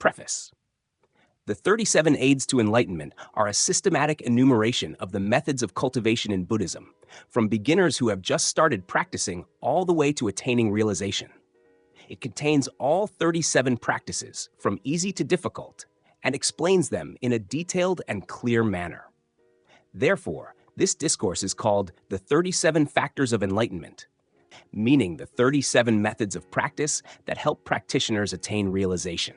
Preface. The 37 Aids to Enlightenment are a systematic enumeration of the methods of cultivation in Buddhism, from beginners who have just started practicing all the way to attaining realization. It contains all 37 practices, from easy to difficult, and explains them in a detailed and clear manner. Therefore, this discourse is called the 37 Factors of Enlightenment, meaning the 37 methods of practice that help practitioners attain realization.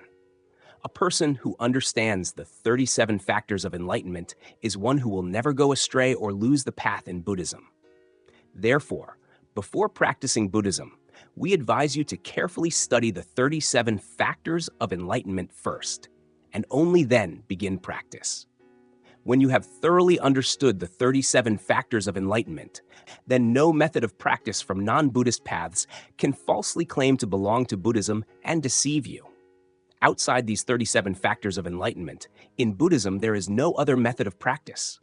A person who understands the 37 factors of enlightenment is one who will never go astray or lose the path in Buddhism. Therefore, before practicing Buddhism, we advise you to carefully study the 37 factors of enlightenment first, and only then begin practice. When you have thoroughly understood the 37 factors of enlightenment, then no method of practice from non-Buddhist paths can falsely claim to belong to Buddhism and deceive you. Outside these 37 factors of enlightenment, in Buddhism there is no other method of practice.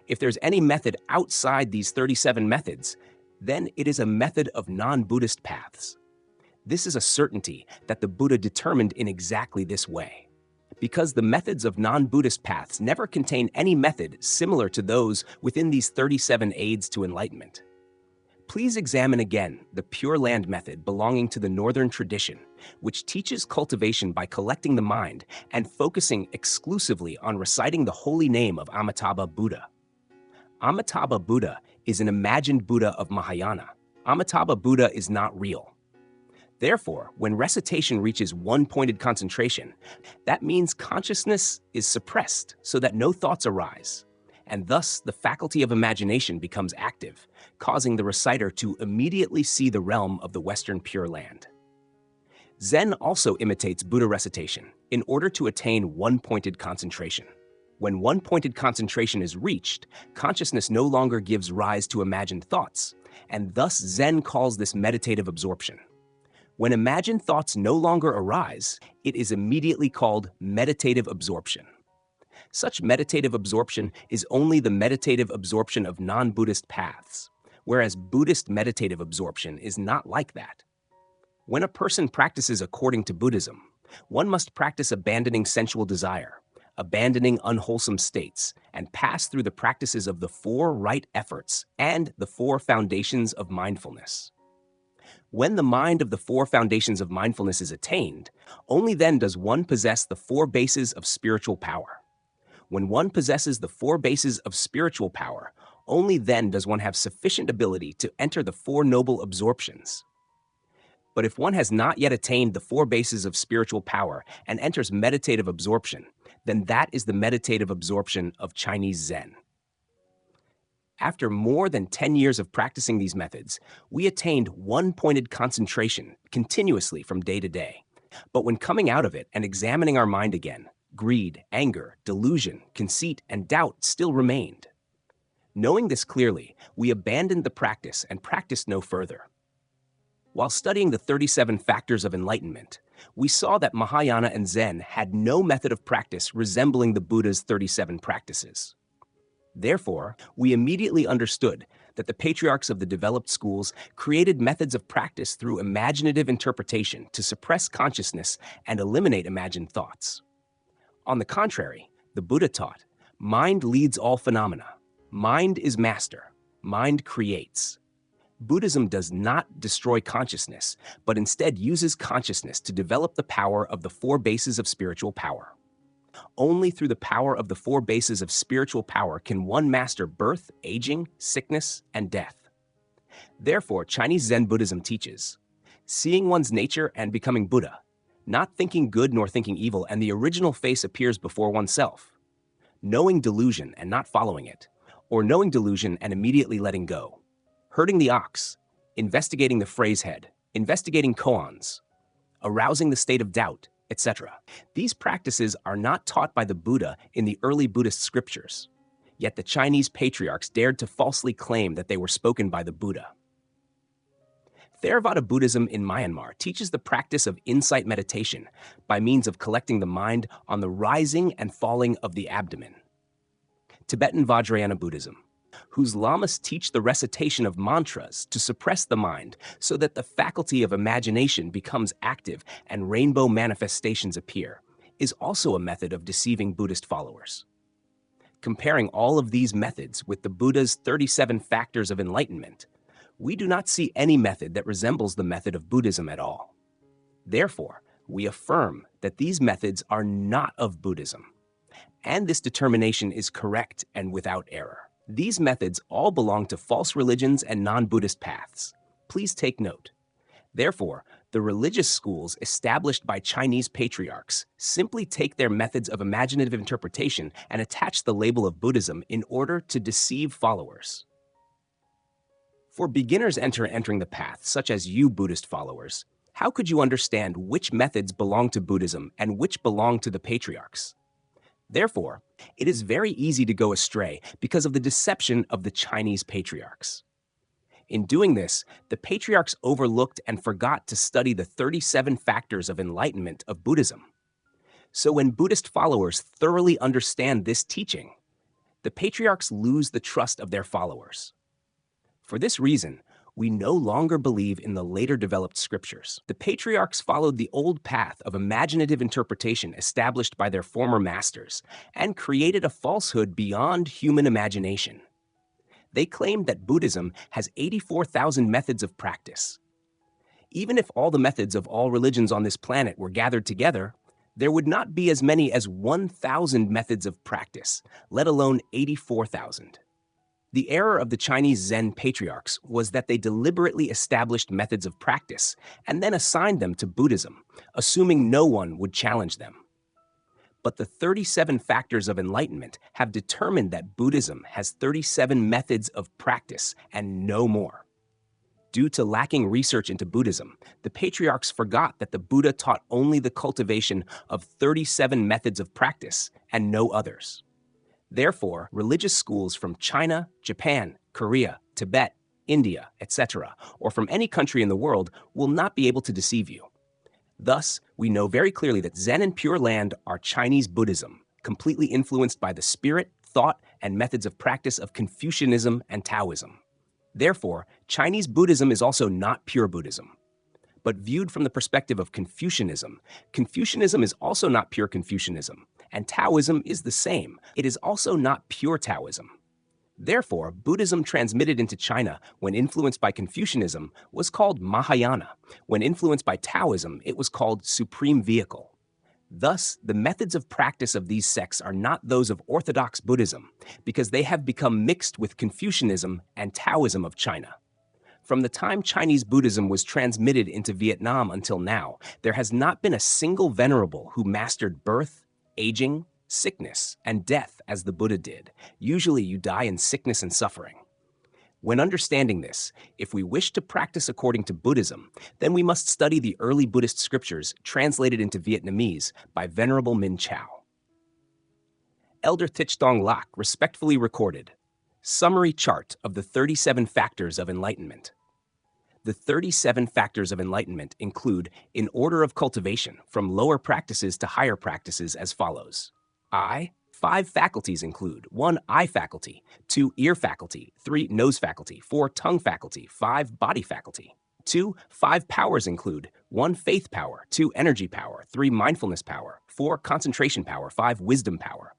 If there's any method outside these 37 methods, then it is a method of non-Buddhist paths. This is a certainty that the Buddha determined in exactly this way, because the methods of non-Buddhist paths never contain any method similar to those within these 37 aids to enlightenment. Please examine again the Pure Land method belonging to the Northern tradition, which teaches cultivation by collecting the mind and focusing exclusively on reciting the holy name of Amitabha Buddha. Amitabha Buddha is an imagined Buddha of Mahayana. Amitabha Buddha is not real. Therefore, when recitation reaches one-pointed concentration, that means consciousness is suppressed so that no thoughts arise, and thus the faculty of imagination becomes active, causing the reciter to immediately see the realm of the Western Pure Land. Zen also imitates Buddha recitation in order to attain one-pointed concentration. When one-pointed concentration is reached, consciousness no longer gives rise to imagined thoughts, and thus Zen calls this meditative absorption. When imagined thoughts no longer arise, it is immediately called meditative absorption. Such meditative absorption is only the meditative absorption of non-Buddhist paths, whereas Buddhist meditative absorption is not like that. When a person practices according to Buddhism, one must practice abandoning sensual desire, abandoning unwholesome states, and pass through the practices of the 4 right efforts and the 4 foundations of mindfulness. When the mind of the 4 foundations of mindfulness is attained, only then does one possess the 4 bases of spiritual power. When one possesses the 4 bases of spiritual power, only then does one have sufficient ability to enter the 4 noble absorptions. But if one has not yet attained the 4 bases of spiritual power and enters meditative absorption, then that is the meditative absorption of Chinese Zen. After more than 10 years of practicing these methods, we attained one-pointed concentration continuously from day to day. But when coming out of it and examining our mind again, greed, anger, delusion, conceit, and doubt still remained. Knowing this clearly, we abandoned the practice and practiced no further. While studying the 37 factors of enlightenment, we saw that Mahayana and Zen had no method of practice resembling the Buddha's 37 practices. Therefore, we immediately understood that the patriarchs of the developed schools created methods of practice through imaginative interpretation to suppress consciousness and eliminate imagined thoughts. On the contrary, the Buddha taught, mind leads all phenomena. Mind is master. Mind creates. Buddhism does not destroy consciousness, but instead uses consciousness to develop the power of the 4 bases of spiritual power. Only through the power of the 4 bases of spiritual power can one master birth, aging, sickness, and death. Therefore, Chinese Zen Buddhism teaches, seeing one's nature and becoming Buddha, not thinking good nor thinking evil, and the original face appears before oneself. Knowing delusion and not following it, or knowing delusion and immediately letting go. Herding the ox, investigating the phrase head, investigating koans, arousing the state of doubt, etc. These practices are not taught by the Buddha in the early Buddhist scriptures, yet the Chinese patriarchs dared to falsely claim that they were spoken by the Buddha. Theravada Buddhism in Myanmar teaches the practice of insight meditation by means of collecting the mind on the rising and falling of the abdomen. Tibetan Vajrayana Buddhism, whose lamas teach the recitation of mantras to suppress the mind so that the faculty of imagination becomes active and rainbow manifestations appear, is also a method of deceiving Buddhist followers. Comparing all of these methods with the Buddha's 37 factors of enlightenment, we do not see any method that resembles the method of Buddhism at all. Therefore, we affirm that these methods are not of Buddhism, and this determination is correct and without error. These methods all belong to false religions and non-Buddhist paths. Please take note. Therefore, the religious schools established by Chinese patriarchs simply take their methods of imaginative interpretation and attach the label of Buddhism in order to deceive followers. For beginners entering the path, such as you Buddhist followers, how could you understand which methods belong to Buddhism and which belong to the patriarchs? Therefore, it is very easy to go astray because of the deception of the Chinese patriarchs. In doing this, the patriarchs overlooked and forgot to study the 37 factors of enlightenment of Buddhism. So when Buddhist followers thoroughly understand this teaching, the patriarchs lose the trust of their followers. For this reason, we no longer believe in the later developed scriptures. The patriarchs followed the old path of imaginative interpretation established by their former masters and created a falsehood beyond human imagination. They claimed that Buddhism has 84,000 methods of practice. Even if all the methods of all religions on this planet were gathered together, there would not be as many as 1,000 methods of practice, let alone 84,000. The error of the Chinese Zen patriarchs was that they deliberately established methods of practice and then assigned them to Buddhism, assuming no one would challenge them. But the 37 factors of enlightenment have determined that Buddhism has 37 methods of practice and no more. Due to lacking research into Buddhism, the patriarchs forgot that the Buddha taught only the cultivation of 37 methods of practice and no others. Therefore, religious schools from China, Japan, Korea, Tibet, India, etc., or from any country in the world will not be able to deceive you. Thus, we know very clearly that Zen and Pure Land are Chinese Buddhism, completely influenced by the spirit, thought, and methods of practice of Confucianism and Taoism. Therefore, Chinese Buddhism is also not pure Buddhism. But viewed from the perspective of Confucianism, Confucianism is also not pure Confucianism, and Taoism is the same. It is also not pure Taoism. Therefore, Buddhism transmitted into China when influenced by Confucianism was called Mahayana. When influenced by Taoism, it was called Supreme Vehicle. Thus, the methods of practice of these sects are not those of Orthodox Buddhism, because they have become mixed with Confucianism and Taoism of China. From the time Chinese Buddhism was transmitted into Vietnam until now, there has not been a single venerable who mastered birth, aging, sickness, and death as the Buddha did. Usually you die in sickness and suffering. When understanding this, if we wish to practice according to Buddhism, then we must study the early Buddhist scriptures translated into Vietnamese by Venerable Min Chao. Elder Thich Dong Lak respectfully recorded, Summary chart of the 37 factors of enlightenment. The 37 factors of enlightenment include, in order of cultivation, from lower practices to higher practices as follows. 5 faculties include 1 eye faculty, 2 ear faculty, 3 nose faculty, 4 tongue faculty, 5 body faculty. 2 5 powers include 1 faith power, 2 energy power, 3 mindfulness power, 4 concentration power, 5 wisdom power.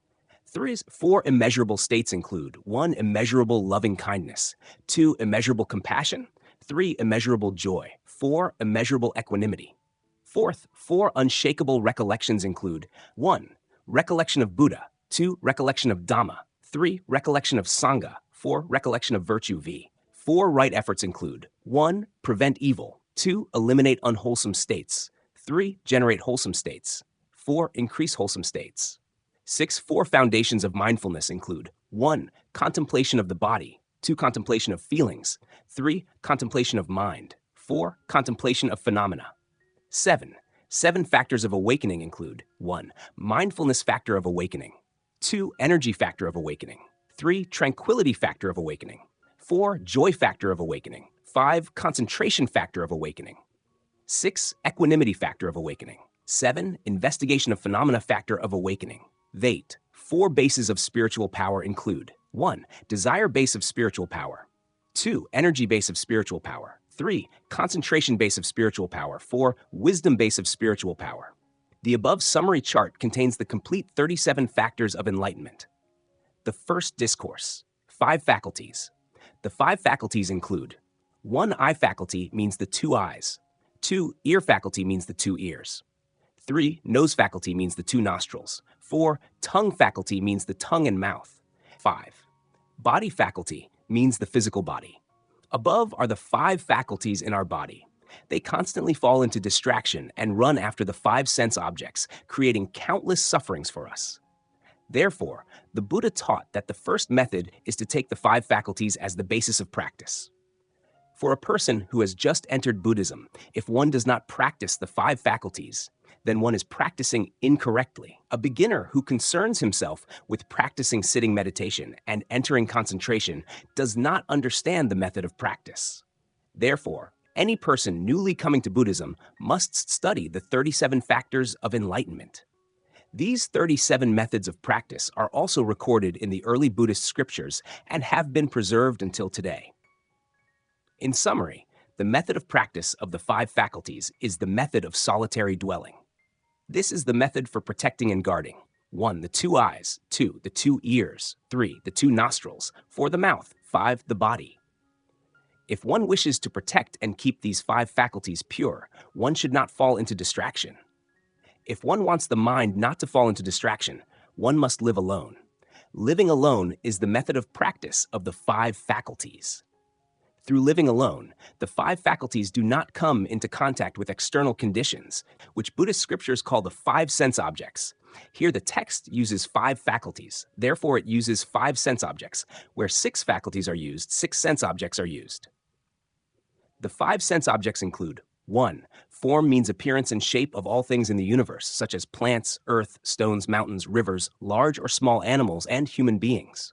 4 immeasurable states include 1 immeasurable loving kindness, 2 immeasurable compassion, 3 immeasurable joy, 4 immeasurable equanimity. 4 unshakable recollections include 1 recollection of Buddha, 2 recollection of Dhamma, 3 recollection of Sangha, 4 recollection of virtue V. 4 right efforts include 1 prevent evil, 2 eliminate unwholesome states, 3 generate wholesome states, 4 increase wholesome states. 4 foundations of mindfulness include 1 contemplation of the body, 2 contemplation of feelings, 3 contemplation of mind, 4 contemplation of phenomena. 7 factors of awakening include 1 mindfulness factor of awakening, 2 energy factor of awakening, 3 tranquility factor of awakening, 4 joy factor of awakening, 5 concentration factor of awakening, 6 equanimity factor of awakening, 7 investigation of phenomena factor of awakening. 8 4 bases of spiritual power include 1. Desire base of spiritual power. 2. Energy base of spiritual power. 3. Concentration base of spiritual power. 4. Wisdom base of spiritual power. The above summary chart contains the complete 37 factors of enlightenment. The first discourse. 5 faculties. The 5 faculties include: 1. Eye faculty means the 2 eyes. 2. Ear faculty means the 2 ears. 3. Nose faculty means the 2 nostrils. 4. Tongue faculty means the tongue and mouth. 5. Body faculty means the physical body. Above are the 5 faculties in our body. They constantly fall into distraction and run after the 5 sense objects, creating countless sufferings for us. Therefore, the Buddha taught that the first method is to take the 5 faculties as the basis of practice. For a person who has just entered Buddhism, if one does not practice the 5 faculties, then one is practicing incorrectly. A beginner who concerns himself with practicing sitting meditation and entering concentration does not understand the method of practice. Therefore, any person newly coming to Buddhism must study the 37 factors of enlightenment. These 37 methods of practice are also recorded in the early Buddhist scriptures and have been preserved until today. In summary, the method of practice of the 5 faculties is the method of solitary dwelling. This is the method for protecting and guarding. 1. The 2 eyes. 2. The 2 ears. 3. The 2 nostrils. 4. The mouth. 5. The body. If one wishes to protect and keep these 5 faculties pure, one should not fall into distraction. If one wants the mind not to fall into distraction, one must live alone. Living alone is the method of practice of the 5 faculties. Through living alone, the 5 faculties do not come into contact with external conditions, which Buddhist scriptures call the 5 sense objects. Here the text uses 5 faculties, therefore it uses 5 sense objects. Where 6 faculties are used, 6 sense objects are used. The 5 sense objects include: 1. Form means appearance and shape of all things in the universe, such as plants, earth, stones, mountains, rivers, large or small animals, and human beings.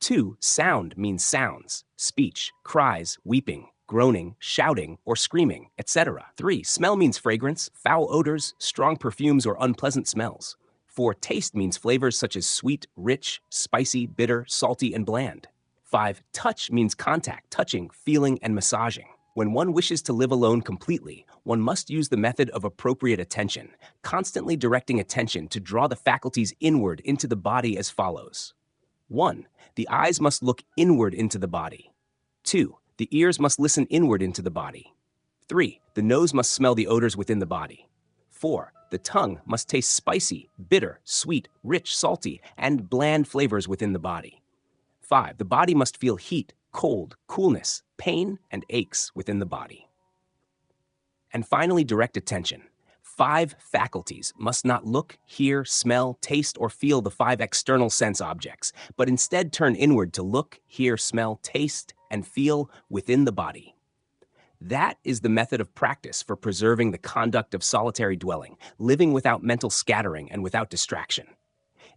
2. Sound means sounds, speech, cries, weeping, groaning, shouting, or screaming, etc. 3. Smell means fragrance, foul odors, strong perfumes, or unpleasant smells. 4. Taste means flavors such as sweet, rich, spicy, bitter, salty, and bland. 5. Touch means contact, touching, feeling, and massaging. When one wishes to live alone completely, one must use the method of appropriate attention, constantly directing attention to draw the faculties inward into the body as follows. 1. The eyes must look inward into the body. 2. The ears must listen inward into the body. 3. The nose must smell the odors within the body. 4. The tongue must taste spicy, bitter, sweet, rich, salty, and bland flavors within the body. 5. The body must feel heat, cold, coolness, pain, and aches within the body. And finally, direct attention. 5 faculties must not look, hear, smell, taste, or feel the 5 external sense objects, but instead turn inward to look, hear, smell, taste, and feel within the body. That is the method of practice for preserving the conduct of solitary dwelling, living without mental scattering and without distraction.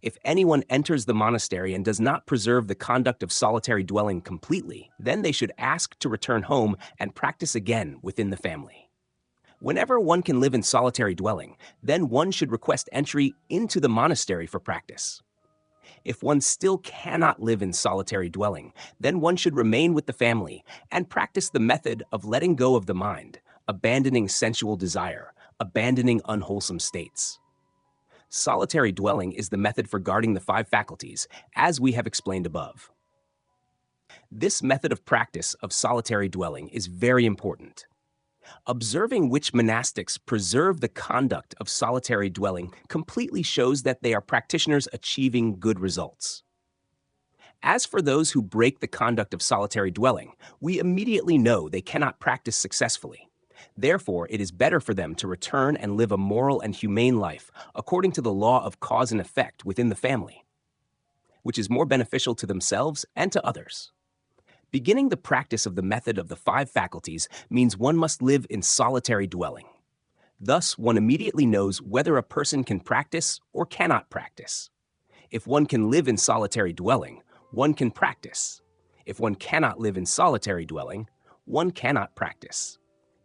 If anyone enters the monastery and does not preserve the conduct of solitary dwelling completely, then they should ask to return home and practice again within the family. Whenever one can live in solitary dwelling, then one should request entry into the monastery for practice. If one still cannot live in solitary dwelling, then one should remain with the family and practice the method of letting go of the mind, abandoning sensual desire, abandoning unwholesome states. Solitary dwelling is the method for guarding the 5 faculties, as we have explained above. This method of practice of solitary dwelling is very important. Observing which monastics preserve the conduct of solitary dwelling completely shows that they are practitioners achieving good results. As for those who break the conduct of solitary dwelling, we immediately know they cannot practice successfully. Therefore, it is better for them to return and live a moral and humane life according to the law of cause and effect within the family, which is more beneficial to themselves and to others. Beginning the practice of the method of the 5 faculties means one must live in solitary dwelling. Thus, one immediately knows whether a person can practice or cannot practice. If one can live in solitary dwelling, one can practice. If one cannot live in solitary dwelling, one cannot practice.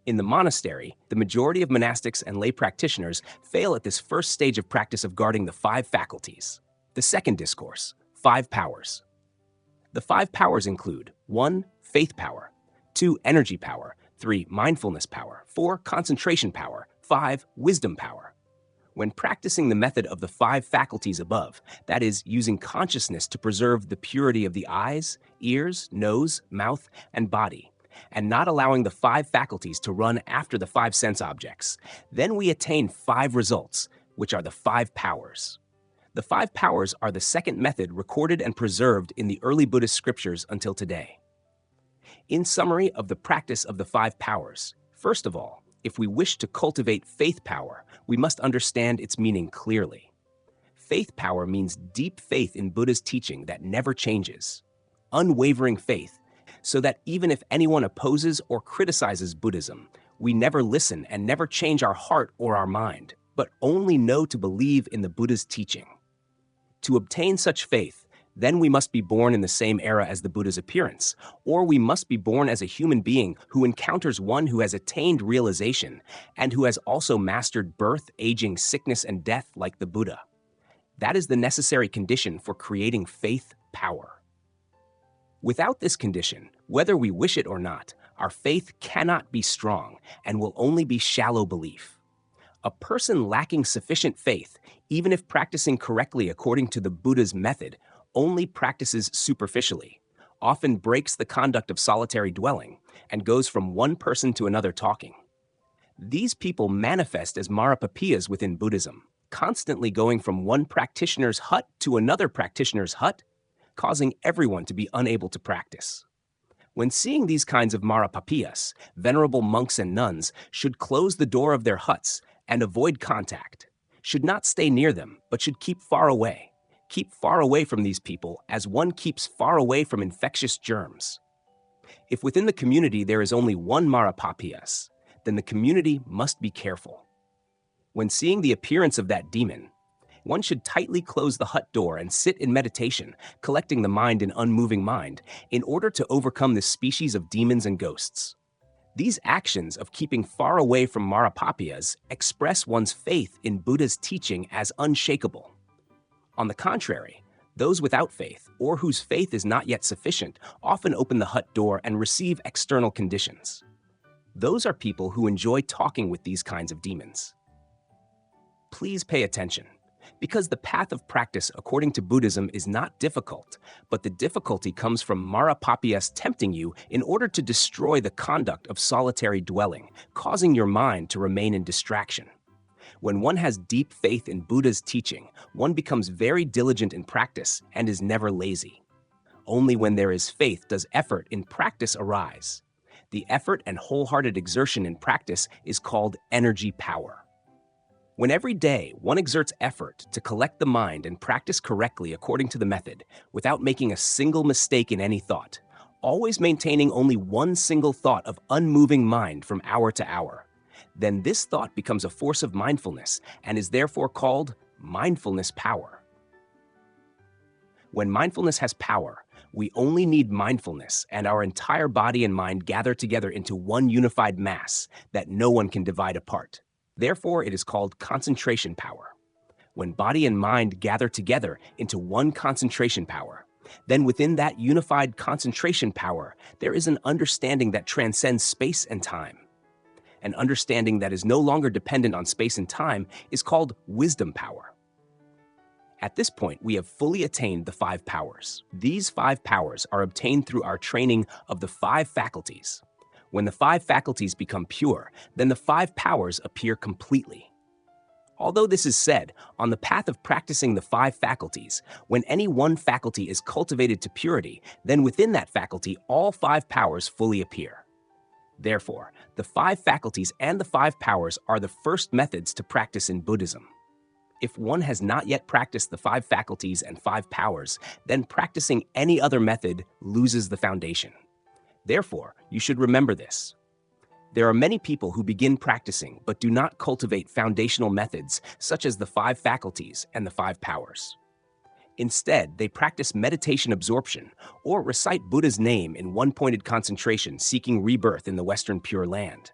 In the monastery, the majority of monastics and lay practitioners fail at this first stage of practice of guarding the 5 faculties. The second discourse, 5 powers. The 5 powers include 1. Faith power, 2. Energy power, 3. Mindfulness power, 4. Concentration power, 5. Wisdom power. When practicing the method of the 5 faculties above, that is, using consciousness to preserve the purity of the eyes, ears, nose, mouth, and body, and not allowing the 5 faculties to run after the 5 sense objects, then we attain 5 results, which are the 5 powers. The 5 powers are the second method recorded and preserved in the early Buddhist scriptures until today. In summary of the practice of the 5 powers, first of all, if we wish to cultivate faith power, we must understand its meaning clearly. Faith power means deep faith in Buddha's teaching that never changes, unwavering faith, so that even if anyone opposes or criticizes Buddhism, we never listen and never change our heart or our mind, but only know to believe in the Buddha's teaching. To obtain such faith, then we must be born in the same era as the Buddha's appearance, or we must be born as a human being who encounters one who has attained realization and who has also mastered birth, aging, sickness, and death like the Buddha. That is the necessary condition for creating faith power. Without this condition, whether we wish it or not, our faith cannot be strong and will only be shallow belief. A person lacking sufficient faith, even if practicing correctly according to the Buddha's method, only practices superficially, often breaks the conduct of solitary dwelling, and goes from one person to another talking. These people manifest as Marapapiyas within Buddhism, constantly going from one practitioner's hut to another practitioner's hut, causing everyone to be unable to practice. When seeing these kinds of Marapapiyas, venerable monks and nuns should close the door of their huts and avoid contact, should not stay near them, but should keep far away. Keep far away from these people as one keeps far away from infectious germs. If within the community there is only one Marapapiyas, then the community must be careful. When seeing the appearance of that demon, one should tightly close the hut door and sit in meditation, collecting the mind in unmoving mind, in order to overcome this species of demons and ghosts. These actions of keeping far away from Marapapiyas express one's faith in Buddha's teaching as unshakable. On the contrary, those without faith, or whose faith is not yet sufficient, often open the hut door and receive external conditions. Those are people who enjoy talking with these kinds of demons. Please pay attention, because the path of practice according to Buddhism is not difficult, but the difficulty comes from Marapapiyas tempting you in order to destroy the conduct of solitary dwelling, causing your mind to remain in distraction. When one has deep faith in Buddha's teaching, one becomes very diligent in practice and is never lazy. Only when there is faith does effort in practice arise. The effort and wholehearted exertion in practice is called energy power. When every day one exerts effort to collect the mind and practice correctly according to the method, without making a single mistake in any thought, always maintaining only one single thought of unmoving mind from hour to hour, then this thought becomes a force of mindfulness and is therefore called mindfulness power. When mindfulness has power, we only need mindfulness, and our entire body and mind gather together into one unified mass that no one can divide apart. Therefore, it is called concentration power. When body and mind gather together into one concentration power, then within that unified concentration power, there is an understanding that transcends space and time. An understanding that is no longer dependent on space and time is called wisdom power. At this point, we have fully attained the 5 powers. These 5 powers are obtained through our training of the 5 faculties. When the 5 faculties become pure, then the 5 powers appear completely. Although this is said, on the path of practicing the 5 faculties, when any one faculty is cultivated to purity, then within that faculty, all 5 powers fully appear. Therefore, the 5 faculties and the 5 powers are the first methods to practice in Buddhism. If one has not yet practiced the 5 faculties and 5 powers, then practicing any other method loses the foundation. Therefore, you should remember this. There are many people who begin practicing but do not cultivate foundational methods such as the 5 faculties and the 5 powers. Instead, they practice meditation absorption or recite Buddha's name in one-pointed concentration seeking rebirth in the Western Pure Land,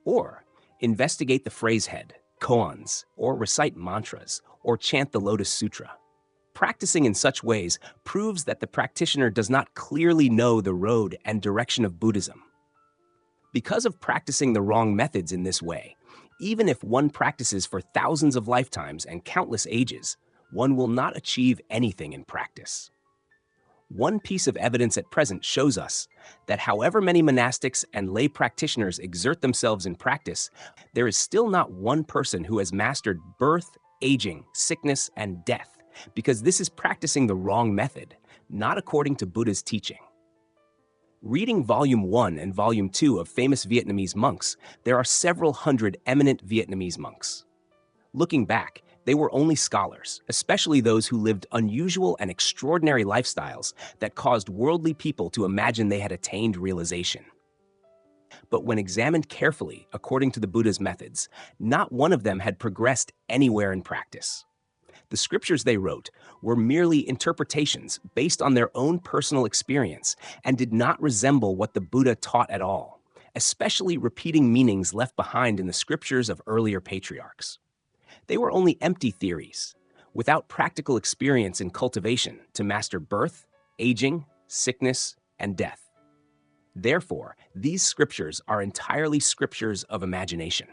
or investigate the phrase head, koans, or recite mantras, or chant the Lotus Sutra. practicing in such ways proves that the practitioner does not clearly know the road and direction of Buddhism. Because of practicing the wrong methods in this way, even if one practices for thousands of lifetimes and countless ages, one will not achieve anything in practice. One piece of evidence at present shows us that however many monastics and lay practitioners exert themselves in practice, there is still not one person who has mastered birth, aging, sickness, and death, because this is practicing the wrong method, not according to Buddha's teaching. Reading Volume 1 and Volume 2 of famous Vietnamese monks, there are several hundred eminent Vietnamese monks. Looking back, they were only scholars, especially those who lived unusual and extraordinary lifestyles that caused worldly people to imagine they had attained realization. But when examined carefully according to the Buddha's methods, not one of them had progressed anywhere in practice. The scriptures they wrote were merely interpretations based on their own personal experience and did not resemble what the Buddha taught at all, especially repeating meanings left behind in the scriptures of earlier patriarchs. They were only empty theories, without practical experience in cultivation to master birth, aging, sickness, and death. Therefore, these scriptures are entirely scriptures of imagination.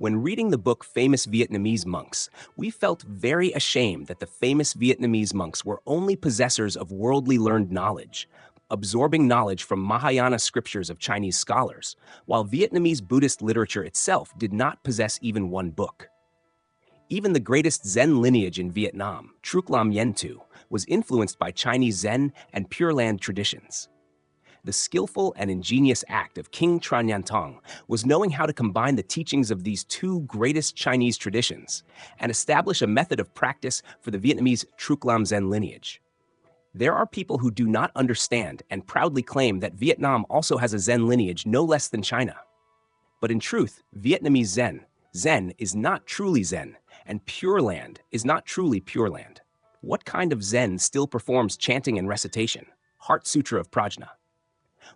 When reading the book Famous Vietnamese Monks, we felt very ashamed that the famous Vietnamese monks were only possessors of worldly learned knowledge, absorbing knowledge from Mahayana scriptures of Chinese scholars, while Vietnamese Buddhist literature itself did not possess even one book. Even the greatest Zen lineage in Vietnam, Truc Lam Yen Tu, was influenced by Chinese Zen and Pure Land traditions. The skillful and ingenious act of King Tran Nhan Tong was knowing how to combine the teachings of these two greatest Chinese traditions and establish a method of practice for the Vietnamese Truc Lam Zen lineage. There are people who do not understand and proudly claim that Vietnam also has a Zen lineage no less than China. But in truth, Vietnamese Zen is not truly Zen, and Pure Land is not truly Pure Land. What kind of Zen still performs chanting and recitation? Heart Sutra of Prajna.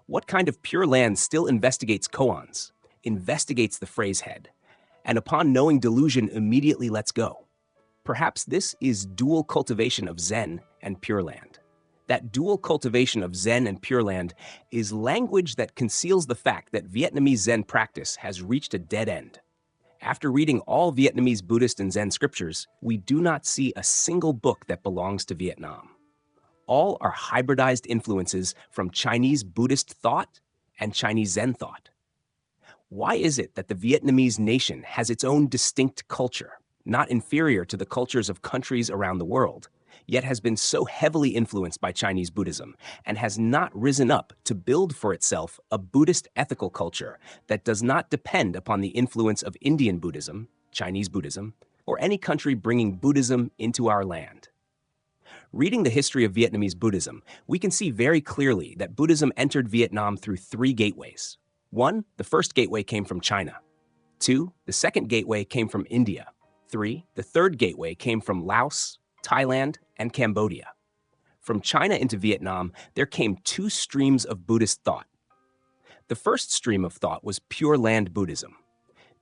What kind of Pure Land still investigates koans, investigates the phrase head, and upon knowing delusion immediately lets go? Perhaps this is dual cultivation of Zen and Pure Land. That dual cultivation of Zen and Pure Land is language that conceals the fact that Vietnamese Zen practice has reached a dead end. After reading all Vietnamese Buddhist and Zen scriptures, we do not see a single book that belongs to Vietnam. All are hybridized influences from Chinese Buddhist thought and Chinese Zen thought. Why is it that the Vietnamese nation has its own distinct culture, not inferior to the cultures of countries around the world, yet has been so heavily influenced by Chinese Buddhism and has not risen up to build for itself a Buddhist ethical culture that does not depend upon the influence of Indian Buddhism, Chinese Buddhism, or any country bringing Buddhism into our land? Reading the history of Vietnamese Buddhism, we can see very clearly that Buddhism entered Vietnam through three gateways. 1, the first gateway came from China. 2, the second gateway came from India. 3, the third gateway came from Laos, Thailand, and Cambodia. From China into Vietnam, there came two streams of Buddhist thought. The first stream of thought was Pure Land Buddhism.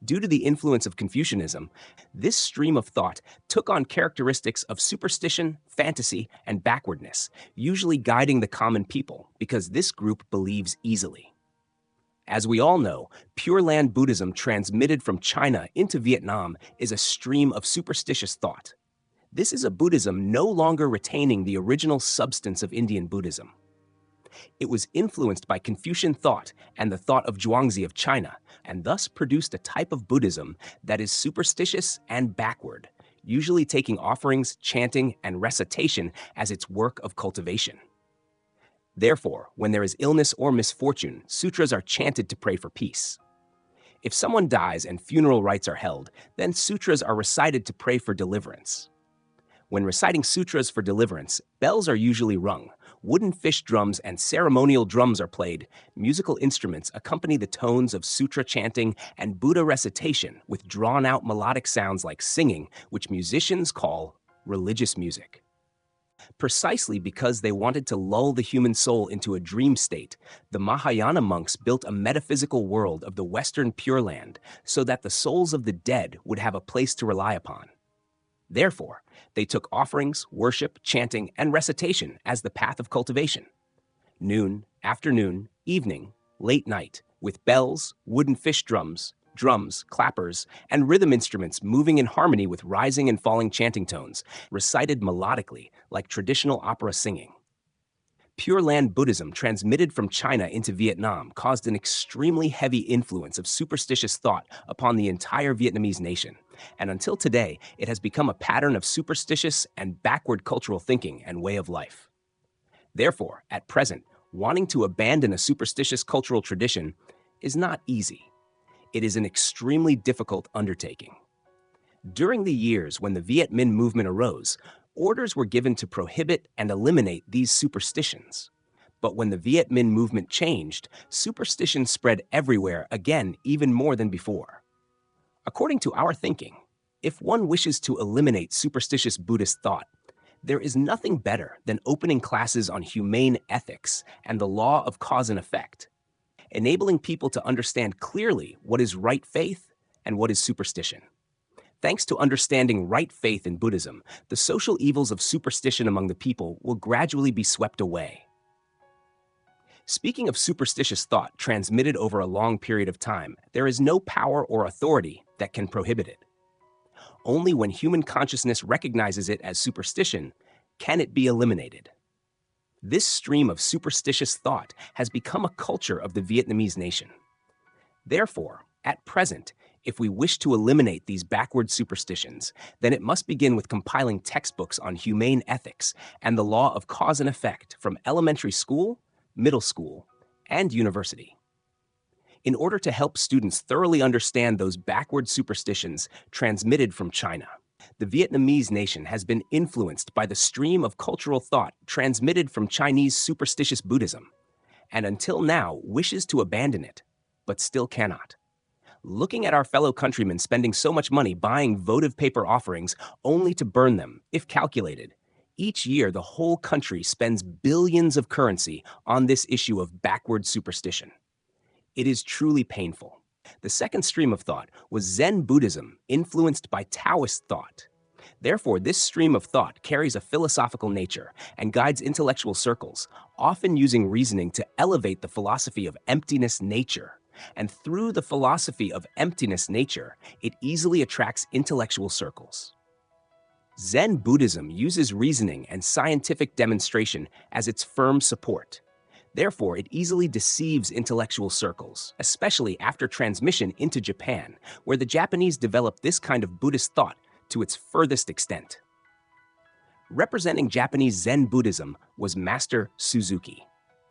Due to the influence of Confucianism, this stream of thought took on characteristics of superstition, fantasy, and backwardness, usually guiding the common people because this group believes easily. As we all know, Pure Land Buddhism transmitted from China into Vietnam is a stream of superstitious thought. This is a Buddhism no longer retaining the original substance of Indian Buddhism. It was influenced by Confucian thought and the thought of Zhuangzi of China, and thus produced a type of Buddhism that is superstitious and backward, usually taking offerings, chanting, and recitation as its work of cultivation. Therefore, when there is illness or misfortune, sutras are chanted to pray for peace. If someone dies and funeral rites are held, then sutras are recited to pray for deliverance. When reciting sutras for deliverance, bells are usually rung, wooden fish drums and ceremonial drums are played, musical instruments accompany the tones of sutra chanting and Buddha recitation with drawn-out melodic sounds like singing, which musicians call religious music. Precisely because they wanted to lull the human soul into a dream state, the Mahayana monks built a metaphysical world of the Western Pure Land so that the souls of the dead would have a place to rely upon. Therefore, they took offerings, worship, chanting, and recitation as the path of cultivation. Noon, afternoon, evening, late night, with bells, wooden fish drums, clappers, and rhythm instruments moving in harmony with rising and falling chanting tones, recited melodically like traditional opera singing. Pure Land Buddhism transmitted from China into Vietnam caused an extremely heavy influence of superstitious thought upon the entire Vietnamese nation, and until today, it has become a pattern of superstitious and backward cultural thinking and way of life. Therefore, at present, wanting to abandon a superstitious cultural tradition is not easy. It is an extremely difficult undertaking. During the years when the Viet Minh movement arose, orders were given to prohibit and eliminate these superstitions. But when the Viet Minh movement changed, superstition spread everywhere again, even more than before. According to our thinking, if one wishes to eliminate superstitious Buddhist thought, there is nothing better than opening classes on humane ethics and the law of cause and effect, enabling people to understand clearly what is right faith and what is superstition. Thanks to understanding right faith in Buddhism, the social evils of superstition among the people will gradually be swept away. Speaking of superstitious thought transmitted over a long period of time, there is no power or authority that can prohibit it. Only when human consciousness recognizes it as superstition can it be eliminated. This stream of superstitious thought has become a culture of the Vietnamese nation. Therefore, at present, if we wish to eliminate these backward superstitions, then it must begin with compiling textbooks on humane ethics and the law of cause and effect from elementary school, middle school, and university. In order to help students thoroughly understand those backward superstitions transmitted from China, the Vietnamese nation has been influenced by the stream of cultural thought transmitted from Chinese superstitious Buddhism, and until now wishes to abandon it, but still cannot. Looking at our fellow countrymen spending so much money buying votive paper offerings only to burn them, if calculated, each year the whole country spends billions of currency on this issue of backward superstition. It is truly painful. The second stream of thought was Zen Buddhism influenced by Taoist thought. Therefore, this stream of thought carries a philosophical nature and guides intellectual circles, often using reasoning to elevate the philosophy of emptiness nature. And through the philosophy of emptiness nature, it easily attracts intellectual circles. Zen Buddhism uses reasoning and scientific demonstration as its firm support. Therefore, it easily deceives intellectual circles, especially after transmission into Japan, where the Japanese developed this kind of Buddhist thought to its furthest extent. Representing Japanese Zen Buddhism was Master Suzuki.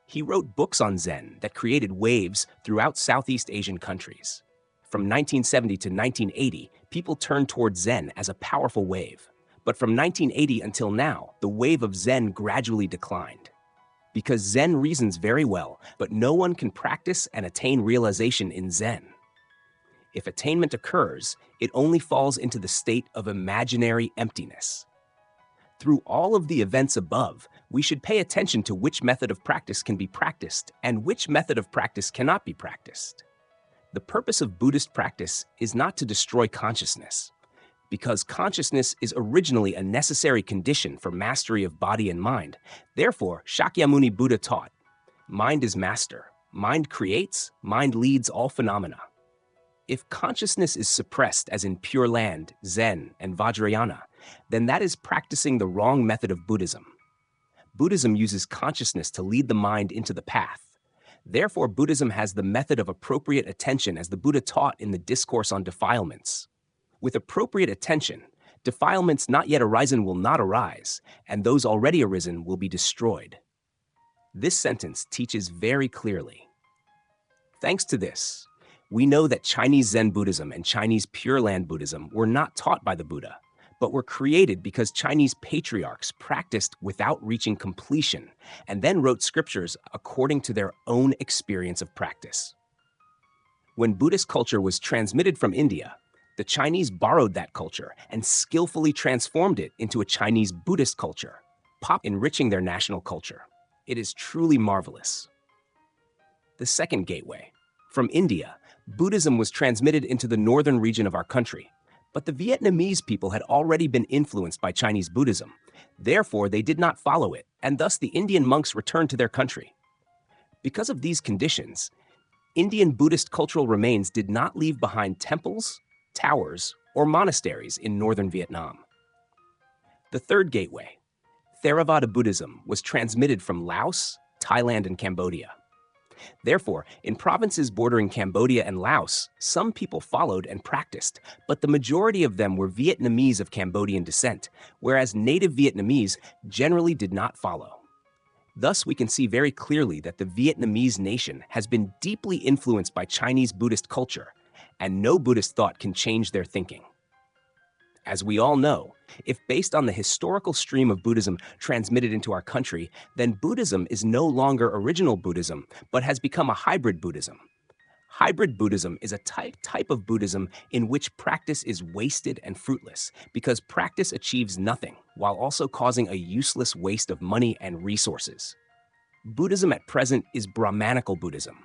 He wrote books on Zen that created waves throughout Southeast Asian countries. From 1970 to 1980, people turned toward Zen as a powerful wave. But from 1980 until now, the wave of Zen gradually declined. Because Zen reasons very well, but no one can practice and attain realization in Zen. If attainment occurs, it only falls into the state of imaginary emptiness. Through all of the events above, we should pay attention to which method of practice can be practiced and which method of practice cannot be practiced. The purpose of Buddhist practice is not to destroy consciousness, because consciousness is originally a necessary condition for mastery of body and mind. Therefore, Shakyamuni Buddha taught, mind is master, mind creates, mind leads all phenomena. If consciousness is suppressed as in Pure Land, Zen, and Vajrayana, then that is practicing the wrong method of Buddhism. Buddhism uses consciousness to lead the mind into the path. Therefore, Buddhism has the method of appropriate attention as the Buddha taught in the Discourse on Defilements. With appropriate attention, defilements not yet arisen will not arise, and those already arisen will be destroyed. This sentence teaches very clearly. Thanks to this, we know that Chinese Zen Buddhism and Chinese Pure Land Buddhism were not taught by the Buddha, but were created because Chinese patriarchs practiced without reaching completion and then wrote scriptures according to their own experience of practice. When Buddhist culture was transmitted from India, the Chinese borrowed that culture and skillfully transformed it into a Chinese Buddhist culture, enriching their national culture. It is truly marvelous. The second gateway. From India, Buddhism was transmitted into the northern region of our country, But the Vietnamese people had already been influenced by Chinese Buddhism. Therefore, they did not follow it, and thus the Indian monks returned to their country. Because of these conditions, Indian Buddhist cultural remains did not leave behind temples, towers, or monasteries in northern Vietnam. The third gateway, Theravada Buddhism, was transmitted from Laos, Thailand, and Cambodia. Therefore, in provinces bordering Cambodia and Laos, some people followed and practiced, but the majority of them were Vietnamese of Cambodian descent, whereas native Vietnamese generally did not follow. Thus, we can see very clearly that the Vietnamese nation has been deeply influenced by Chinese Buddhist culture, and no Buddhist thought can change their thinking. As we all know, if based on the historical stream of Buddhism transmitted into our country, then Buddhism is no longer original Buddhism, but has become a hybrid Buddhism. Hybrid Buddhism is a type of Buddhism in which practice is wasted and fruitless, because practice achieves nothing, while also causing a useless waste of money and resources. Buddhism at present is Brahmanical Buddhism.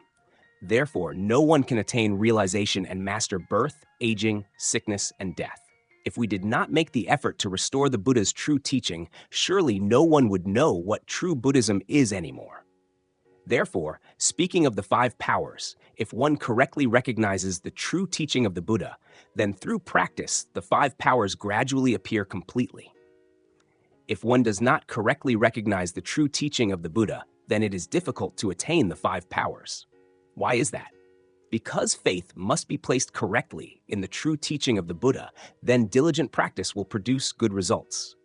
Therefore, no one can attain realization and master birth, aging, sickness, and death. If we did not make the effort to restore the Buddha's true teaching, surely no one would know what true Buddhism is anymore. Therefore, speaking of the five powers, if one correctly recognizes the true teaching of the Buddha, then through practice, the five powers gradually appear completely. If one does not correctly recognize the true teaching of the Buddha, then it is difficult to attain the five powers. Why is that? Because faith must be placed correctly in the true teaching of the Buddha, then diligent practice will produce good results.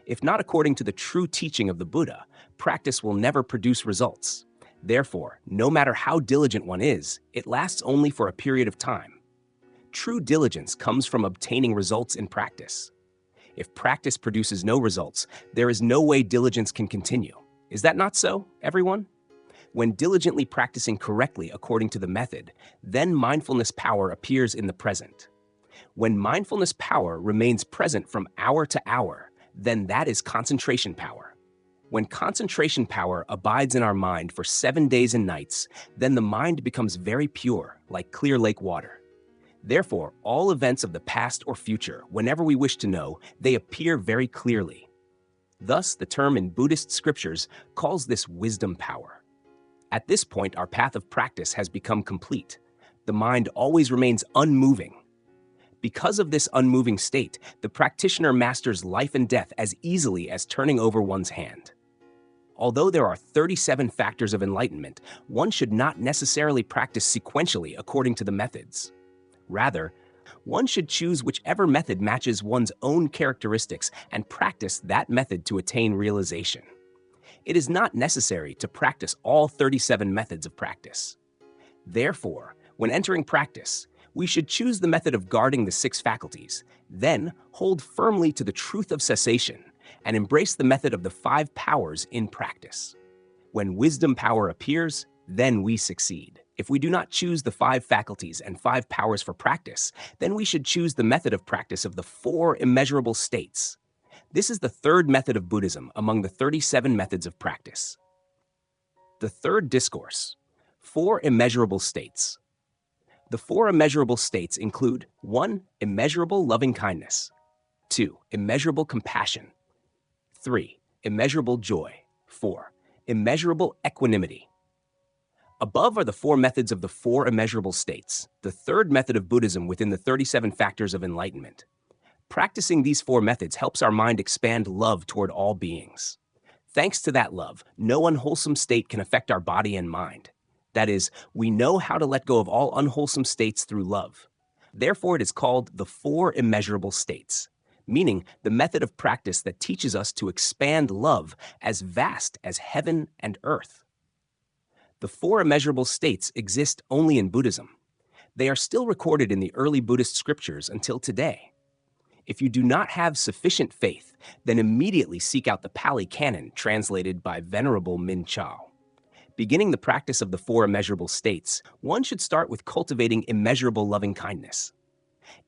If not according to the true teaching of the Buddha, practice will never produce results. Therefore, no matter how diligent one is, it lasts only for a period of time. True diligence comes from obtaining results in practice. If practice produces no results, there is no way diligence can continue. Is that not so, everyone? When diligently practicing correctly according to the method, then mindfulness power appears in the present. When mindfulness power remains present from hour to hour, then that is concentration power. When concentration power abides in our mind for 7 days and nights, then the mind becomes very pure, like clear lake water. Therefore, all events of the past or future, whenever we wish to know, they appear very clearly. Thus, the term in Buddhist scriptures calls this wisdom power. At this point, our path of practice has become complete. The mind always remains unmoving. Because of this unmoving state, the practitioner masters life and death as easily as turning over one's hand. Although there are 37 factors of enlightenment, one should not necessarily practice sequentially according to the methods. Rather, one should choose whichever method matches one's own characteristics and practice that method to attain realization. It is not necessary to practice all 37 methods of practice. Therefore, when entering practice, we should choose the method of guarding the 6 faculties, then hold firmly to the truth of cessation, and embrace the method of the 5 powers in practice. When wisdom power appears, then we succeed. If we do not choose the 5 faculties and 5 powers for practice, then we should choose the method of practice of the 4 immeasurable states. This is the third method of Buddhism among the 37 methods of practice. The third discourse, 4 immeasurable states. The 4 immeasurable states include 1. Immeasurable loving-kindness, 2. Immeasurable compassion, 3. Immeasurable joy, 4. Immeasurable equanimity. Above are the 4 methods of the 4 immeasurable states, the third method of Buddhism within the 37 factors of enlightenment. Practicing these 4 methods helps our mind expand love toward all beings. Thanks to that love, no unwholesome state can affect our body and mind. That is, we know how to let go of all unwholesome states through love. Therefore, it is called the 4 immeasurable states, meaning the method of practice that teaches us to expand love as vast as heaven and earth. The 4 immeasurable states exist only in Buddhism. They are still recorded in the early Buddhist scriptures until today. If you do not have sufficient faith, then immediately seek out the Pali Canon translated by Venerable Min Chao. Beginning the practice of the 4 immeasurable states, one should start with cultivating immeasurable loving-kindness.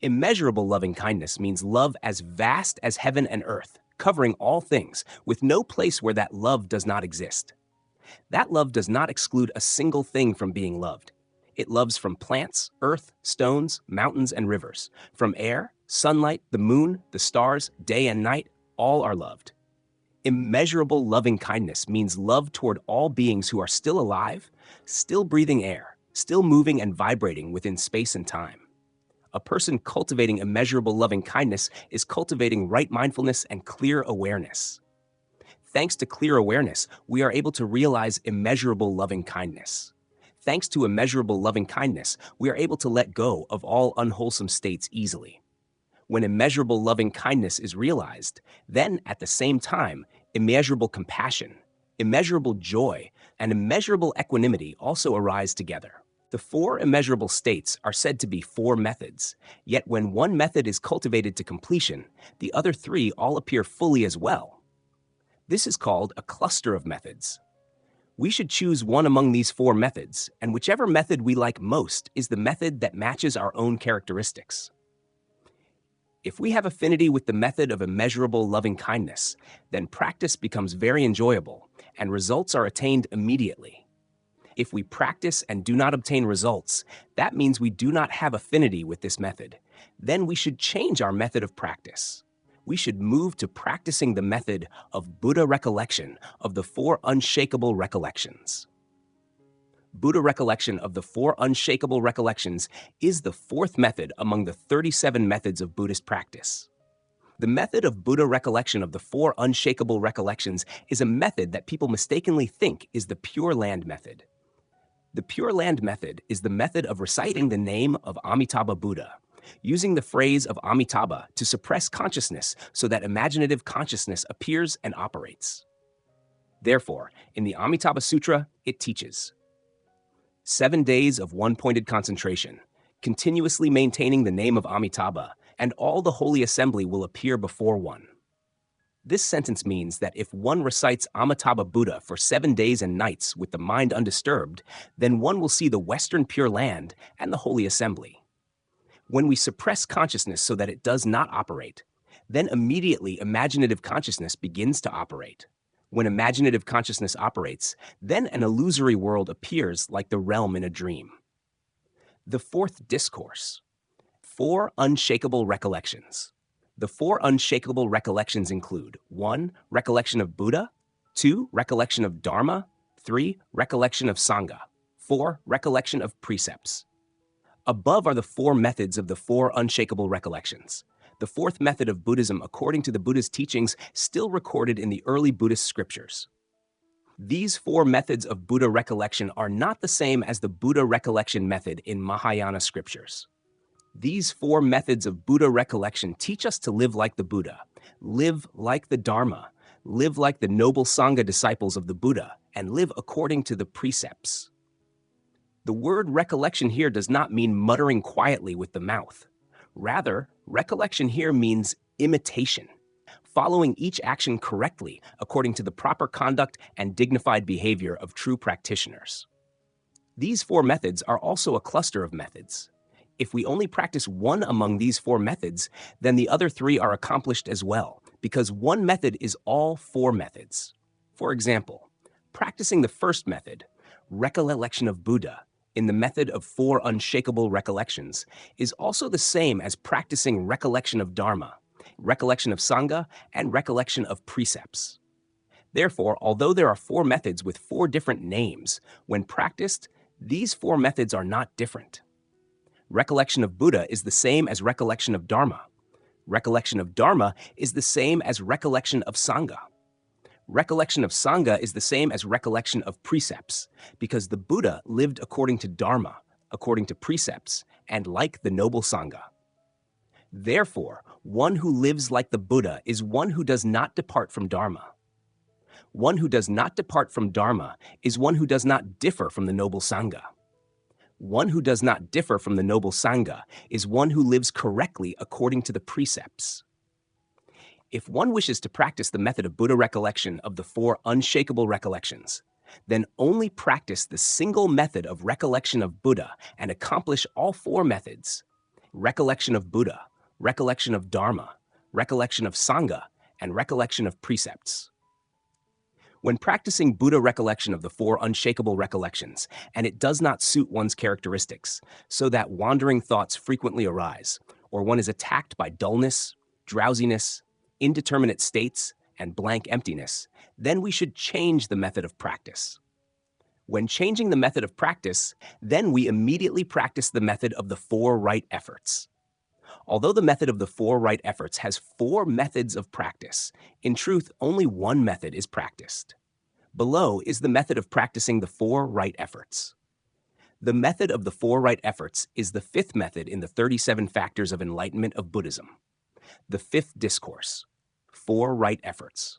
Immeasurable loving-kindness means love as vast as heaven and earth, covering all things, with no place where that love does not exist. That love does not exclude a single thing from being loved. It loves from plants, earth, stones, mountains, and rivers, from air, Sunlight, the moon, the stars, day and night, all are loved. Immeasurable loving kindness means love toward all beings who are still alive, still breathing air, still moving and vibrating within space and time. A person cultivating immeasurable loving kindness is cultivating right mindfulness and clear awareness. Thanks to clear awareness, we are able to realize immeasurable loving kindness. Thanks to immeasurable loving kindness, we are able to let go of all unwholesome states easily. When immeasurable loving kindness is realized, then at the same time, immeasurable compassion, immeasurable joy, and immeasurable equanimity also arise together. The four immeasurable states are said to be four methods, yet when one method is cultivated to completion, the other three all appear fully as well. This is called a cluster of methods. We should choose one among these four methods, and whichever method we like most is the method that matches our own characteristics. If we have affinity with the method of immeasurable loving kindness, then practice becomes very enjoyable, and results are attained immediately. If we practice and do not obtain results, that means we do not have affinity with this method. Then we should change our method of practice. We should move to practicing the method of Buddha recollection of the four unshakable recollections. Buddha recollection of the four unshakable recollections is the fourth method among the 37 methods of Buddhist practice. The method of Buddha recollection of the four unshakable recollections is a method that people mistakenly think is the Pure Land method. The Pure Land method is the method of reciting the name of Amitabha Buddha, using the phrase of Amitabha to suppress consciousness so that imaginative consciousness appears and operates. Therefore, in the Amitabha Sutra, it teaches 7 days of one-pointed concentration, continuously maintaining the name of Amitabha, and all the holy assembly will appear before one. This sentence means that if one recites Amitabha Buddha for 7 days and nights with the mind undisturbed, then one will see the Western Pure Land and the holy assembly. When we suppress consciousness so that it does not operate, then immediately imaginative consciousness begins to operate. When imaginative consciousness operates, then an illusory world appears like the realm in a dream. The fourth discourse. Four unshakable recollections. The four unshakable recollections include 1. Recollection of Buddha, 2. Recollection of Dharma, 3. Recollection of Sangha, 4. Recollection of precepts. Above are the four methods of the four unshakable recollections. The fourth method of Buddhism according to the Buddha's teachings still recorded in the early Buddhist scriptures. These four methods of Buddha recollection are not the same as the Buddha recollection method in Mahayana scriptures. These four methods of Buddha recollection teach us to live like the Buddha, live like the Dharma, live like the noble Sangha disciples of the Buddha, and live according to the precepts. The word recollection here does not mean muttering quietly with the mouth. Rather, recollection here means imitation, following each action correctly according to the proper conduct and dignified behavior of true practitioners. These four methods are also a cluster of methods. If we only practice one among these four methods, then the other three are accomplished as well, because one method is all four methods. For example, practicing the first method, recollection of Buddha, in the method of four unshakable recollections, is also the same as practicing recollection of Dharma, recollection of Sangha, and recollection of precepts. Therefore, although there are four methods with four different names, when practiced, these four methods are not different. Recollection of Buddha is the same as recollection of Dharma. Recollection of Dharma is the same as recollection of Sangha. Recollection of Sangha is the same as recollection of precepts, because the Buddha lived according to Dharma, according to precepts, and like the noble Sangha. Therefore, one who lives like the Buddha is one who does not depart from Dharma. One who does not depart from Dharma is one who does not differ from the noble Sangha. One who does not differ from the noble Sangha is one who lives correctly according to the precepts. If one wishes to practice the method of Buddha recollection of the four unshakable recollections, then only practice the single method of recollection of Buddha and accomplish all four methods: recollection of Buddha, recollection of Dharma, recollection of Sangha, and recollection of precepts. When practicing Buddha recollection of the four unshakable recollections, and it does not suit one's characteristics, so that wandering thoughts frequently arise, or one is attacked by dullness, drowsiness, indeterminate states, and blank emptiness, then we should change the method of practice. When changing the method of practice, then we immediately practice the method of the 4 right efforts. Although the method of the 4 right efforts has 4 methods of practice, in truth, only one method is practiced. Below is the method of practicing the 4 right efforts. The method of the 4 right efforts is the 5th method in the 37 factors of enlightenment of Buddhism. The 5th discourse, 4 right efforts.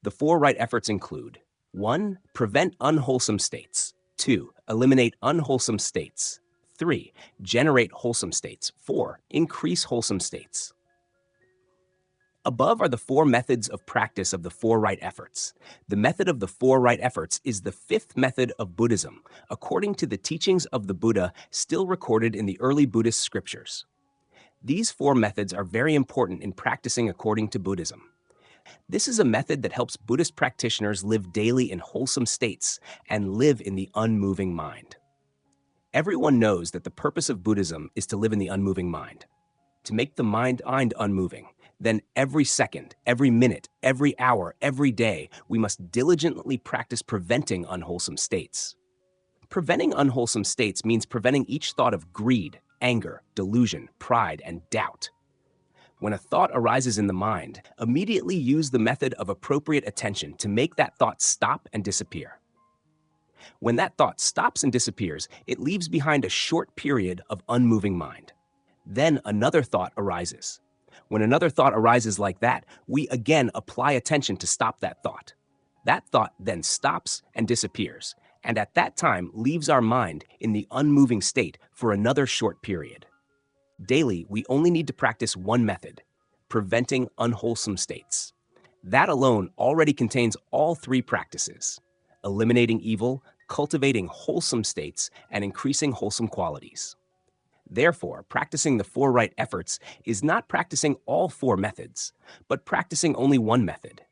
The 4 right efforts include 1. Prevent unwholesome states. 2. Eliminate unwholesome states. 3. Generate wholesome states. 4. Increase wholesome states. Above are the 4 methods of practice of the 4 right efforts. The method of the 4 right efforts is the 5th method of Buddhism, according to the teachings of the Buddha still recorded in the early Buddhist scriptures. These 4 methods are very important in practicing according to Buddhism. This is a method that helps Buddhist practitioners live daily in wholesome states and live in the unmoving mind. Everyone knows that the purpose of Buddhism is to live in the unmoving mind, to make the mind unmoving. Then every second, every minute, every hour, every day, we must diligently practice preventing unwholesome states. Preventing unwholesome states means preventing each thought of greed, anger, delusion, pride, and doubt. When a thought arises in the mind, immediately use the method of appropriate attention to make that thought stop and disappear. When that thought stops and disappears, it leaves behind a short period of unmoving mind. Then another thought arises. When another thought arises like that, we again apply attention to stop that thought. That thought then stops and disappears, and at that time leaves our mind in the unmoving state for another short period. Daily, we only need to practice one method, preventing unwholesome states. That alone already contains all 3 practices: eliminating evil, cultivating wholesome states, and increasing wholesome qualities. Therefore, practicing the 4 right efforts is not practicing all 4 methods, but practicing only one method.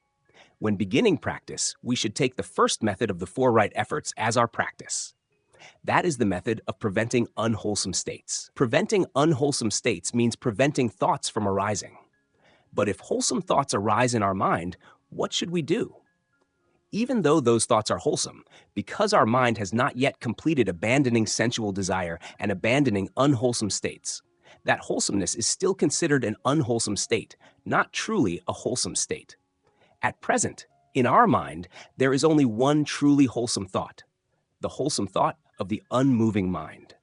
When beginning practice, we should take the first method of the 4 right efforts as our practice. That is the method of preventing unwholesome states. Preventing unwholesome states means preventing thoughts from arising. But if wholesome thoughts arise in our mind, what should we do? Even though those thoughts are wholesome, because our mind has not yet completed abandoning sensual desire and abandoning unwholesome states, that wholesomeness is still considered an unwholesome state, not truly a wholesome state. At present, in our mind, there is only one truly wholesome thought, the wholesome thought of the unmoving mind.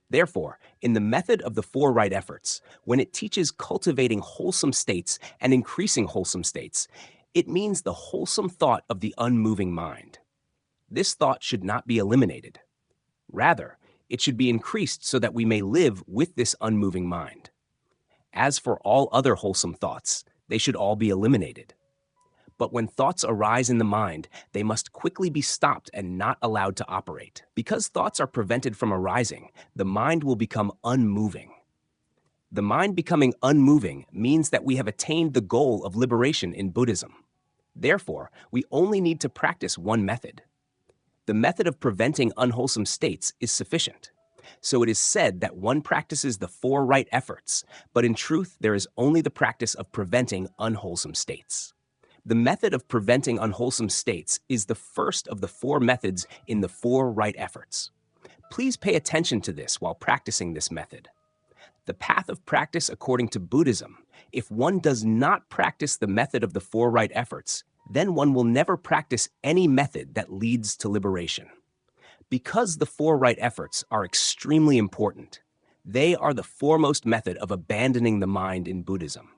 Therefore, in the method of the 4 right efforts, when it teaches cultivating wholesome states and increasing wholesome states, it means the wholesome thought of the unmoving mind. This thought should not be eliminated. Rather, it should be increased so that we may live with this unmoving mind. As for all other wholesome thoughts, they should all be eliminated. But when thoughts arise in the mind, they must quickly be stopped and not allowed to operate. Because thoughts are prevented from arising, the mind will become unmoving. The mind becoming unmoving means that we have attained the goal of liberation in Buddhism. Therefore, we only need to practice one method. The method of preventing unwholesome states is sufficient. So it is said that one practices the 4 right efforts, but in truth there is only the practice of preventing unwholesome states. The method of preventing unwholesome states is the first of the 4 methods in the 4 right efforts. Please pay attention to this while practicing this method. The path of practice according to Buddhism, if one does not practice the method of the 4 right efforts, then one will never practice any method that leads to liberation. Because the 4 right efforts are extremely important, they are the foremost method of abandoning the mind in Buddhism.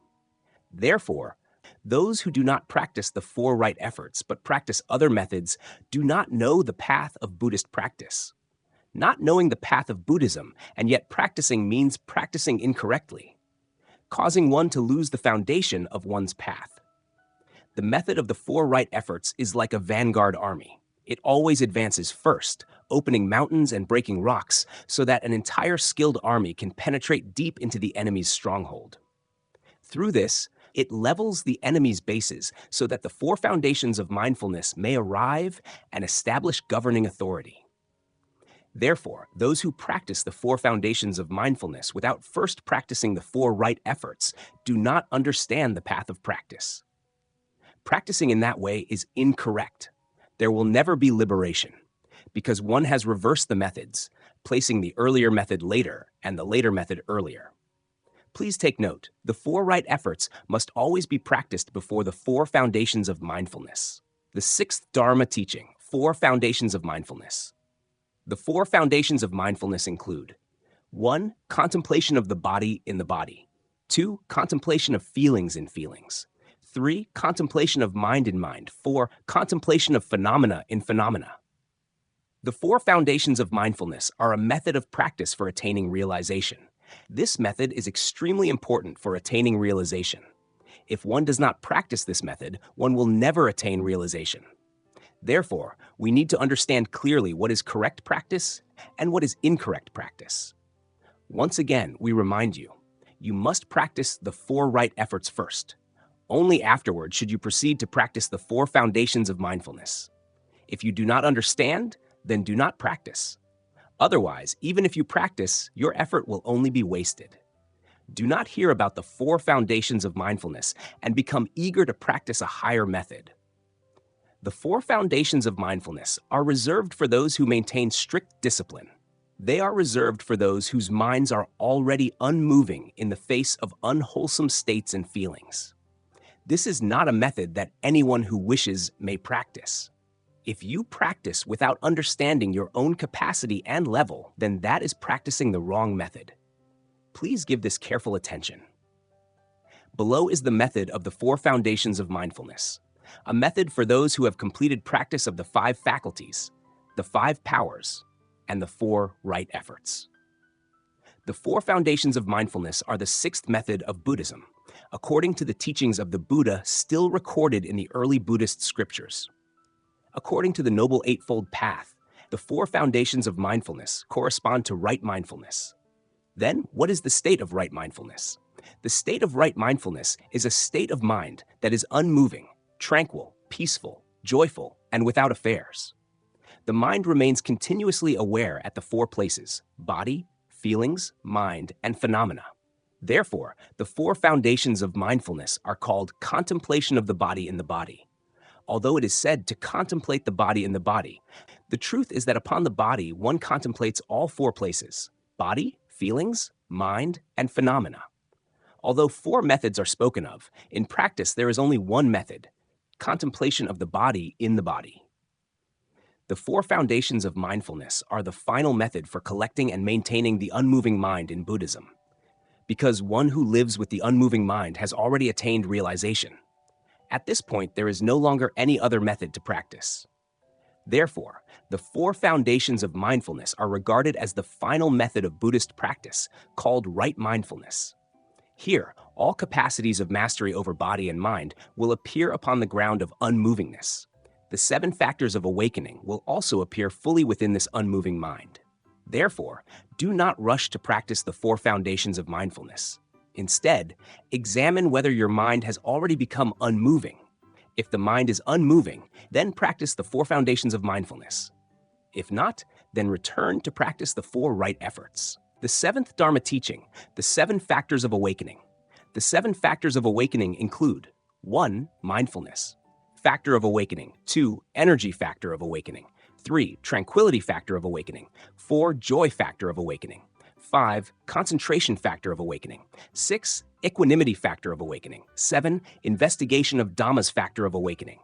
Therefore, those who do not practice the 4 right efforts but practice other methods do not know the path of Buddhist practice. Not knowing the path of Buddhism and yet practicing means practicing incorrectly, causing one to lose the foundation of one's path. The method of the 4 right efforts is like a vanguard army. It always advances first, opening mountains and breaking rocks so that an entire skilled army can penetrate deep into the enemy's stronghold. Through this, it levels the enemy's bases so that the 4 foundations of mindfulness may arrive and establish governing authority. Therefore, those who practice the four foundations of mindfulness without first practicing the four right efforts do not understand the path of practice. Practicing in that way is incorrect. There will never be liberation, because one has reversed the methods, placing the earlier method later and the later method earlier. Please take note, the four right efforts must always be practiced before the four foundations of mindfulness. The sixth Dharma teaching, four foundations of mindfulness. The four foundations of mindfulness include 1. Contemplation of the body in the body. 2. Contemplation of feelings in feelings. 3. Contemplation of mind in mind. 4. Contemplation of phenomena in phenomena. The four foundations of mindfulness are a method of practice for attaining realization. This method is extremely important for attaining realization. If one does not practice this method, one will never attain realization. Therefore, we need to understand clearly what is correct practice and what is incorrect practice. Once again, we remind you, you must practice the four right efforts first. Only afterward should you proceed to practice the four foundations of mindfulness. If you do not understand, then do not practice. Otherwise, even if you practice, your effort will only be wasted. Do not hear about the four foundations of mindfulness and become eager to practice a higher method. The four foundations of mindfulness are reserved for those who maintain strict discipline. They are reserved for those whose minds are already unmoving in the face of unwholesome states and feelings. This is not a method that anyone who wishes may practice. If you practice without understanding your own capacity and level, then that is practicing the wrong method. Please give this careful attention. Below is the method of the four foundations of mindfulness, a method for those who have completed practice of the five faculties, the five powers, and the four right efforts. The four foundations of mindfulness are the sixth method of Buddhism, according to the teachings of the Buddha still recorded in the early Buddhist scriptures. According to the Noble Eightfold Path, the four foundations of mindfulness correspond to right mindfulness. Then, what is the state of right mindfulness? The state of right mindfulness is a state of mind that is unmoving, tranquil, peaceful, joyful, and without affairs. The mind remains continuously aware at the four places: body, feelings, mind, and phenomena. Therefore, the four foundations of mindfulness are called contemplation of the body in the body. Although it is said to contemplate the body in the body, the truth is that upon the body one contemplates all four places: body, feelings, mind, and phenomena. Although four methods are spoken of, in practice there is only one method: contemplation of the body in the body. The four foundations of mindfulness are the final method for collecting and maintaining the unmoving mind in Buddhism, because one who lives with the unmoving mind has already attained realization. At this point, there is no longer any other method to practice. Therefore, the four foundations of mindfulness are regarded as the final method of Buddhist practice, called right mindfulness. Here, all capacities of mastery over body and mind will appear upon the ground of unmovingness. The seven factors of awakening will also appear fully within this unmoving mind. Therefore, do not rush to practice the four foundations of mindfulness. Instead, examine whether your mind has already become unmoving. If the mind is unmoving, then practice the four foundations of mindfulness. If not, then return to practice the four right efforts. The seventh Dharma teaching, the seven factors of awakening. The seven factors of awakening include 1. Mindfulness. Factor of awakening. 2. Energy factor of awakening. 3. Tranquility factor of awakening. 4. Joy factor of awakening. 5. Concentration factor of awakening. 6. Equanimity factor of awakening. 7. Investigation of Dhammas factor of awakening.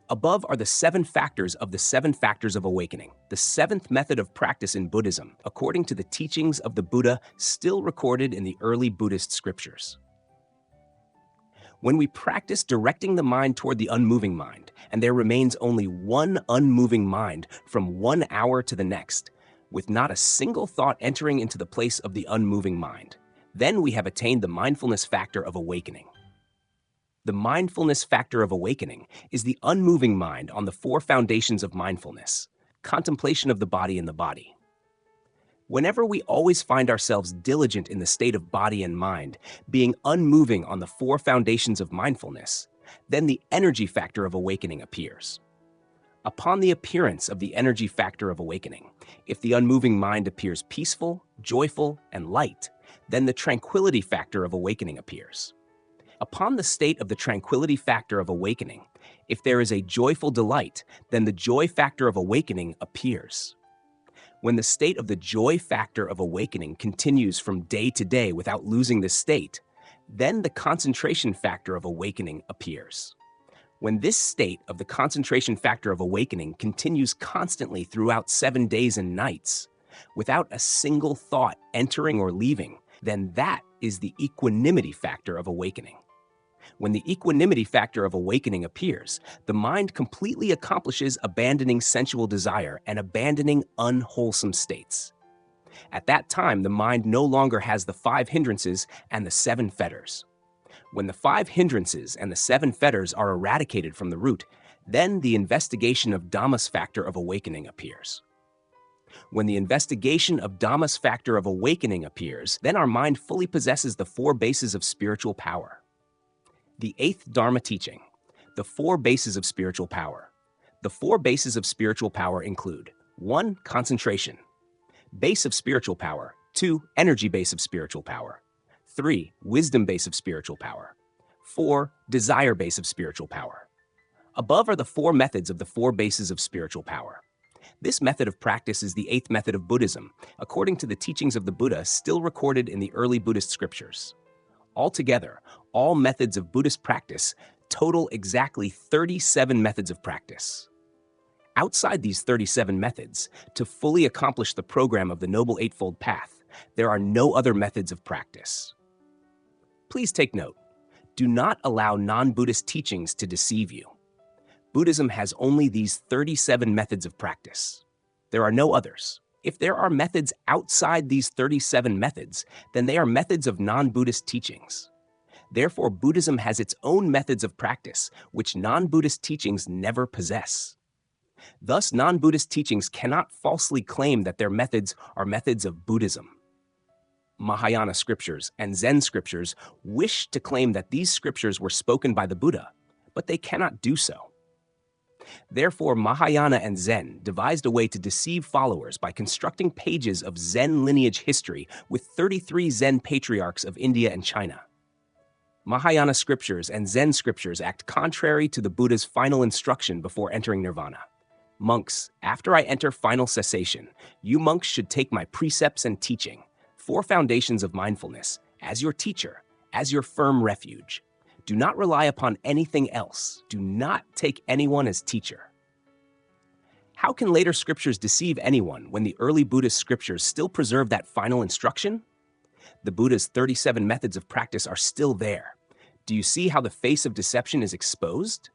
Above are the seven factors of the seven factors of awakening, the seventh method of practice in Buddhism, according to the teachings of the Buddha still recorded in the early Buddhist scriptures. When we practice directing the mind toward the unmoving mind, and there remains only one unmoving mind from 1 hour to the next, with not a single thought entering into the place of the unmoving mind, then we have attained the mindfulness factor of awakening. The mindfulness factor of awakening is the unmoving mind on the four foundations of mindfulness, contemplation of the body in the body. Whenever we always find ourselves diligent in the state of body and mind, being unmoving on the four foundations of mindfulness, then the energy factor of awakening appears. Upon the appearance of the energy factor of awakening, if the unmoving mind appears peaceful, joyful, and light, then the tranquility factor of awakening appears. Upon the state of the tranquility factor of awakening, if there is a joyful delight, then the joy factor of awakening appears. When the state of the joy factor of awakening continues from day to day without losing this state, then the concentration factor of awakening appears. When this state of the concentration factor of awakening continues constantly throughout 7 days and nights, without a single thought entering or leaving, then that is the equanimity factor of awakening. When the equanimity factor of awakening appears, the mind completely accomplishes abandoning sensual desire and abandoning unwholesome states. At that time, the mind no longer has the 5 hindrances and the 7 fetters. When the 5 hindrances and the 7 fetters are eradicated from the root, then the investigation of Dhamma's factor of awakening appears. When the investigation of Dhamma's factor of awakening appears, then our mind fully possesses the 4 bases of spiritual power. The 8th Dharma teaching, the 4 bases of spiritual power. The 4 bases of spiritual power include 1. Concentration. Base of spiritual power. 2. Energy base of spiritual power. 3. Wisdom base of spiritual power. 4. Desire base of spiritual power. Above are the 4 methods of the 4 bases of spiritual power. This method of practice is the 8th method of Buddhism, according to the teachings of the Buddha still recorded in the early Buddhist scriptures. Altogether, all methods of Buddhist practice total exactly 37 methods of practice. Outside these 37 methods, to fully accomplish the program of the Noble Eightfold Path, there are no other methods of practice. Please take note. Do not allow non-Buddhist teachings to deceive you. Buddhism has only these 37 methods of practice. There are no others. If there are methods outside these 37 methods, then they are methods of non-Buddhist teachings. Therefore, Buddhism has its own methods of practice, which non-Buddhist teachings never possess. Thus, non-Buddhist teachings cannot falsely claim that their methods are methods of Buddhism. Mahayana scriptures and Zen scriptures wish to claim that these scriptures were spoken by the Buddha, but they cannot do so. Therefore, Mahayana and Zen devised a way to deceive followers by constructing pages of Zen lineage history with 33 Zen patriarchs of India and China. Mahayana scriptures and Zen scriptures act contrary to the Buddha's final instruction before entering nirvana. Monks, after I enter final cessation, you monks should take my precepts and teaching, 4 foundations of mindfulness, as your teacher, as your firm refuge. Do not rely upon anything else. Do not take anyone as teacher. How can later scriptures deceive anyone when the early Buddhist scriptures still preserve that final instruction? The Buddha's 37 methods of practice are still there. Do you see how the face of deception is exposed?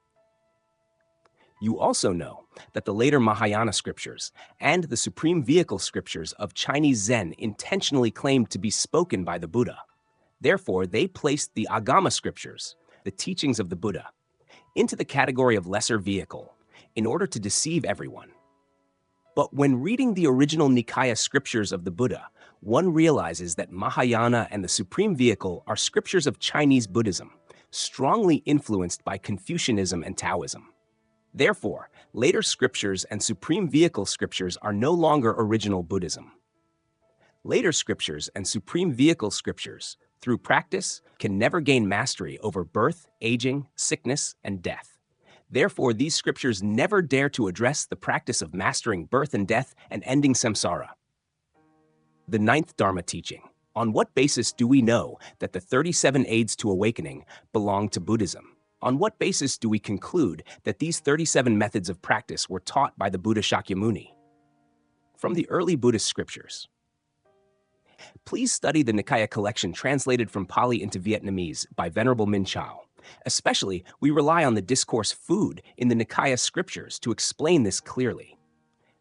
You also know that the later Mahayana scriptures and the supreme vehicle scriptures of Chinese Zen intentionally claimed to be spoken by the Buddha. Therefore, they placed the Agama scriptures, the teachings of the Buddha, into the category of lesser vehicle in order to deceive everyone. But when reading the original Nikaya scriptures of the Buddha, one realizes that Mahayana and the supreme vehicle are scriptures of Chinese Buddhism, strongly influenced by Confucianism and Taoism. Therefore, later scriptures and supreme vehicle scriptures are no longer original Buddhism. Later scriptures and supreme vehicle scriptures, through practice, can never gain mastery over birth, aging, sickness, and death. Therefore, these scriptures never dare to address the practice of mastering birth and death and ending samsara. The 9th Dharma teaching. On what basis do we know that the 37 aids to awakening belong to Buddhism? On what basis do we conclude that these 37 methods of practice were taught by the Buddha Shakyamuni? From the early Buddhist scriptures. Please study the Nikaya collection translated from Pali into Vietnamese by Venerable Min Chao. Especially, we rely on the discourse food in the Nikaya scriptures to explain this clearly.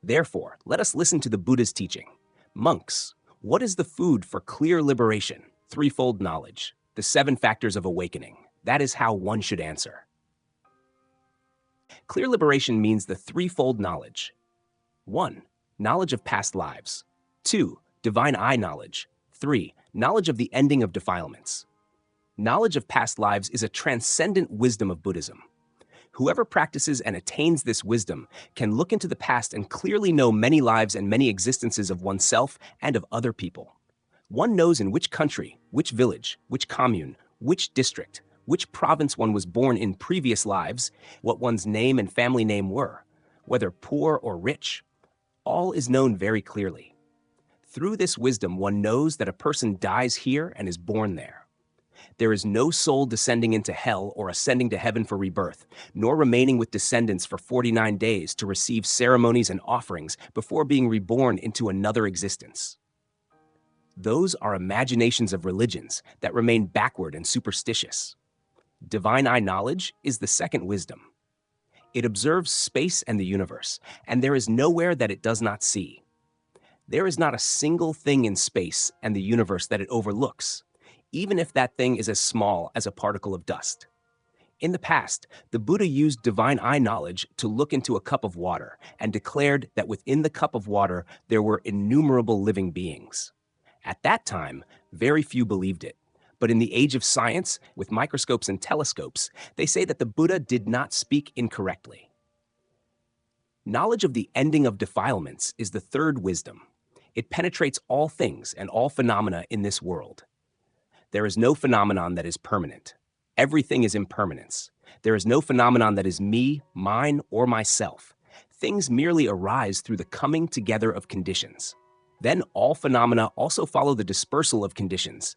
Therefore, let us listen to the Buddha's teaching. Monks, what is the food for clear liberation? Threefold knowledge, the 7 factors of awakening. That is how one should answer. Clear liberation means the threefold knowledge. 1. Knowledge of past lives. 2. Divine eye knowledge. 3. Knowledge of the ending of defilements. Knowledge of past lives is a transcendent wisdom of Buddhism. Whoever practices and attains this wisdom can look into the past and clearly know many lives and many existences of oneself and of other people. One knows in which country, which village, which commune, which district, which province one was born in previous lives, what one's name and family name were, whether poor or rich. All is known very clearly. Through this wisdom, one knows that a person dies here and is born there. There is no soul descending into hell or ascending to heaven for rebirth, nor remaining with descendants for 49 days to receive ceremonies and offerings before being reborn into another existence. Those are imaginations of religions that remain backward and superstitious. Divine eye knowledge is the second wisdom. It observes space and the universe, and there is nowhere that it does not see. There is not a single thing in space and the universe that it overlooks, even if that thing is as small as a particle of dust. In the past, the Buddha used divine eye knowledge to look into a cup of water and declared that within the cup of water there were innumerable living beings. At that time, very few believed it. But in the age of science, with microscopes and telescopes, they say that the Buddha did not speak incorrectly. Knowledge of the ending of defilements is the third wisdom. It penetrates all things and all phenomena in this world. There is no phenomenon that is permanent. Everything is impermanence. There is no phenomenon that is me, mine, or myself. Things merely arise through the coming together of conditions. Then all phenomena also follow the dispersal of conditions,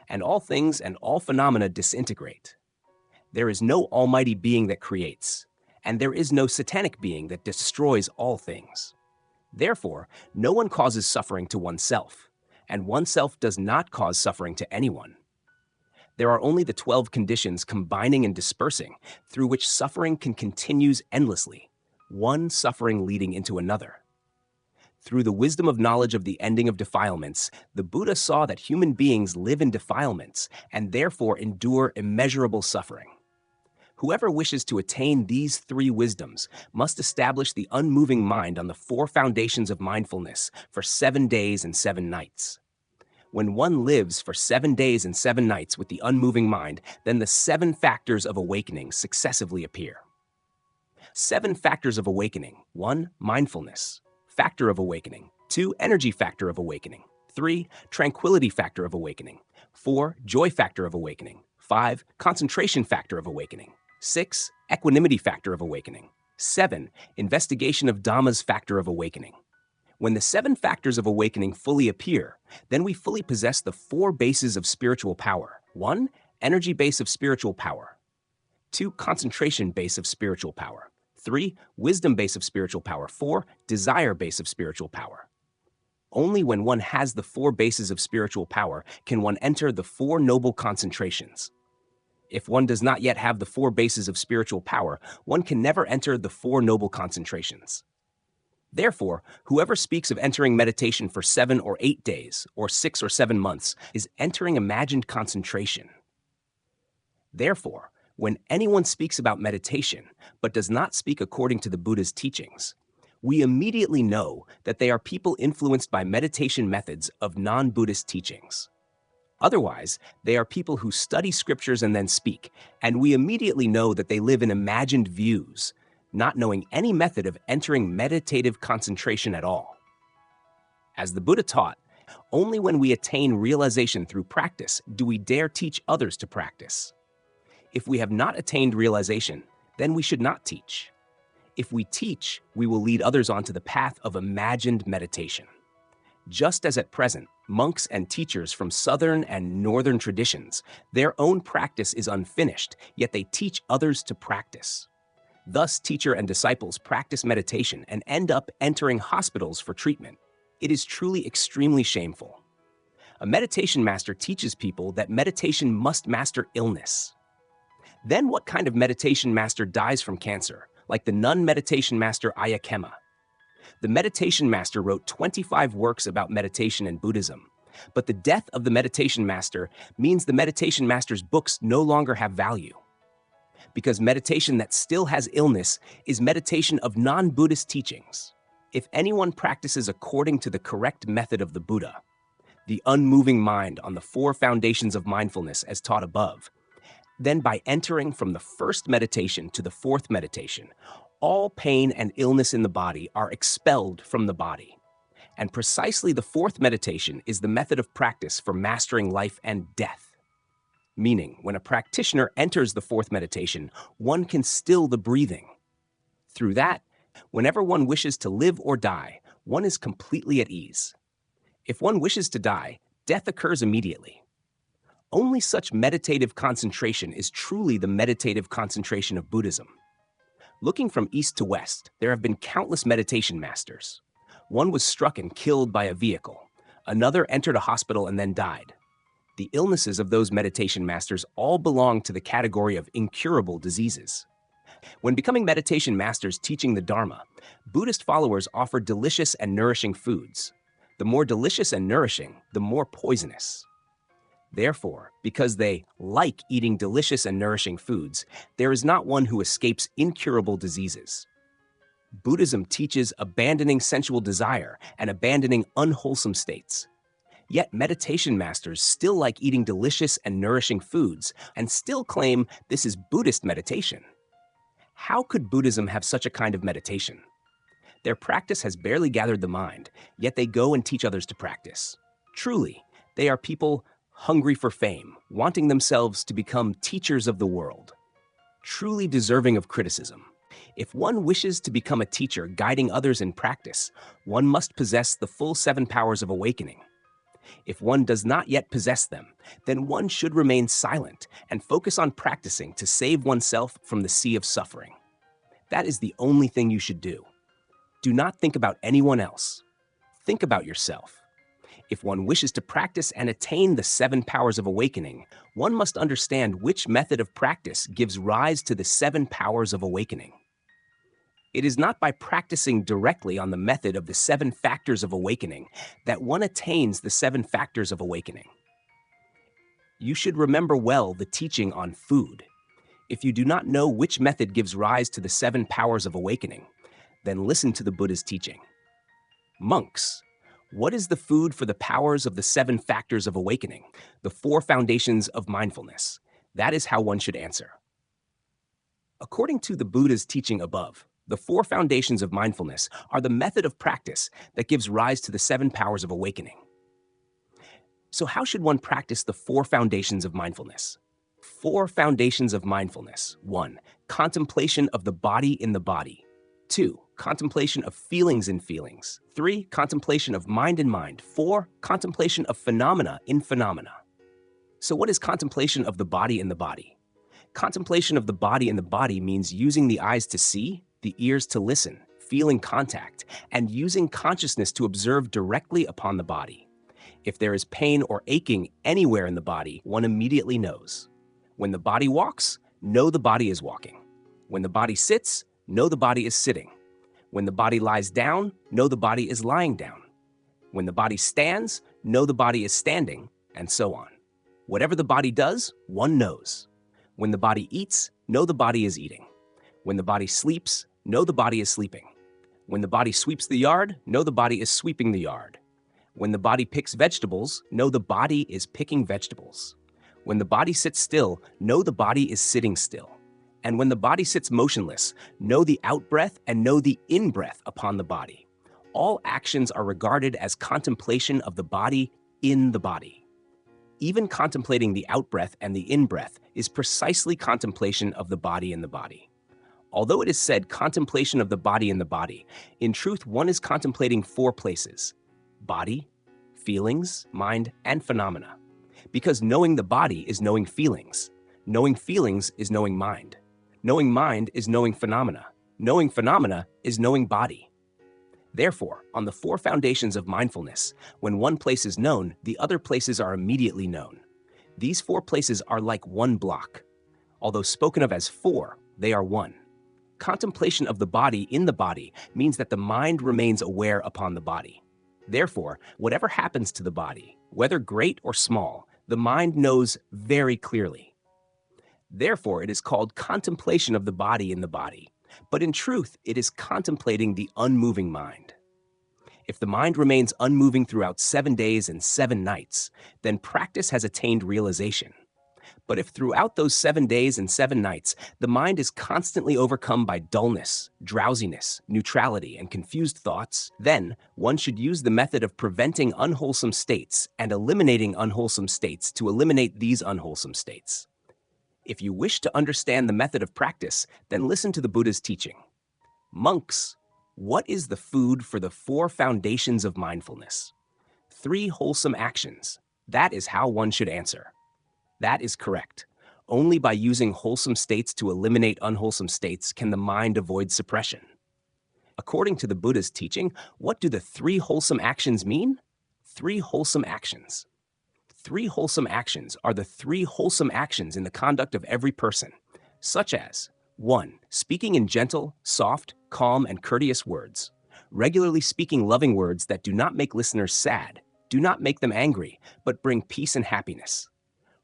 and all things and all phenomena disintegrate. There is no almighty being that creates, and there is no satanic being that destroys all things. Therefore, no one causes suffering to oneself, and oneself does not cause suffering to anyone. There are only the 12 conditions combining and dispersing, through which suffering can continue endlessly, one suffering leading into another. Through the wisdom of knowledge of the ending of defilements, the Buddha saw that human beings live in defilements and therefore endure immeasurable suffering. Whoever wishes to attain these three wisdoms must establish the unmoving mind on the 4 foundations of mindfulness for 7 days and 7 nights. When one lives for 7 days and 7 nights with the unmoving mind, then the 7 factors of awakening successively appear. 7 factors of awakening. 1. Mindfulness. Factor of awakening. 2. Energy factor of awakening. 3. Tranquility factor of awakening. 4. Joy factor of awakening. 5. Concentration factor of awakening. 6. Equanimity factor of awakening. 7. Investigation of Dhamma's factor of awakening. When the 7 factors of awakening fully appear, then we fully possess the 4 bases of spiritual power. 1. Energy base of spiritual power. 2. Concentration base of spiritual power. 3. Wisdom base of spiritual power. 4. Desire base of spiritual power. Only when one has the 4 bases of spiritual power can one enter the 4 noble concentrations. If one does not yet have the 4 bases of spiritual power, one can never enter the 4 noble concentrations. Therefore, whoever speaks of entering meditation for 7 or 8 days, or 6 or 7 months, is entering imagined concentration. Therefore, when anyone speaks about meditation, but does not speak according to the Buddha's teachings, we immediately know that they are people influenced by meditation methods of non-Buddhist teachings. Otherwise, they are people who study scriptures and then speak, and we immediately know that they live in imagined views, not knowing any method of entering meditative concentration at all. As the Buddha taught, only when we attain realization through practice do we dare teach others to practice. If we have not attained realization, then we should not teach. If we teach, we will lead others onto the path of imagined meditation. Just as at present, monks and teachers from southern and northern traditions, their own practice is unfinished, yet they teach others to practice. Thus, teacher and disciples practice meditation and end up entering hospitals for treatment. It is truly extremely shameful. A meditation master teaches people that meditation must master illness. Then what kind of meditation master dies from cancer, like the nun meditation master Ayakema? The meditation master wrote 25 works about meditation and Buddhism, but the death of the meditation master means the meditation master's books no longer have value. Because meditation that still has illness is meditation of non-Buddhist teachings. If anyone practices according to the correct method of the Buddha, the unmoving mind on the 4 foundations of mindfulness as taught above, Then by entering from the first meditation to the fourth meditation, all pain and illness in the body are expelled from the body. And precisely the fourth meditation is the method of practice for mastering life and death. Meaning, when a practitioner enters the fourth meditation, one can still the breathing. Through that, whenever one wishes to live or die, one is completely at ease. If one wishes to die, death occurs immediately. Only such meditative concentration is truly the meditative concentration of Buddhism. Looking from east to west, there have been countless meditation masters. One was struck and killed by a vehicle. Another entered a hospital and then died. The illnesses of those meditation masters all belong to the category of incurable diseases. When becoming meditation masters teaching the Dharma, Buddhist followers offer delicious and nourishing foods. The more delicious and nourishing, the more poisonous. Therefore, because they like eating delicious and nourishing foods, there is not one who escapes incurable diseases. Buddhism teaches abandoning sensual desire and abandoning unwholesome states. Yet meditation masters still like eating delicious and nourishing foods and still claim this is Buddhist meditation. How could Buddhism have such a kind of meditation? Their practice has barely gathered the mind, yet they go and teach others to practice. Truly, they are people hungry for fame, wanting themselves to become teachers of the world. Truly deserving of criticism. If one wishes to become a teacher guiding others in practice, one must possess the full 7 powers of awakening. If one does not yet possess them, then one should remain silent and focus on practicing to save oneself from the sea of suffering. That is the only thing you should do. Do not think about anyone else. Think about yourself. If one wishes to practice and attain the 7 powers of awakening, one must understand which method of practice gives rise to the 7 powers of awakening. It is not by practicing directly on the method of the 7 factors of awakening that one attains the 7 factors of awakening. You should remember well the teaching on food. If you do not know which method gives rise to the 7 powers of awakening, then listen to the Buddha's teaching. Monks, what is the food for the powers of the 7 factors of awakening, the 4 foundations of mindfulness? That is how one should answer. According to the Buddha's teaching above, the 4 foundations of mindfulness are the method of practice that gives rise to the 7 powers of awakening. So how should one practice the 4 foundations of mindfulness? 4 foundations of mindfulness. 1. Contemplation of the body in the body. 2. Contemplation of feelings in feelings. 3. Contemplation of mind in mind. 4. Contemplation of phenomena in phenomena. So what is contemplation of the body in the body? Contemplation of the body in the body means using the eyes to see, the ears to listen, feeling contact, and using consciousness to observe directly upon the body. If there is pain or aching anywhere in the body, one immediately knows. When the body walks, know the body is walking. When the body sits, know the body is sitting. When the body lies down, know the body is lying down. When the body stands, know the body is standing, and so on. Whatever the body does, one knows. When the body eats, know the body is eating. When the body sleeps, know the body is sleeping. When the body sweeps the yard, know the body is sweeping the yard. When the body picks vegetables, know the body is picking vegetables. When the body sits still, know the body is sitting still. And when the body sits motionless, know the out-breath and know the in-breath upon the body. All actions are regarded as contemplation of the body in the body. Even contemplating the out-breath and the in-breath is precisely contemplation of the body in the body. Although it is said contemplation of the body in the body, in truth one is contemplating 4 places: body, feelings, mind, and phenomena. Because knowing the body is knowing feelings. Knowing feelings is knowing mind. Knowing mind is knowing phenomena. Knowing phenomena is knowing body. Therefore, on the 4 foundations of mindfulness, when one place is known, the other places are immediately known. These 4 places are like one block. Although spoken of as 4, they are one. Contemplation of the body in the body means that the mind remains aware upon the body. Therefore, whatever happens to the body, whether great or small, the mind knows very clearly. Therefore, it is called contemplation of the body in the body. But in truth, it is contemplating the unmoving mind. If the mind remains unmoving throughout 7 days and 7 nights, then practice has attained realization. But if throughout those 7 days and 7 nights, the mind is constantly overcome by dullness, drowsiness, neutrality, and confused thoughts, then one should use the method of preventing unwholesome states and eliminating unwholesome states to eliminate these unwholesome states. If you wish to understand the method of practice, then listen to the Buddha's teaching. Monks, what is the food for the 4 foundations of mindfulness? 3 wholesome actions. That is how one should answer. That is correct. Only by using wholesome states to eliminate unwholesome states can the mind avoid suppression. According to the Buddha's teaching, what do the 3 wholesome actions mean? 3 wholesome actions. 3 wholesome actions are the 3 wholesome actions in the conduct of every person, such as 1. Speaking in gentle, soft, calm, and courteous words. Regularly speaking loving words that do not make listeners sad, do not make them angry, but bring peace and happiness.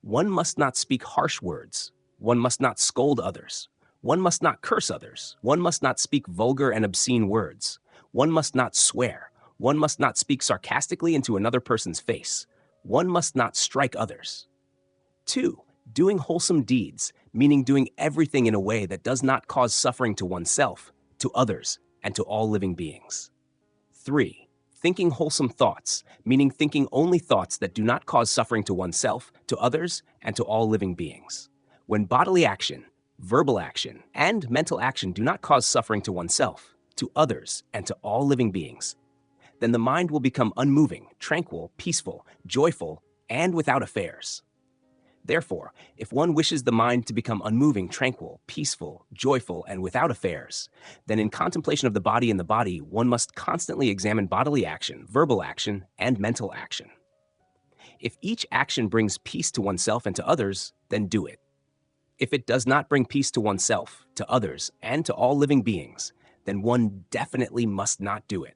One must not speak harsh words. One must not scold others. One must not curse others. One must not speak vulgar and obscene words. One must not swear. One must not speak sarcastically into another person's face. One must not strike others. 2. Doing wholesome deeds, meaning doing everything in a way that does not cause suffering to oneself, to others, and to all living beings. 3. Thinking wholesome thoughts, meaning thinking only thoughts that do not cause suffering to oneself, to others, and to all living beings. When bodily action, verbal action, and mental action do not cause suffering to oneself, to others, and to all living beings, then the mind will become unmoving, tranquil, peaceful, joyful, and without affairs. Therefore, if one wishes the mind to become unmoving, tranquil, peaceful, joyful, and without affairs, then in contemplation of the body in the body, one must constantly examine bodily action, verbal action, and mental action. If each action brings peace to oneself and to others, then do it. If it does not bring peace to oneself, to others, and to all living beings, then one definitely must not do it.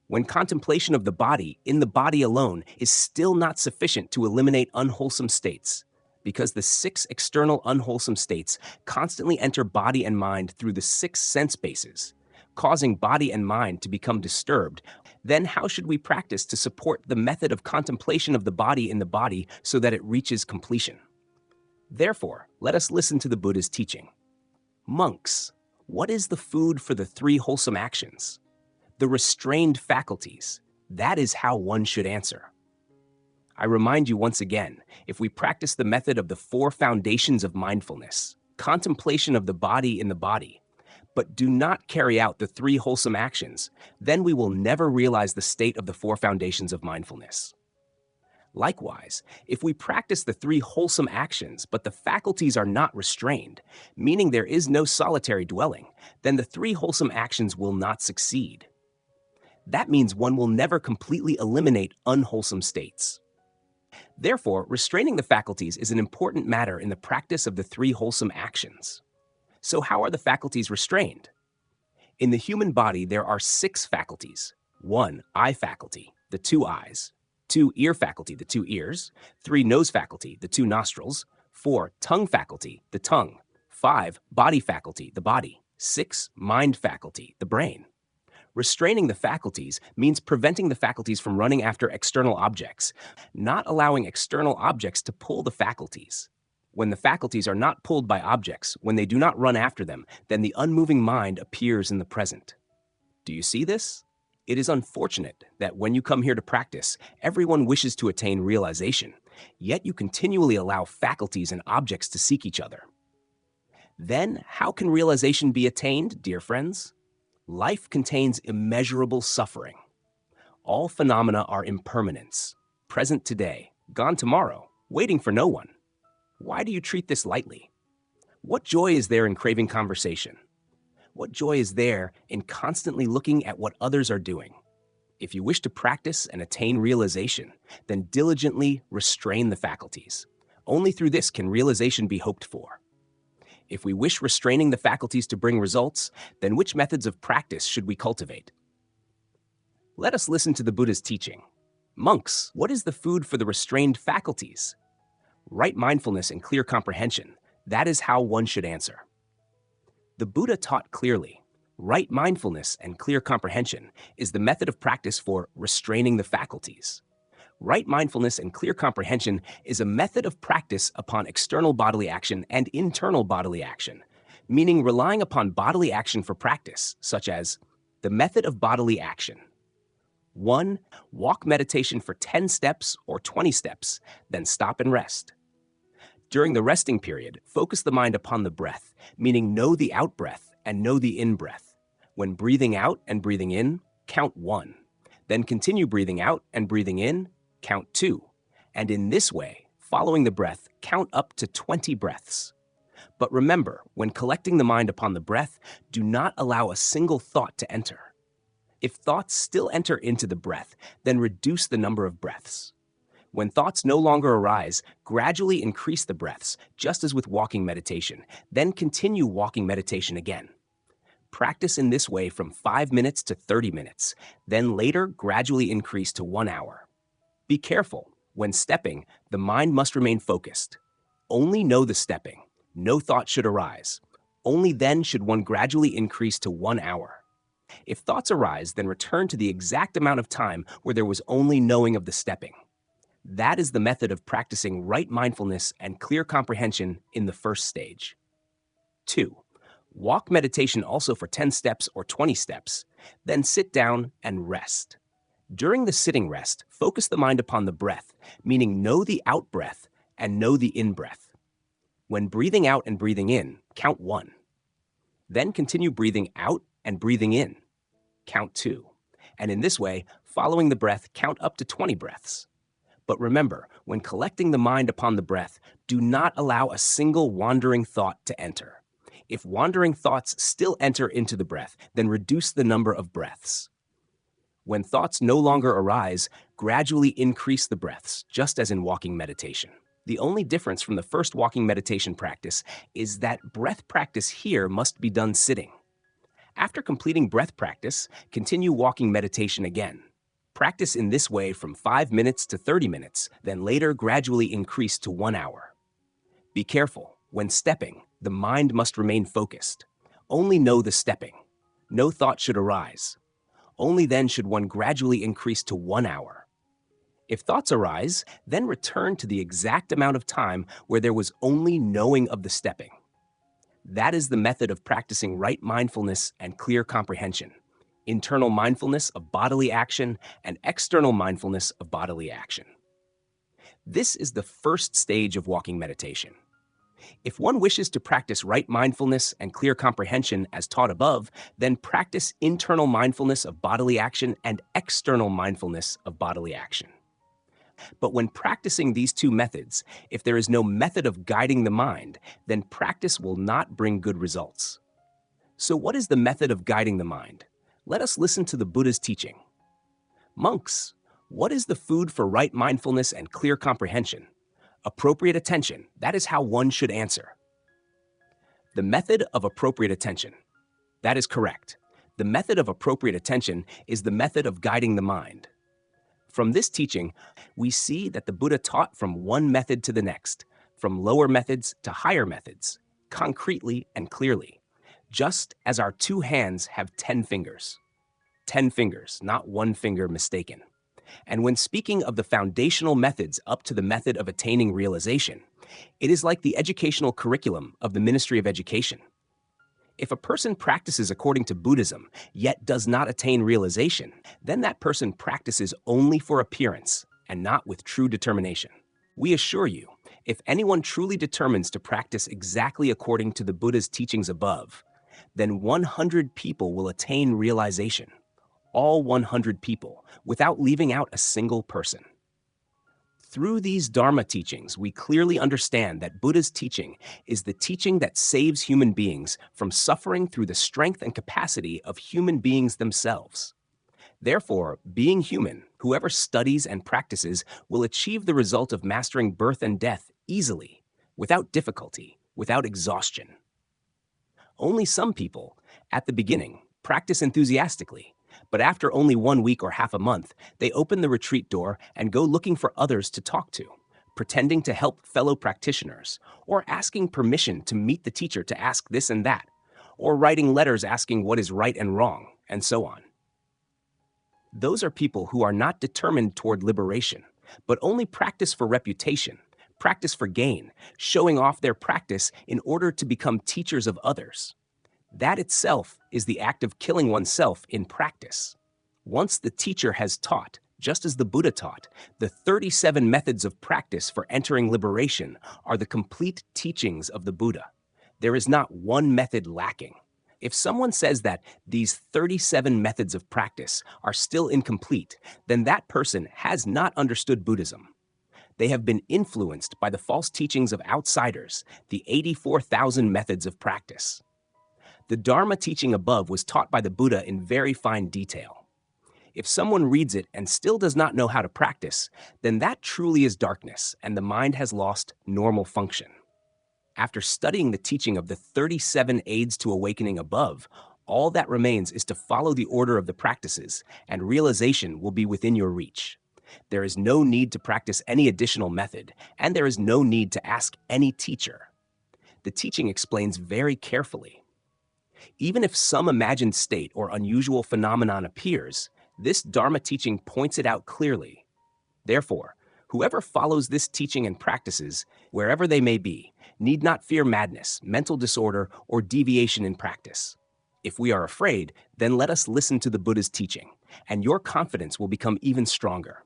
When contemplation of the body in the body alone is still not sufficient to eliminate unwholesome states, because the 6 external unwholesome states constantly enter body and mind through the 6 sense bases, causing body and mind to become disturbed, then how should we practice to support the method of contemplation of the body in the body so that it reaches completion? Therefore, let us listen to the Buddha's teaching. Monks, what is the food for the 3 wholesome actions? The restrained faculties. That is how one should answer. I remind you once again, if we practice the method of the 4 foundations of mindfulness, contemplation of the body in the body, but do not carry out the 3 wholesome actions, then we will never realize the state of the 4 foundations of mindfulness. Likewise, if we practice the 3 wholesome actions, but the faculties are not restrained, meaning there is no solitary dwelling, then the 3 wholesome actions will not succeed. That means one will never completely eliminate unwholesome states. Therefore, restraining the faculties is an important matter in the practice of the 3 wholesome actions. So how are the faculties restrained? In the human body, there are 6 faculties. 1. Eye faculty, the 2 eyes. 2. Ear faculty, the 2 ears. 3. Nose faculty, the 2 nostrils. 4. Tongue faculty, the tongue. 5. Body faculty, the body. 6. Mind faculty, the brain. Restraining the faculties means preventing the faculties from running after external objects, not allowing external objects to pull the faculties. When the faculties are not pulled by objects, when they do not run after them, then the unmoving mind appears in the present. Do you see this? It is unfortunate that when you come here to practice, everyone wishes to attain realization, yet you continually allow faculties and objects to seek each other. Then, how can realization be attained, dear friends? Life contains immeasurable suffering. All phenomena are impermanence, present today, gone tomorrow, waiting for no one. Why do you treat this lightly? What joy is there in craving conversation? What joy is there in constantly looking at what others are doing? If you wish to practice and attain realization, then diligently restrain the faculties. Only through this can realization be hoped for. If we wish restraining the faculties to bring results, then which methods of practice should we cultivate? Let us listen to the Buddha's teaching. Monks, what is the food for the restrained faculties? Right mindfulness and clear comprehension. That is how one should answer. The Buddha taught clearly, right mindfulness and clear comprehension is the method of practice for restraining the faculties. Right mindfulness and clear comprehension is a method of practice upon external bodily action and internal bodily action, meaning relying upon bodily action for practice, such as the method of bodily action. 1. Walk meditation for 10 steps or 20 steps, then stop and rest. During the resting period, focus the mind upon the breath, meaning know the out-breath and know the in-breath. When breathing out and breathing in, count 1. Then continue breathing out and breathing in, count 2. And in this way, following the breath, count up to 20 breaths. But remember, when collecting the mind upon the breath, do not allow a single thought to enter. If thoughts still enter into the breath, then reduce the number of breaths. When thoughts no longer arise, gradually increase the breaths, just as with walking meditation. Then continue walking meditation again. Practice in this way from 5 minutes to 30 minutes, then later gradually increase to 1 hour. Be careful. When stepping, the mind must remain focused. Only know the stepping. No thought should arise. Only then should one gradually increase to 1 hour. If thoughts arise, then return to the exact amount of time where there was only knowing of the stepping. That is the method of practicing right mindfulness and clear comprehension in the first stage. 2. Walk meditation also for 10 steps or 20 steps, then sit down and rest. During the sitting rest, focus the mind upon the breath, meaning know the out-breath and know the in-breath. When breathing out and breathing in, count 1. Then continue breathing out and breathing in, count 2. And in this way, following the breath, count up to 20 breaths. But remember, when collecting the mind upon the breath, do not allow a single wandering thought to enter. If wandering thoughts still enter into the breath, then reduce the number of breaths. When thoughts no longer arise, gradually increase the breaths, just as in walking meditation. The only difference from the first walking meditation practice is that breath practice here must be done sitting. After completing breath practice, continue walking meditation again. Practice in this way from 5 minutes to 30 minutes, then later gradually increase to 1 hour. Be careful. When stepping, the mind must remain focused. Only know the stepping. No thought should arise. Only then should one gradually increase to 1 hour. If thoughts arise, then return to the exact amount of time where there was only knowing of the stepping. That is the method of practicing right mindfulness and clear comprehension. Internal mindfulness of bodily action and external mindfulness of bodily action. This is the first stage of walking meditation. If one wishes to practice right mindfulness and clear comprehension as taught above, then practice internal mindfulness of bodily action and external mindfulness of bodily action. But when practicing these two methods, if there is no method of guiding the mind, then practice will not bring good results. So what is the method of guiding the mind? Let us listen to the Buddha's teaching. Monks, what is the food for right mindfulness and clear comprehension? Appropriate attention, that is how one should answer. The method of appropriate attention. That is correct. The method of appropriate attention is the method of guiding the mind. From this teaching, we see that the Buddha taught from one method to the next, from lower methods to higher methods, concretely and clearly, just as our 2 hands have 10 fingers. 10 fingers, not 1 finger mistaken. And when speaking of the foundational methods up to the method of attaining realization, it is like the educational curriculum of the Ministry of Education. If a person practices according to Buddhism, yet does not attain realization, then that person practices only for appearance and not with true determination. We assure you, if anyone truly determines to practice exactly according to the Buddha's teachings above, then 100 people will attain realization. All 100 people, without leaving out a single person. Through these Dharma teachings, we clearly understand that Buddha's teaching is the teaching that saves human beings from suffering through the strength and capacity of human beings themselves. Therefore, being human, whoever studies and practices will achieve the result of mastering birth and death easily, without difficulty, without exhaustion. Only some people, at the beginning, practice enthusiastically, but after only 1 week or half a month, they open the retreat door and go looking for others to talk to, pretending to help fellow practitioners, or asking permission to meet the teacher to ask this and that, or writing letters asking what is right and wrong, and so on. Those are people who are not determined toward liberation, but only practice for reputation, practice for gain, showing off their practice in order to become teachers of others. That itself is the act of killing oneself in practice. Once the teacher has taught, just as the Buddha taught, the 37 methods of practice for entering liberation are the complete teachings of the Buddha. There is not one method lacking. If someone says that these 37 methods of practice are still incomplete, then that person has not understood Buddhism. They have been influenced by the false teachings of outsiders, the 84,000 methods of practice. The Dharma teaching above was taught by the Buddha in very fine detail. If someone reads it and still does not know how to practice, then that truly is darkness and the mind has lost normal function. After studying the teaching of the 37 aids to awakening above, all that remains is to follow the order of the practices, and realization will be within your reach. There is no need to practice any additional method, and there is no need to ask any teacher. The teaching explains very carefully. Even if some imagined state or unusual phenomenon appears, this Dharma teaching points it out clearly. Therefore, whoever follows this teaching and practices, wherever they may be, need not fear madness, mental disorder, or deviation in practice. If we are afraid, then let us listen to the Buddha's teaching, and your confidence will become even stronger.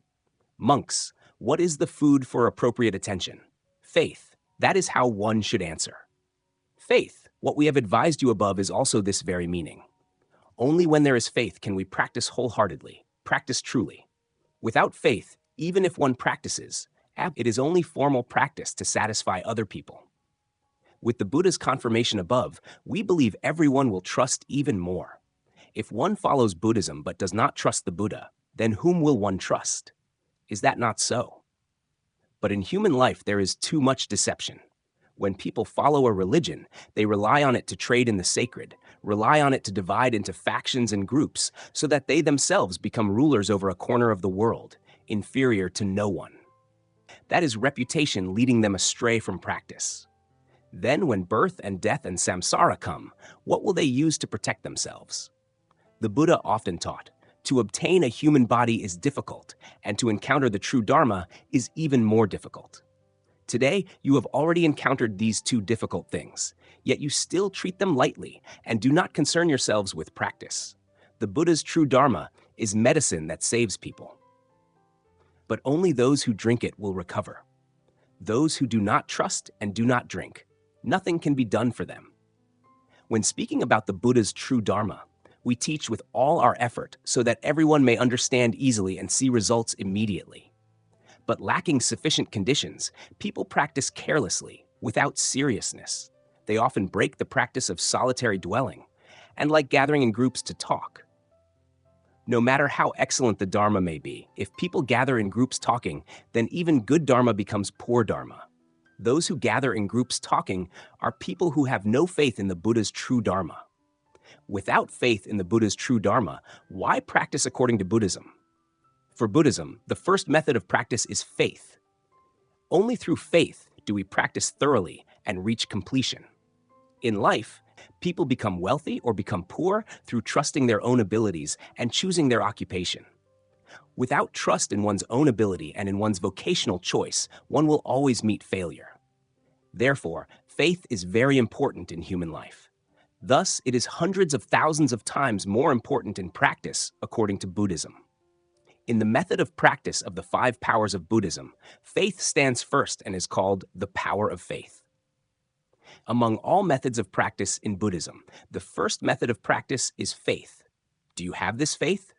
Monks, what is the food for appropriate attention? Faith. That is how one should answer. Faith, what we have advised you above, is also this very meaning. Only when there is faith can we practice wholeheartedly, practice truly. Without faith, even if one practices, it is only formal practice to satisfy other people. With the Buddha's confirmation above, we believe everyone will trust even more. If one follows Buddhism but does not trust the Buddha, then whom will one trust? Is that not so? But in human life there is too much deception. When people follow a religion, they rely on it to trade in the sacred, rely on it to divide into factions and groups, so that they themselves become rulers over a corner of the world, inferior to no one. That is reputation leading them astray from practice. Then when birth and death and samsara come, what will they use to protect themselves? The Buddha often taught, to obtain a human body is difficult, and to encounter the true Dharma is even more difficult. Today, you have already encountered these two difficult things, yet you still treat them lightly and do not concern yourselves with practice. The Buddha's true Dharma is medicine that saves people. But only those who drink it will recover. Those who do not trust and do not drink, nothing can be done for them. When speaking about the Buddha's true Dharma, we teach with all our effort so that everyone may understand easily and see results immediately. But lacking sufficient conditions, people practice carelessly, without seriousness. They often break the practice of solitary dwelling, and like gathering in groups to talk. No matter how excellent the Dharma may be, if people gather in groups talking, then even good Dharma becomes poor Dharma. Those who gather in groups talking are people who have no faith in the Buddha's true Dharma. Without faith in the Buddha's true Dharma, why practice according to Buddhism? For Buddhism, the first method of practice is faith. Only through faith do we practice thoroughly and reach completion. In life, people become wealthy or become poor through trusting their own abilities and choosing their occupation. Without trust in one's own ability and in one's vocational choice, one will always meet failure. Therefore, faith is very important in human life. Thus, it is hundreds of thousands of times more important in practice, according to Buddhism. In the method of practice of the 5 powers of Buddhism, faith stands first and is called the power of faith. Among all methods of practice in Buddhism, the first method of practice is faith. Do you have this faith?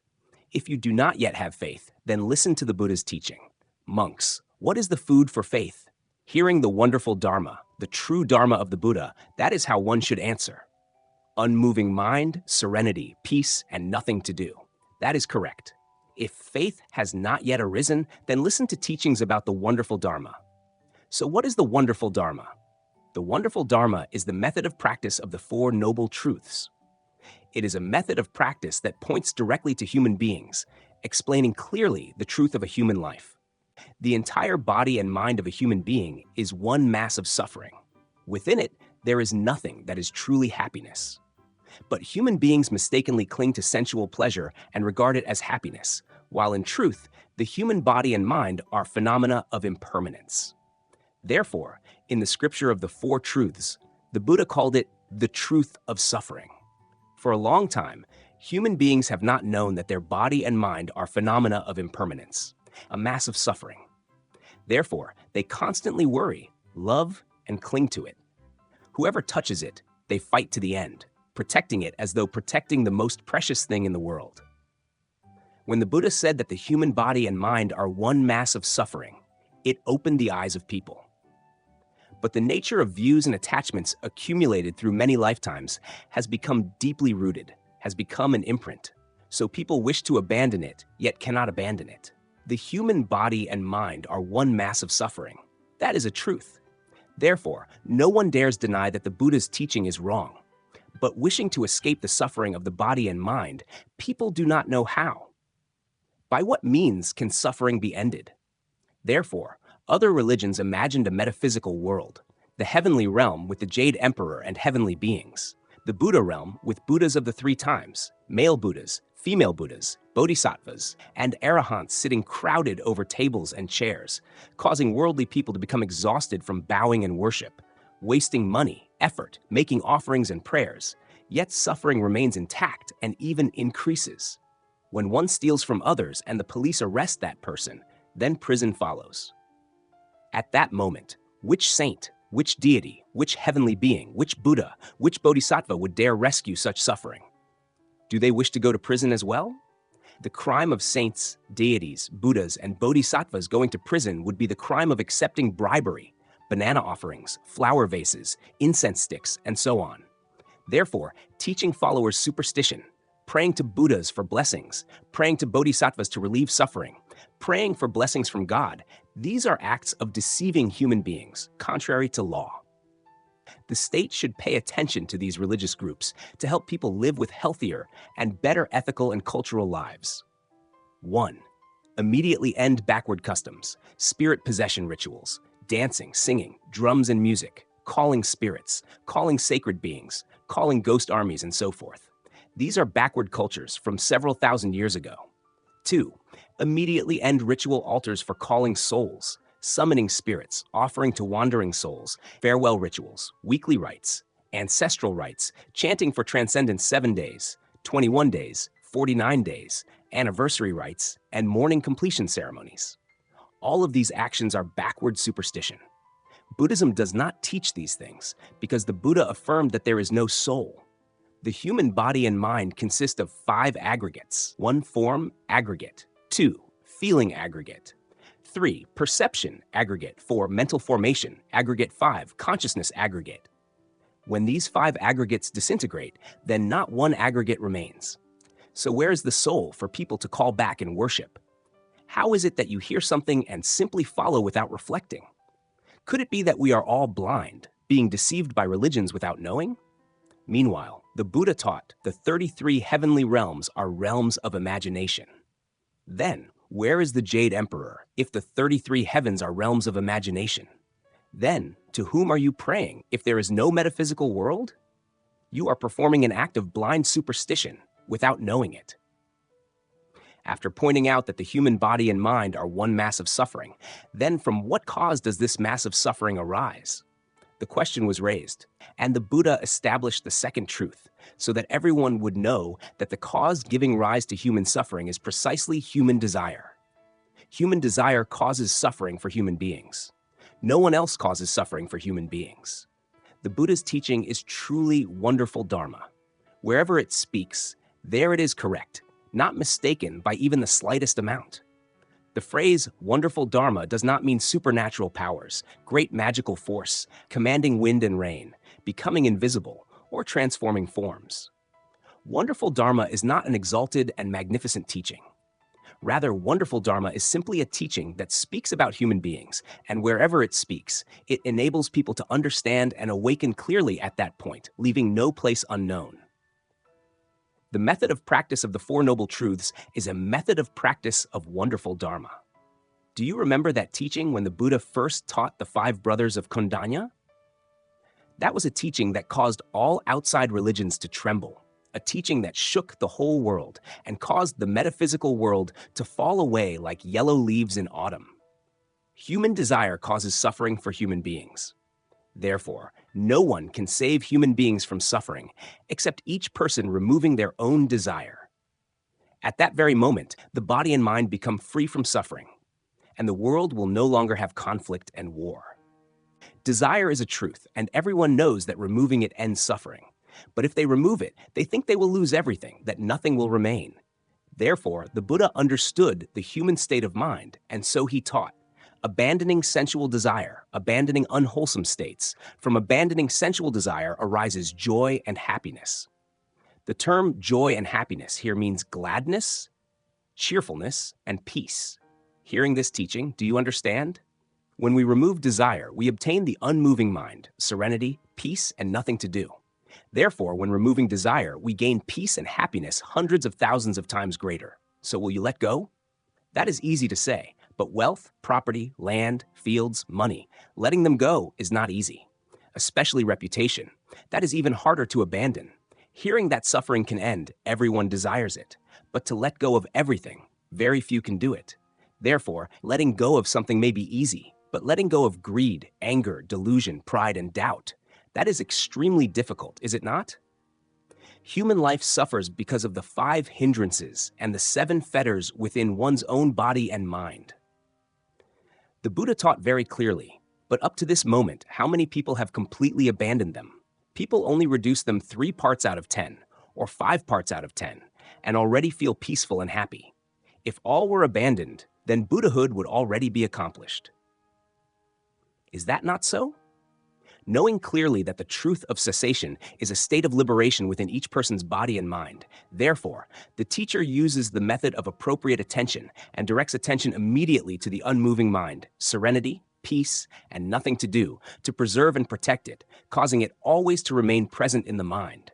If you do not yet have faith, then listen to the Buddha's teaching. Monks, what is the food for faith? Hearing the wonderful Dharma, the true Dharma of the Buddha, that is how one should answer. Unmoving mind, serenity, peace, and nothing to do. That is correct. If faith has not yet arisen, then listen to teachings about the wonderful Dharma. So what is the wonderful Dharma? The wonderful Dharma is the method of practice of the 4 noble truths. It is a method of practice that points directly to human beings, explaining clearly the truth of a human life. The entire body and mind of a human being is one mass of suffering. Within it, there is nothing that is truly happiness. But human beings mistakenly cling to sensual pleasure and regard it as happiness, while in truth, the human body and mind are phenomena of impermanence. Therefore, in the scripture of the Four Truths, the Buddha called it the truth of suffering. For a long time, human beings have not known that their body and mind are phenomena of impermanence, a mass of suffering. Therefore, they constantly worry, love, and cling to it. Whoever touches it, they fight to the end, protecting it as though protecting the most precious thing in the world. When the Buddha said that the human body and mind are one mass of suffering, it opened the eyes of people. But the nature of views and attachments accumulated through many lifetimes has become deeply rooted, has become an imprint. So people wish to abandon it, yet cannot abandon it. The human body and mind are one mass of suffering. That is a truth. Therefore, no one dares deny that the Buddha's teaching is wrong. But wishing to escape the suffering of the body and mind, people do not know how. By what means can suffering be ended? Therefore, other religions imagined a metaphysical world, the heavenly realm with the Jade Emperor and heavenly beings, the Buddha realm with Buddhas of the three times, male Buddhas, female Buddhas, bodhisattvas, and arahants sitting crowded over tables and chairs, causing worldly people to become exhausted from bowing and worship, wasting money, effort, making offerings and prayers, yet suffering remains intact and even increases. When one steals from others and the police arrest that person, then prison follows. At that moment, which saint, which deity, which heavenly being, which Buddha, which bodhisattva would dare rescue such suffering? Do they wish to go to prison as well? The crime of saints, deities, Buddhas, and bodhisattvas going to prison would be the crime of accepting bribery, banana offerings, flower vases, incense sticks, and so on. Therefore, teaching followers superstition, praying to Buddhas for blessings, praying to bodhisattvas to relieve suffering, praying for blessings from God, these are acts of deceiving human beings, contrary to law. The state should pay attention to these religious groups to help people live with healthier and better ethical and cultural lives. 1. Immediately end backward customs, spirit possession rituals, dancing, singing, drums and music, calling spirits, calling sacred beings, calling ghost armies, and so forth. These are backward cultures from several thousand years ago. 2. Immediately end ritual altars for calling souls, summoning spirits, offering to wandering souls, farewell rituals, weekly rites, ancestral rites, chanting for transcendence 7 days, 21 days, 49 days, anniversary rites, and morning completion ceremonies. All of these actions are backward superstition. Buddhism does not teach these things because the Buddha affirmed that there is no soul. The human body and mind consist of 5 aggregates. 1. Form, aggregate. 2. Feeling, aggregate. 3. Perception, aggregate. 4. Mental formation, aggregate. 5. Consciousness, aggregate. When these 5 aggregates disintegrate, then not one aggregate remains. So where is the soul for people to call back and worship? How is it that you hear something and simply follow without reflecting? Could it be that we are all blind, being deceived by religions without knowing? Meanwhile, the Buddha taught the 33 heavenly realms are realms of imagination. Then, where is the Jade Emperor if the 33 heavens are realms of imagination? Then, to whom are you praying if there is no metaphysical world? You are performing an act of blind superstition without knowing it. After pointing out that the human body and mind are one mass of suffering, then from what cause does this mass of suffering arise? The question was raised, and the Buddha established the second truth, so that everyone would know that the cause giving rise to human suffering is precisely human desire. Human desire causes suffering for human beings. No one else causes suffering for human beings. The Buddha's teaching is truly wonderful Dharma. Wherever it speaks, there it is correct, not mistaken by even the slightest amount. The phrase wonderful Dharma does not mean supernatural powers, great magical force, commanding wind and rain, becoming invisible, or transforming forms. Wonderful Dharma is not an exalted and magnificent teaching. Rather, wonderful Dharma is simply a teaching that speaks about human beings, and wherever it speaks, it enables people to understand and awaken clearly at that point, leaving no place unknown. The method of practice of the Four Noble Truths is a method of practice of wonderful Dharma. Do you remember that teaching when the Buddha first taught the 5 brothers of Kondanya? That was a teaching that caused all outside religions to tremble. a teaching that shook the whole world and caused the metaphysical world to fall away like yellow leaves in autumn. Human desire causes suffering for human beings. Therefore, no one can save human beings from suffering except each person removing their own desire. At that very moment, the body and mind become free from suffering, and the world will no longer have conflict and war. Desire is a truth, and everyone knows that removing it ends suffering. But if they remove it, they think they will lose everything, that nothing will remain. Therefore, the Buddha understood the human state of mind, and so he taught, abandoning sensual desire, abandoning unwholesome states. From abandoning sensual desire arises joy and happiness. The term joy and happiness here means gladness, cheerfulness, and peace. Hearing this teaching, do you understand? When we remove desire, we obtain the unmoving mind, serenity, peace, and nothing to do. Therefore, when removing desire, we gain peace and happiness hundreds of thousands of times greater. So will you let go? That is easy to say, but wealth, property, land, fields, money, letting them go is not easy. Especially reputation. That is even harder to abandon. Hearing that suffering can end, everyone desires it. But to let go of everything, very few can do it. Therefore, letting go of something may be easy, but letting go of greed, anger, delusion, pride, and doubt, that is extremely difficult, is it not? Human life suffers because of the 5 hindrances and the 7 fetters within one's own body and mind. The Buddha taught very clearly, but up to this moment, how many people have completely abandoned them? People only reduce them 3 parts out of 10, or 5 parts out of 10, and already feel peaceful and happy. If all were abandoned, then Buddhahood would already be accomplished. Is that not so? Knowing clearly that the truth of cessation is a state of liberation within each person's body and mind, therefore, the teacher uses the method of appropriate attention and directs attention immediately to the unmoving mind, serenity, peace, and nothing to do, to preserve and protect it, causing it always to remain present in the mind.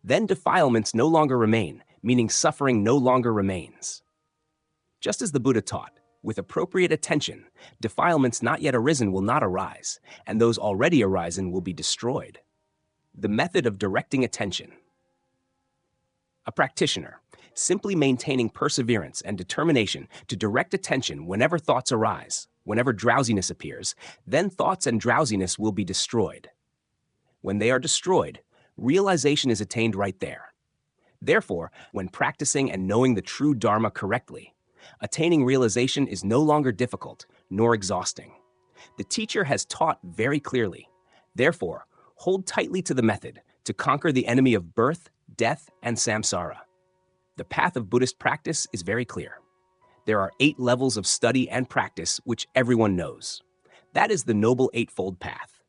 Then defilements no longer remain, meaning suffering no longer remains. Just as the Buddha taught, with appropriate attention, defilements not yet arisen will not arise, and those already arisen will be destroyed. The method of directing attention. A practitioner, simply maintaining perseverance and determination to direct attention whenever thoughts arise, whenever drowsiness appears, then thoughts and drowsiness will be destroyed. When they are destroyed, realization is attained right there. Therefore, when practicing and knowing the true Dharma correctly, attaining realization is no longer difficult nor exhausting. The teacher has taught very clearly. Therefore, hold tightly to the method to conquer the enemy of birth, death, and samsara. The path of Buddhist practice is very clear. There are 8 levels of study and practice which everyone knows. That is the Noble Eightfold Path.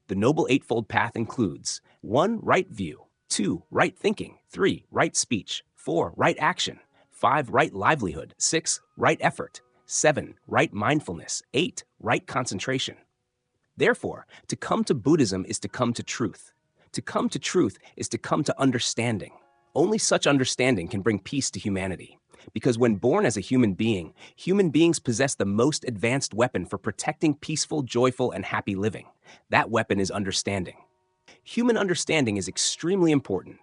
The Noble Eightfold Path includes 1. Right view, 2. Right thinking, 3. Right speech, 4. Right action, 5. Right livelihood, 6. Right effort, 7. Right mindfulness, 8. Right concentration. Therefore, to come to Buddhism is to come to truth. To come to truth is to come to understanding. Only such understanding can bring peace to humanity. Because when born as a human being, human beings possess the most advanced weapon for protecting peaceful, joyful, and happy living. That weapon is understanding. Human understanding is extremely important.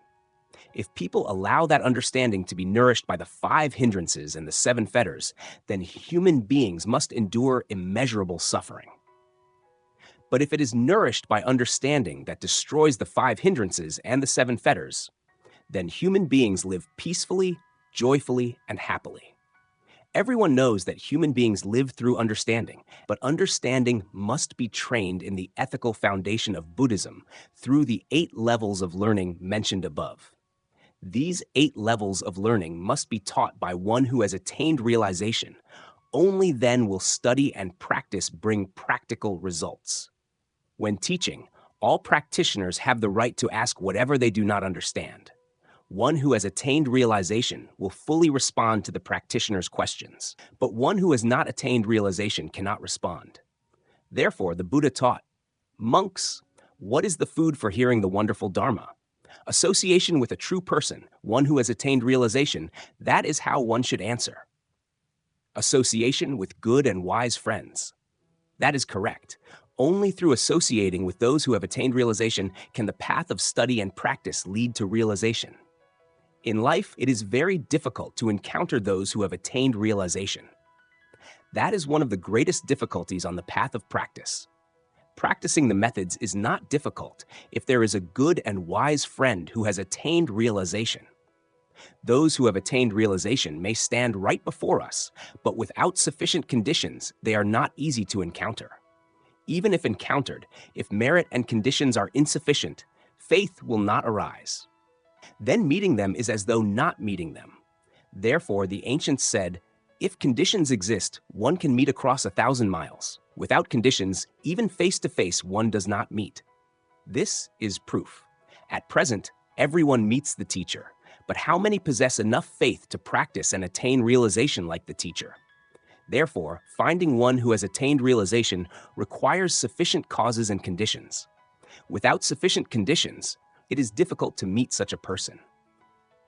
If people allow that understanding to be nourished by the 5 hindrances and the 7 fetters, then human beings must endure immeasurable suffering. But if it is nourished by understanding that destroys the 5 hindrances and the 7 fetters, then human beings live peacefully, joyfully, and happily. Everyone knows that human beings live through understanding, but understanding must be trained in the ethical foundation of Buddhism through the 8 levels of learning mentioned above. These 8 levels of learning must be taught by one who has attained realization. Only then will study and practice bring practical results. When teaching, all practitioners have the right to ask whatever they do not understand. One who has attained realization will fully respond to the practitioner's questions, but one who has not attained realization cannot respond. Therefore, the Buddha taught, monks, what is the food for hearing the wonderful Dharma? Association with a true person, one who has attained realization, that is how one should answer. Association with good and wise friends. That is correct. Only through associating with those who have attained realization can the path of study and practice lead to realization. In life, it is very difficult to encounter those who have attained realization. That is one of the greatest difficulties on the path of practice. Practicing the methods is not difficult if there is a good and wise friend who has attained realization. Those who have attained realization may stand right before us, but without sufficient conditions, they are not easy to encounter. Even if encountered, if merit and conditions are insufficient, faith will not arise. Then meeting them is as though not meeting them. Therefore, the ancients said, if conditions exist, one can meet across 1,000 miles. Without conditions, even face-to-face one does not meet. This is proof. At present, everyone meets the teacher, but how many possess enough faith to practice and attain realization like the teacher? Therefore, finding one who has attained realization requires sufficient causes and conditions. Without sufficient conditions, it is difficult to meet such a person.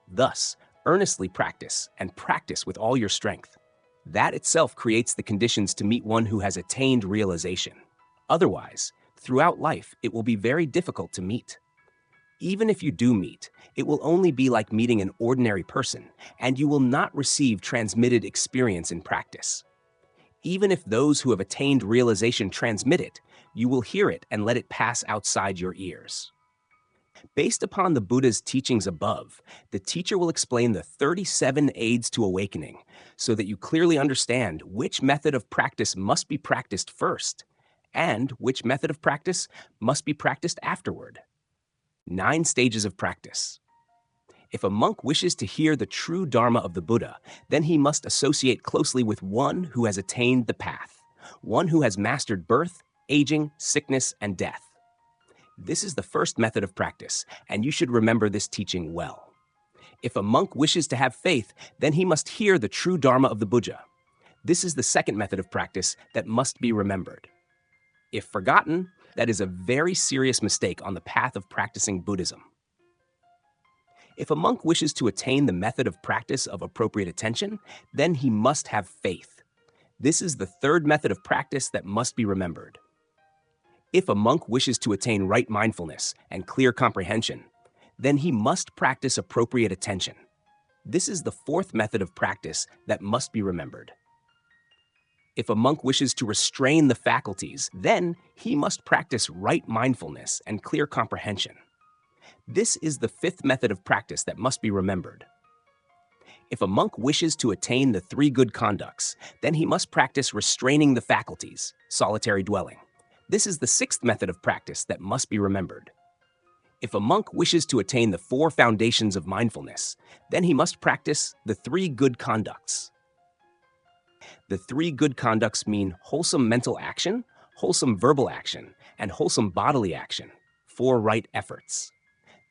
Thus, earnestly practice and practice with all your strength. That itself creates the conditions to meet one who has attained realization. Otherwise, throughout life, it will be very difficult to meet. Even if you do meet, it will only be like meeting an ordinary person, and you will not receive transmitted experience in practice. Even if those who have attained realization transmit it, you will hear it and let it pass outside your ears. Based upon the Buddha's teachings above, the teacher will explain the 37 aids to awakening so that you clearly understand which method of practice must be practiced first and which method of practice must be practiced afterward. 9 stages of practice. If a monk wishes to hear the true Dharma of the Buddha, then he must associate closely with one who has attained the path, one who has mastered birth, aging, sickness, and death. This is the first method of practice, and you should remember this teaching well. If a monk wishes to have faith, then he must hear the true Dharma of the Buddha. This is the second method of practice that must be remembered. If forgotten, that is a very serious mistake on the path of practicing Buddhism. If a monk wishes to attain the method of practice of appropriate attention, then he must have faith. This is the third method of practice that must be remembered. If a monk wishes to attain right mindfulness and clear comprehension, then he must practice appropriate attention. This is the fourth method of practice that must be remembered. If a monk wishes to restrain the faculties, then he must practice right mindfulness and clear comprehension. This is the fifth method of practice that must be remembered. If a monk wishes to attain the 3 good conducts, then he must practice restraining the faculties, solitary dwelling. This is the sixth method of practice that must be remembered. If a monk wishes to attain the 4 foundations of mindfulness, then he must practice the 3 good conducts. The 3 good conducts mean wholesome mental action, wholesome verbal action, and wholesome bodily action, 4 right efforts.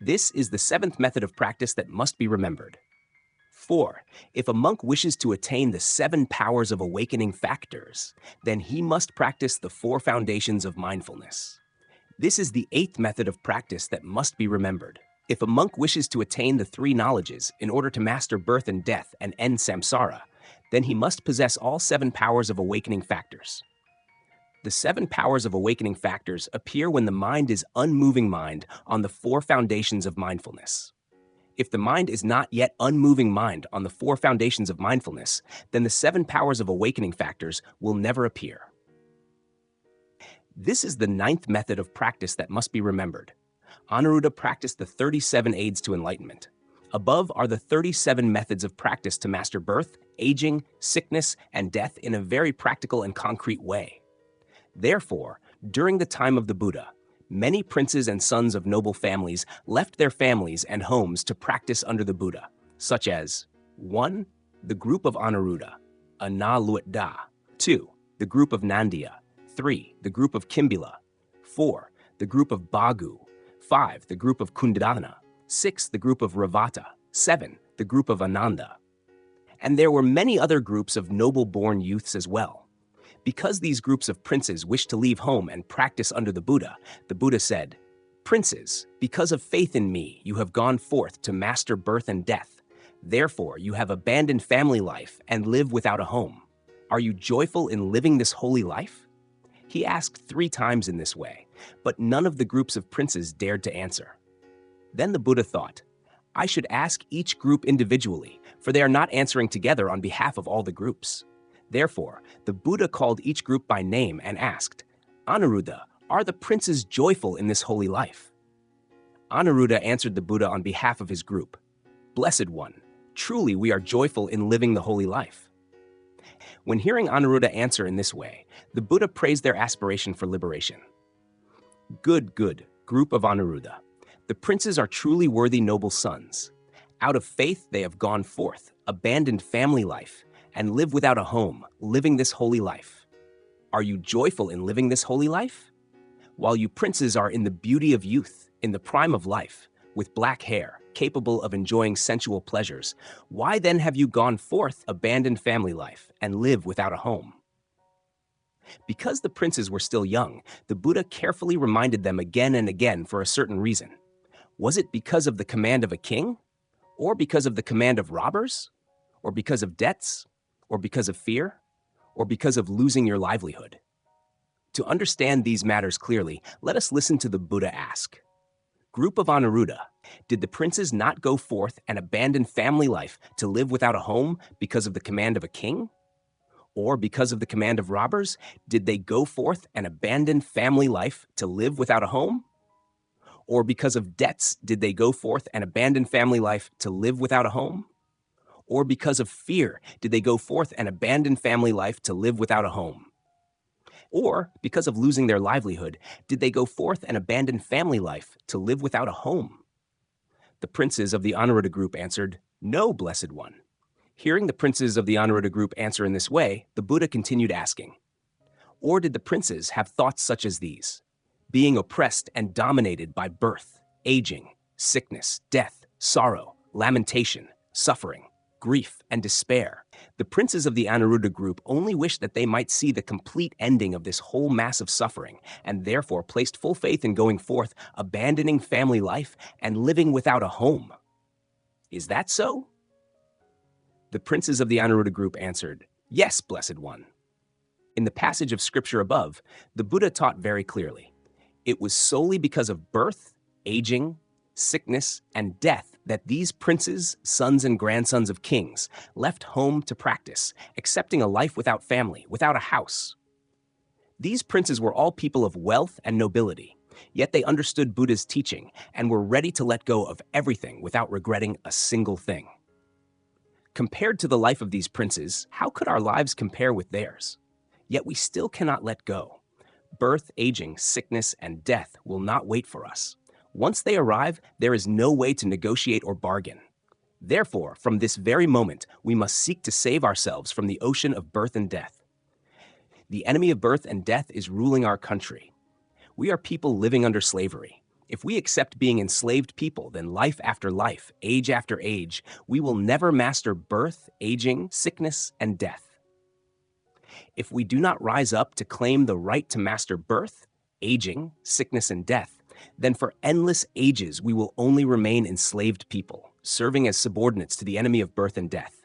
This is the 7th method of practice that must be remembered. 4. If a monk wishes to attain the 7 powers of awakening factors, then he must practice the 4 foundations of mindfulness. This is the 8th method of practice that must be remembered. If a monk wishes to attain the 3 knowledges in order to master birth and death and end samsara, then he must possess all 7 powers of awakening factors. The 7 powers of awakening factors appear when the mind is unmoving mind on the 4 foundations of mindfulness. If the mind is not yet unmoving mind on the 4 foundations of mindfulness, then the 7 powers of awakening factors will never appear. This is the 9th method of practice that must be remembered. Anuruddha practiced the 37 aids to enlightenment. Above are the 37 methods of practice to master birth, aging, sickness, and death in a very practical and concrete way. Therefore, during the time of the Buddha, many princes and sons of noble families left their families and homes to practice under the Buddha, such as 1. The group of Anuruddha, Analuddha. 2. The group of Nandya. 3. The group of Kimbila. 4. The group of Bhagu. 5. The group of Kundadana. 6. The group of Ravata. 7. The group of Ananda. And there were many other groups of noble-born youths as well. Because these groups of princes wished to leave home and practice under the Buddha said, "Princes, because of faith in me, you have gone forth to master birth and death. Therefore, you have abandoned family life and live without a home. Are you joyful in living this holy life?" He asked 3 times in this way, but none of the groups of princes dared to answer. Then the Buddha thought, I should ask each group individually, for they are not answering together on behalf of all the groups. Therefore, the Buddha called each group by name and asked, Anuruddha, are the princes joyful in this holy life? Anuruddha answered the Buddha on behalf of his group, Blessed One, truly we are joyful in living the holy life. When hearing Anuruddha answer in this way, the Buddha praised their aspiration for liberation. Good, group of Anuruddha. The princes are truly worthy noble sons. Out of faith they have gone forth, abandoned family life, and live without a home, living this holy life. Are you joyful in living this holy life? While you princes are in the beauty of youth, in the prime of life, with black hair, capable of enjoying sensual pleasures, why then have you gone forth, abandoned family life, and live without a home? Because the princes were still young, the Buddha carefully reminded them again and again for a certain reason. Was it because of the command of a king? Or because of the command of robbers? Or because of debts? Or because of fear? Or because of losing your livelihood? To understand these matters clearly, let us listen to the Buddha ask. Group of Anuruddha, did the princes not go forth and abandon family life to live without a home because of the command of a king? Or because of the command of robbers, did they go forth and abandon family life to live without a home? Or because of debts, did they go forth and abandon family life to live without a home? Or because of fear, did they go forth and abandon family life to live without a home? Or because of losing their livelihood, did they go forth and abandon family life to live without a home? The princes of the Anuruddha group answered, No, Blessed One. Hearing the princes of the Anuruddha group answer in this way, the Buddha continued asking, Or did the princes have thoughts such as these? Being oppressed and dominated by birth, aging, sickness, death, sorrow, lamentation, suffering, grief, and despair. The princes of the Anuruddha group only wished that they might see the complete ending of this whole mass of suffering, and therefore placed full faith in going forth, abandoning family life, and living without a home. Is that so? The princes of the Anuruddha group answered, Yes, Blessed One. In the passage of scripture above, the Buddha taught very clearly, it was solely because of birth, aging, sickness, and death that these princes, sons and grandsons of kings, left home to practice, accepting a life without family, without a house. These princes were all people of wealth and nobility, yet they understood Buddha's teaching and were ready to let go of everything without regretting a single thing. Compared to the life of these princes, how could our lives compare with theirs? Yet we still cannot let go. Birth, aging, sickness, and death will not wait for us. Once they arrive, there is no way to negotiate or bargain. Therefore, from this very moment, we must seek to save ourselves from the ocean of birth and death. The enemy of birth and death is ruling our country. We are people living under slavery. If we accept being enslaved people, then life after life, age after age, we will never master birth, aging, sickness, and death. If we do not rise up to claim the right to master birth, aging, sickness, and death, then for endless ages we will only remain enslaved people, serving as subordinates to the enemy of birth and death.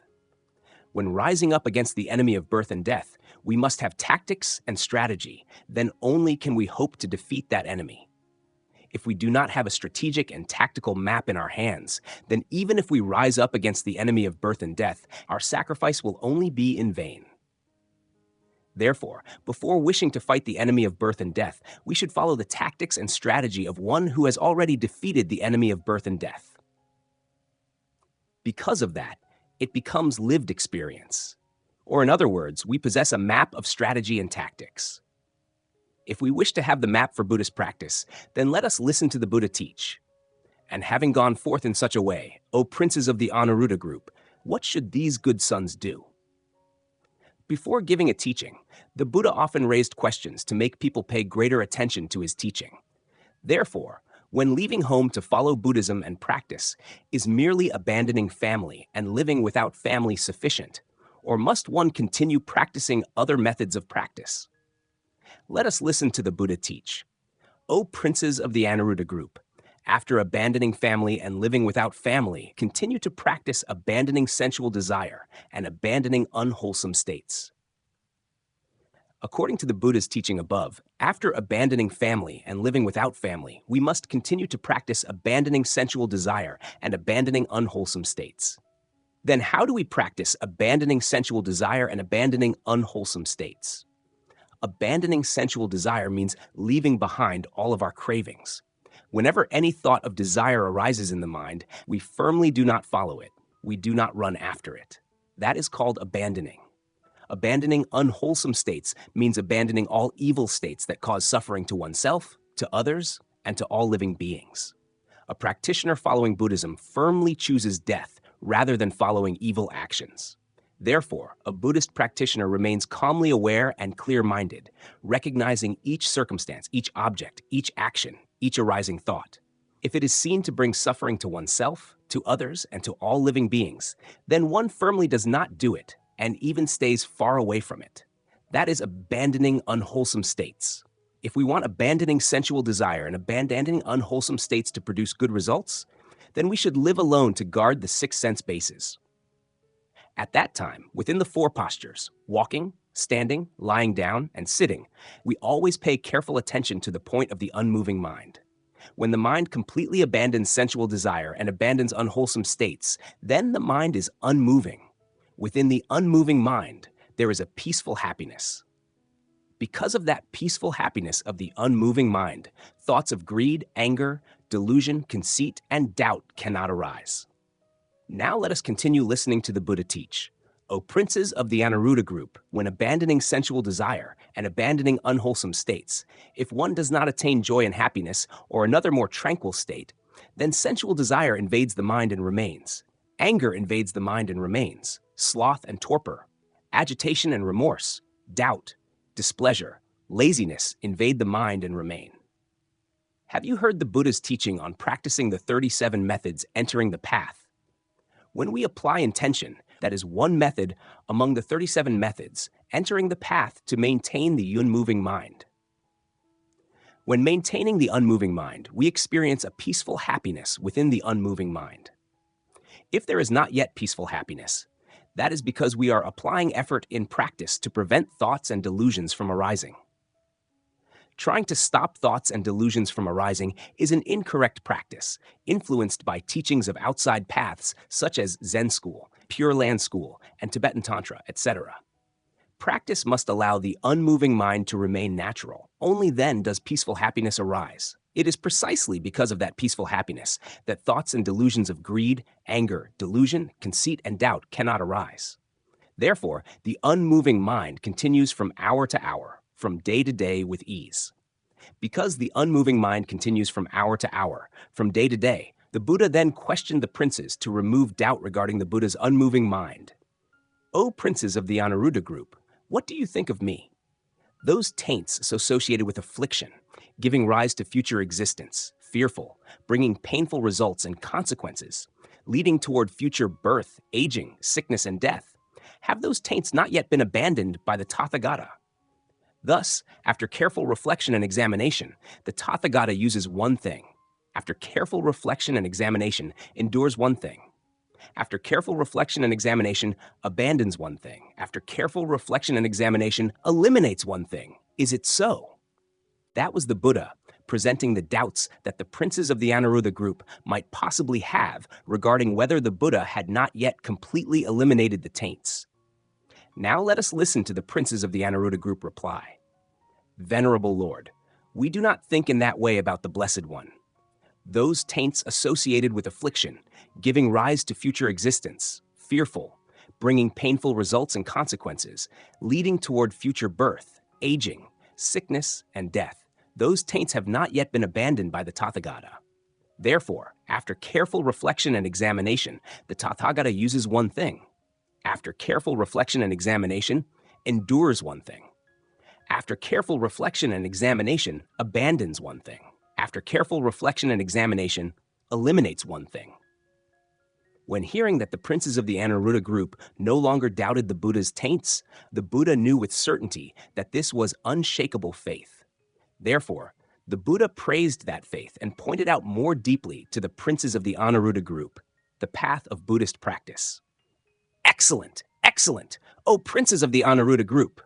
When rising up against the enemy of birth and death, we must have tactics and strategy, then only can we hope to defeat that enemy. If we do not have a strategic and tactical map in our hands, then even if we rise up against the enemy of birth and death, our sacrifice will only be in vain. Therefore, before wishing to fight the enemy of birth and death, we should follow the tactics and strategy of one who has already defeated the enemy of birth and death. Because of that, it becomes lived experience. Or in other words, we possess a map of strategy and tactics. If we wish to have the map for Buddhist practice, then let us listen to the Buddha teach. And having gone forth in such a way, O princes of the Anuruddha group, what should these good sons do? Before giving a teaching, the Buddha often raised questions to make people pay greater attention to his teaching. Therefore, when leaving home to follow Buddhism and practice, is merely abandoning family and living without family sufficient? Or must one continue practicing other methods of practice? Let us listen to the Buddha teach. O princes of the Anuruddha group, after abandoning family and living without family, continue to practice abandoning sensual desire and abandoning unwholesome states. According to the Buddha's teaching above, after abandoning family and living without family, we must continue to practice abandoning sensual desire and abandoning unwholesome states. Then how do we practice abandoning sensual desire and abandoning unwholesome states? Abandoning sensual desire means leaving behind all of our cravings. Whenever any thought of desire arises in the mind, we firmly do not follow it. We do not run after it. That is called abandoning. Abandoning unwholesome states means abandoning all evil states that cause suffering to oneself, to others, and to all living beings. A practitioner following Buddhism firmly chooses death rather than following evil actions. Therefore, a Buddhist practitioner remains calmly aware and clear-minded, recognizing each circumstance, each object, each action, each arising thought. If it is seen to bring suffering to oneself, to others, and to all living beings, then one firmly does not do it and even stays far away from it. That is abandoning unwholesome states. If we want abandoning sensual desire and abandoning unwholesome states to produce good results, then we should live alone to guard the 6 sense bases. At that time, within the 4 postures, walking, standing, lying down, and sitting, we always pay careful attention to the point of the unmoving mind. When the mind completely abandons sensual desire and abandons unwholesome states, then the mind is unmoving. Within the unmoving mind, there is a peaceful happiness. Because of that peaceful happiness of the unmoving mind, thoughts of greed, anger, delusion, conceit, and doubt cannot arise. Now let us continue listening to the Buddha teach. O princes of the Anuruddha group, when abandoning sensual desire and abandoning unwholesome states, if one does not attain joy and happiness or another more tranquil state, then sensual desire invades the mind and remains. Anger invades the mind and remains. Sloth and torpor, agitation and remorse, doubt, displeasure, laziness invade the mind and remain. Have you heard the Buddha's teaching on practicing the 37 methods entering the path? When we apply intention, that is one method among the 37 methods, entering the path to maintain the unmoving mind. When maintaining the unmoving mind, we experience a peaceful happiness within the unmoving mind. If there is not yet peaceful happiness, that is because we are applying effort in practice to prevent thoughts and delusions from arising. Trying to stop thoughts and delusions from arising is an incorrect practice, influenced by teachings of outside paths such as Zen school, Pure Land school, and Tibetan Tantra, etc. Practice must allow the unmoving mind to remain natural. Only then does peaceful happiness arise. It is precisely because of that peaceful happiness that thoughts and delusions of greed, anger, delusion, conceit, and doubt cannot arise. Therefore, the unmoving mind continues from hour to hour, from day to day with ease. Because the unmoving mind continues from hour to hour, from day to day, the Buddha then questioned the princes to remove doubt regarding the Buddha's unmoving mind. O princes of the Anuruddha group, what do you think of me? Those taints associated with affliction, giving rise to future existence, fearful, bringing painful results and consequences, leading toward future birth, aging, sickness, and death, have those taints not yet been abandoned by the Tathagata? Thus, after careful reflection and examination, the Tathagata uses one thing. After careful reflection and examination, endures one thing. After careful reflection and examination, abandons one thing. After careful reflection and examination, eliminates one thing. Is it so? That was the Buddha, presenting the doubts that the princes of the Anuruddha group might possibly have regarding whether the Buddha had not yet completely eliminated the taints. Now let us listen to the princes of the Anuruddha group reply. Venerable Lord, we do not think in that way about the Blessed One. Those taints associated with affliction, giving rise to future existence, fearful, bringing painful results and consequences, leading toward future birth, aging, sickness, and death, those taints have not yet been abandoned by the Tathagata. Therefore, after careful reflection and examination, the Tathagata uses one thing. After careful reflection and examination, endures one thing. After careful reflection and examination, abandons one thing. After careful reflection and examination, eliminates one thing. When hearing that the princes of the Anuruddha group no longer doubted the Buddha's taints, the Buddha knew with certainty that this was unshakable faith. Therefore, the Buddha praised that faith and pointed out more deeply to the princes of the Anuruddha group the path of Buddhist practice. Excellent, excellent, O princes of the Anuruddha group!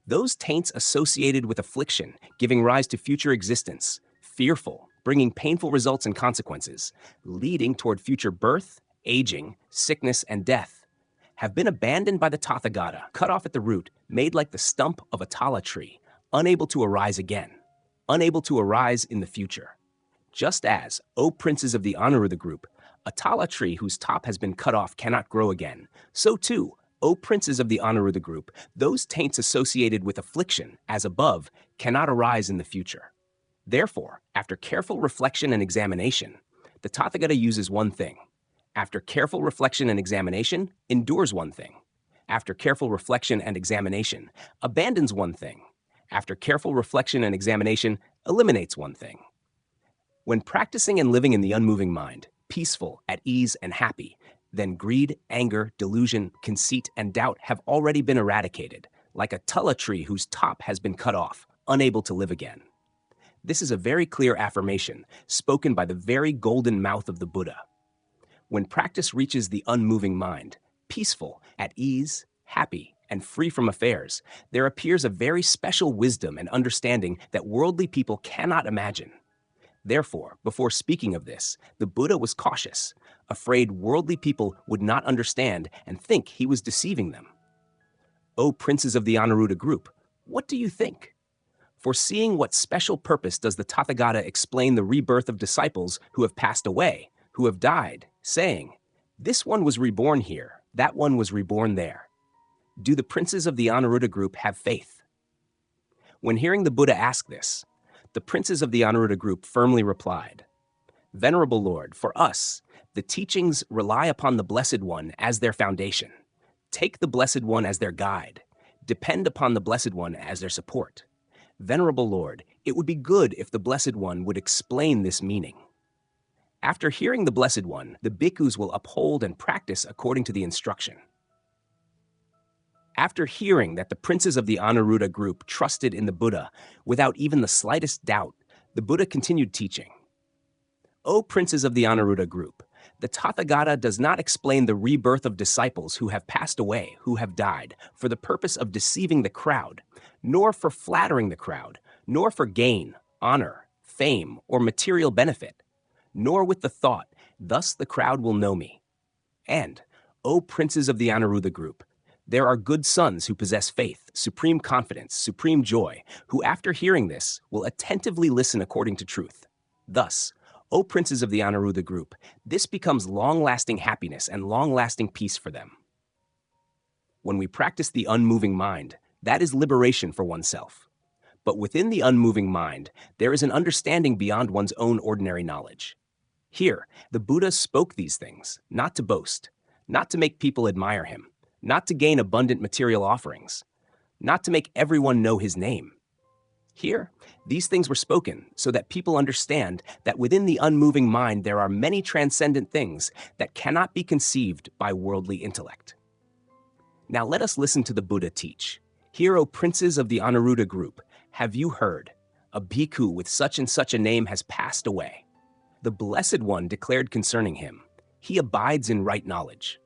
Those taints associated with affliction, giving rise to future existence, fearful, bringing painful results and consequences, leading toward future birth, aging, sickness, and death, have been abandoned by the Tathagata, cut off at the root, made like the stump of a tala tree, unable to arise again, unable to arise in the future. Just as, O princes of the Anuruddha group, a tala tree whose top has been cut off cannot grow again, so too, O princes of the Anuruddha group, those taints associated with affliction, as above, cannot arise in the future. Therefore, after careful reflection and examination, the Tathagata uses one thing. After careful reflection and examination, endures one thing. After careful reflection and examination, abandons one thing. After careful reflection and examination, eliminates one thing. When practicing and living in the unmoving mind, peaceful, at ease, and happy, then greed, anger, delusion, conceit, and doubt have already been eradicated, like a tulla tree whose top has been cut off, unable to live again. This is a very clear affirmation, spoken by the very golden mouth of the Buddha. When practice reaches the unmoving mind, peaceful, at ease, happy, and free from affairs, there appears a very special wisdom and understanding that worldly people cannot imagine. Therefore, before speaking of this, the Buddha was cautious, afraid worldly people would not understand and think he was deceiving them. O princes of the Anuruddha group, what do you think? Foreseeing what special purpose does the Tathagata explain the rebirth of disciples who have passed away, who have died, saying, this one was reborn here, that one was reborn there? Do the princes of the Anuruddha group have faith? When hearing the Buddha ask this, the princes of the Anuruddha group firmly replied, Venerable Lord, for us, the teachings rely upon the Blessed One as their foundation. Take the Blessed One as their guide. Depend upon the Blessed One as their support. Venerable Lord, it would be good if the Blessed One would explain this meaning. After hearing the Blessed One, the bhikkhus will uphold and practice according to the instruction. After hearing that the princes of the Anuruddha group trusted in the Buddha without even the slightest doubt, the Buddha continued teaching. O princes of the Anuruddha group, the Tathagata does not explain the rebirth of disciples who have passed away, who have died, for the purpose of deceiving the crowd, nor for flattering the crowd, nor for gain, honor, fame, or material benefit, nor with the thought, thus the crowd will know me. And, O princes of the Anuruddha group, there are good sons who possess faith, supreme confidence, supreme joy, who after hearing this will attentively listen according to truth. Thus, O princes of the Anuruddha group, this becomes long-lasting happiness and long-lasting peace for them. When we practice the unmoving mind, that is liberation for oneself. But within the unmoving mind, there is an understanding beyond one's own ordinary knowledge. Here, the Buddha spoke these things, not to boast, not to make people admire him, not to gain abundant material offerings, not to make everyone know his name. Here, these things were spoken so that people understand that within the unmoving mind there are many transcendent things that cannot be conceived by worldly intellect. Now let us listen to the Buddha teach. Hear, O princes of the Anuruddha group, have you heard? A bhikkhu with such and such a name has passed away. The Blessed One declared concerning him, he abides in right knowledge.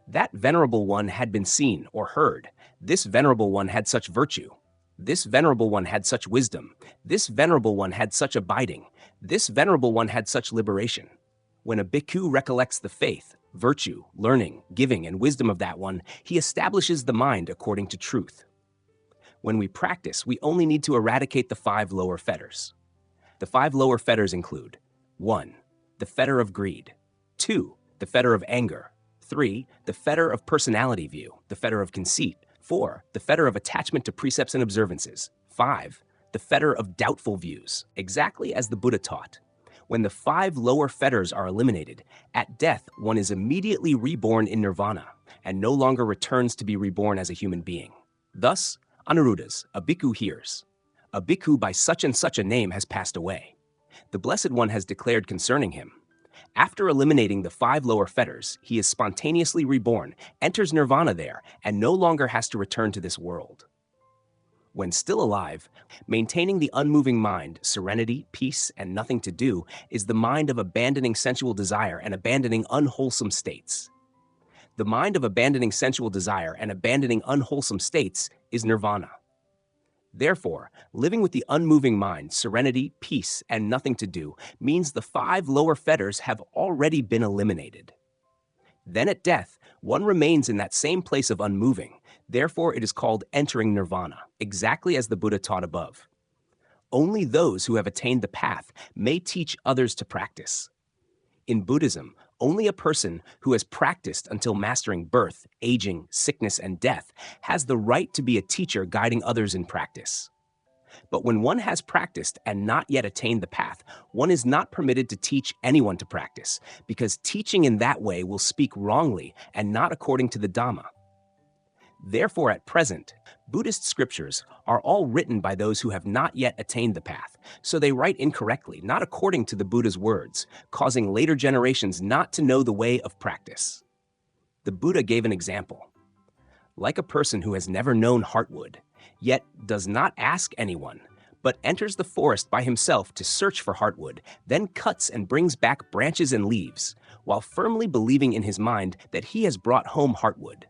That venerable one had been seen or heard. This venerable one had such virtue. This venerable one had such wisdom. This venerable one had such abiding. This venerable one had such liberation. When a bhikkhu recollects the faith, virtue, learning, giving, and wisdom of that one, he establishes the mind according to truth. When we practice, we only need to eradicate the 5 lower fetters. The 5 lower fetters include 1. The fetter of greed. 2. The fetter of anger. 3. The fetter of personality view, the fetter of conceit. 4. The fetter of attachment to precepts and observances. 5. The fetter of doubtful views, exactly as the Buddha taught. When the 5 lower fetters are eliminated, at death one is immediately reborn in nirvana and no longer returns to be reborn as a human being. Thus, Anuruddhas, a bhikkhu hears, a bhikkhu by such and such a name has passed away. The Blessed One has declared concerning him, after eliminating the 5 lower fetters, he is spontaneously reborn, enters nirvana there, and no longer has to return to this world. When still alive, maintaining the unmoving mind, serenity, peace, and nothing to do, is the mind of abandoning sensual desire and abandoning unwholesome states. The mind of abandoning sensual desire and abandoning unwholesome states is nirvana. Therefore, living with the unmoving mind, serenity, peace, and nothing to do means the 5 lower fetters have already been eliminated. Then at death, one remains in that same place of unmoving. Therefore, it is called entering nirvana, exactly as the Buddha taught above. Only those who have attained the path may teach others to practice. In Buddhism, only a person who has practiced until mastering birth, aging, sickness, and death has the right to be a teacher guiding others in practice. But when one has practiced and not yet attained the path, one is not permitted to teach anyone to practice, because teaching in that way will speak wrongly and not according to the Dhamma. Therefore, at present, Buddhist scriptures are all written by those who have not yet attained the path, so they write incorrectly, not according to the Buddha's words, causing later generations not to know the way of practice. The Buddha gave an example. Like a person who has never known heartwood, yet does not ask anyone, but enters the forest by himself to search for heartwood, then cuts and brings back branches and leaves, while firmly believing in his mind that he has brought home heartwood.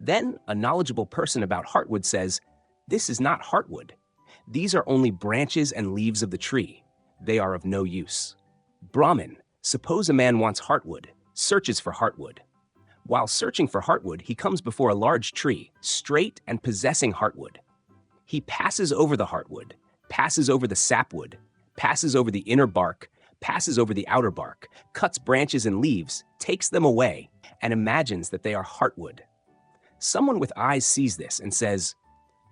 Then a knowledgeable person about heartwood says, "This is not heartwood. These are only branches and leaves of the tree. They are of no use." Brahmin, suppose a man wants heartwood, searches for heartwood. While searching for heartwood, he comes before a large tree, straight and possessing heartwood. He passes over the heartwood, passes over the sapwood, passes over the inner bark, passes over the outer bark, cuts branches and leaves, takes them away, and imagines that they are heartwood. Someone with eyes sees this and says,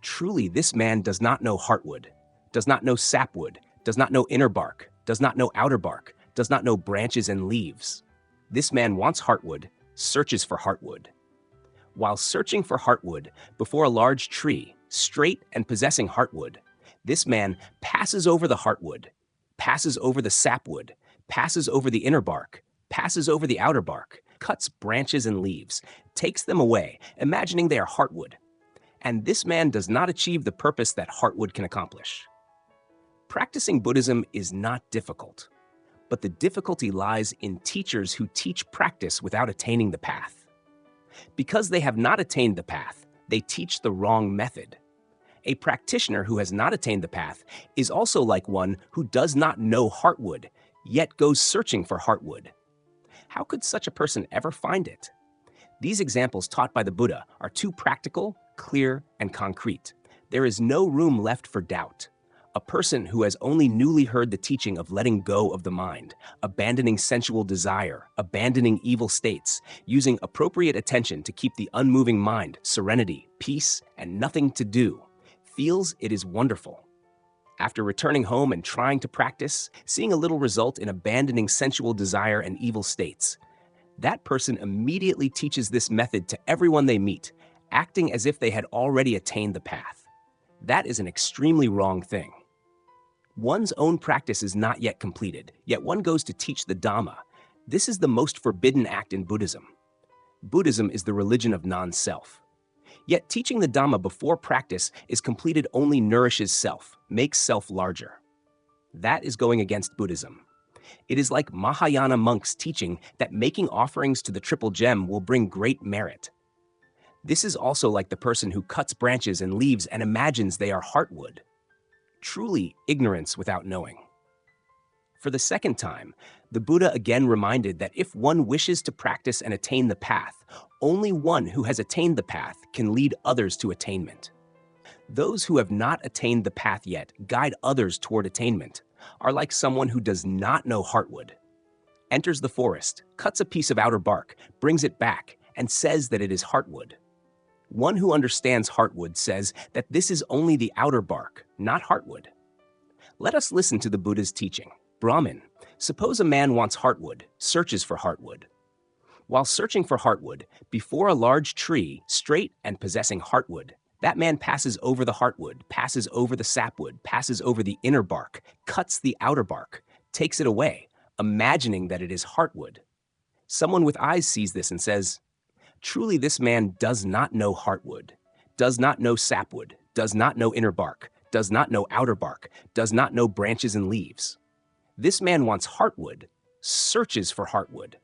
"Truly, this man does not know heartwood, does not know sapwood, does not know inner bark, does not know outer bark, does not know branches and leaves. This man wants heartwood, searches for heartwood." While searching for heartwood before a large tree, straight and possessing heartwood, this man passes over the heartwood, passes over the sapwood, passes over the inner bark, passes over the outer bark, cuts branches and leaves, takes them away, imagining they are heartwood. And this man does not achieve the purpose that heartwood can accomplish. Practicing Buddhism is not difficult, but the difficulty lies in teachers who teach practice without attaining the path. Because they have not attained the path, they teach the wrong method. A practitioner who has not attained the path is also like one who does not know heartwood, yet goes searching for heartwood. How could such a person ever find it? These examples taught by the Buddha are too practical, clear, and concrete. There is no room left for doubt. A person who has only newly heard the teaching of letting go of the mind, abandoning sensual desire, abandoning evil states, using appropriate attention to keep the unmoving mind, serenity, peace, and nothing to do, feels it is wonderful. After returning home and trying to practice, seeing a little result in abandoning sensual desire and evil states, that person immediately teaches this method to everyone they meet, acting as if they had already attained the path. That is an extremely wrong thing. One's own practice is not yet completed, yet one goes to teach the Dhamma. This is the most forbidden act in Buddhism. Buddhism is the religion of non-self. Yet teaching the Dhamma before practice is completed only nourishes self, makes self larger. That is going against Buddhism. It is like Mahayana monks teaching that making offerings to the triple gem will bring great merit. This is also like the person who cuts branches and leaves and imagines they are heartwood. Truly ignorance without knowing. For the second time, the Buddha again reminded that if one wishes to practice and attain the path, only one who has attained the path can lead others to attainment. Those who have not attained the path yet guide others toward attainment, are like someone who does not know heartwood, enters the forest, cuts a piece of outer bark, brings it back, and says that it is heartwood. One who understands heartwood says that this is only the outer bark, not heartwood. Let us listen to the Buddha's teaching. Brahmin, suppose a man wants heartwood, searches for heartwood. While searching for heartwood, before a large tree, straight and possessing heartwood, that man passes over the heartwood, passes over the sapwood, passes over the inner bark, cuts the outer bark, takes it away, imagining that it is heartwood. Someone with eyes sees this and says, "Truly this man does not know heartwood, does not know sapwood, does not know inner bark, does not know outer bark, does not know branches and leaves. This man wants heartwood, searches for heartwood."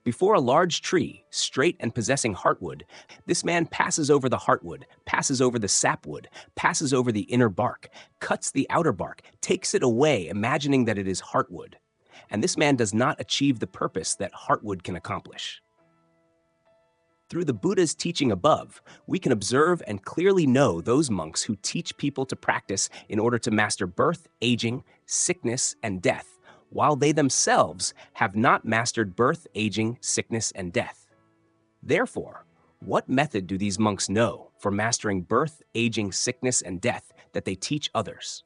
Before a large tree, straight and possessing heartwood, this man passes over the heartwood, passes over the sapwood, passes over the inner bark, cuts the outer bark, takes it away, imagining that it is heartwood. And this man does not achieve the purpose that heartwood can accomplish. Through the Buddha's teaching above, we can observe and clearly know those monks who teach people to practice in order to master birth, aging, sickness, and death, while they themselves have not mastered birth, aging, sickness, and death. Therefore, what method do these monks know for mastering birth, aging, sickness, and death that they teach others?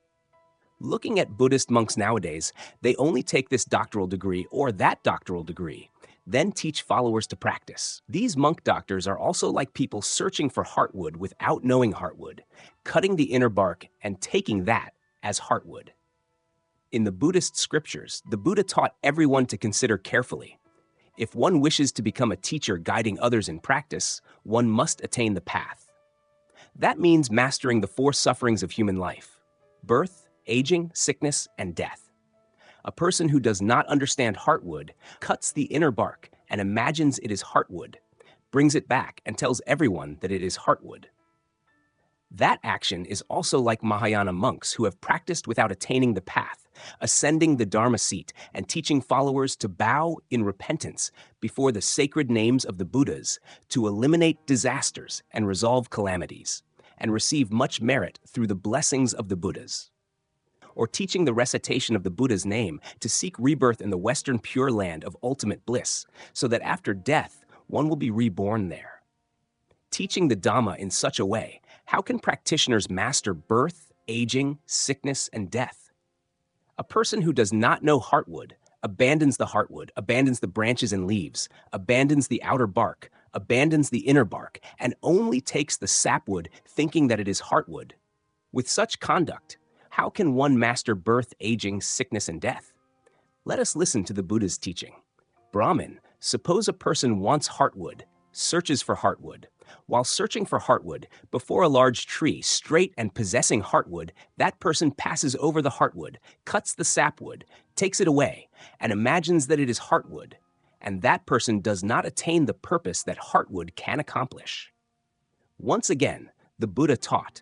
Looking at Buddhist monks nowadays, they only take this doctoral degree or that doctoral degree, then teach followers to practice. These monk doctors are also like people searching for heartwood without knowing heartwood, cutting the inner bark and taking that as heartwood. In the Buddhist scriptures, the Buddha taught everyone to consider carefully. If one wishes to become a teacher guiding others in practice, one must attain the path. That means mastering the four sufferings of human life: birth, aging, sickness, and death. A person who does not understand heartwood cuts the inner bark and imagines it is heartwood, brings it back and tells everyone that it is heartwood. That action is also like Mahayana monks who have practiced without attaining the path, ascending the Dharma seat and teaching followers to bow in repentance before the sacred names of the Buddhas, to eliminate disasters and resolve calamities, and receive much merit through the blessings of the Buddhas. Or teaching the recitation of the Buddha's name to seek rebirth in the Western Pure Land of ultimate bliss, so that after death, one will be reborn there. Teaching the Dhamma in such a way, how can practitioners master birth, aging, sickness, and death? A person who does not know heartwood abandons the branches and leaves, abandons the outer bark, abandons the inner bark, and only takes the sapwood, thinking that it is heartwood. With such conduct, how can one master birth, aging, sickness, and death? Let us listen to the Buddha's teaching. Brahmin, suppose a person wants heartwood, searches for heartwood. While searching for heartwood, before a large tree, straight and possessing heartwood, that person passes over the heartwood, cuts the sapwood, takes it away, and imagines that it is heartwood, and that person does not attain the purpose that heartwood can accomplish. Once again, the Buddha taught,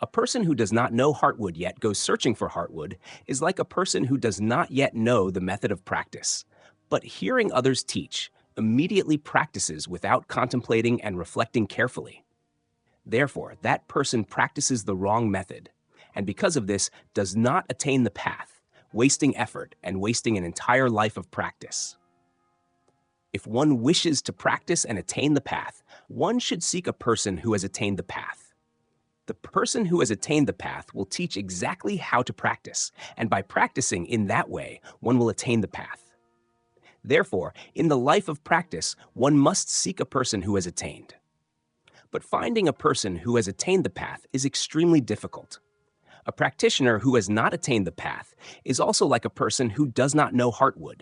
a person who does not know heartwood yet goes searching for heartwood is like a person who does not yet know the method of practice, but hearing others teach, immediately practices without contemplating and reflecting carefully. Therefore, that person practices the wrong method, and because of this, does not attain the path, wasting effort and wasting an entire life of practice. If one wishes to practice and attain the path, one should seek a person who has attained the path. The person who has attained the path will teach exactly how to practice, and by practicing in that way, one will attain the path. Therefore, in the life of practice, one must seek a person who has attained. But finding a person who has attained the path is extremely difficult. A practitioner who has not attained the path is also like a person who does not know heartwood.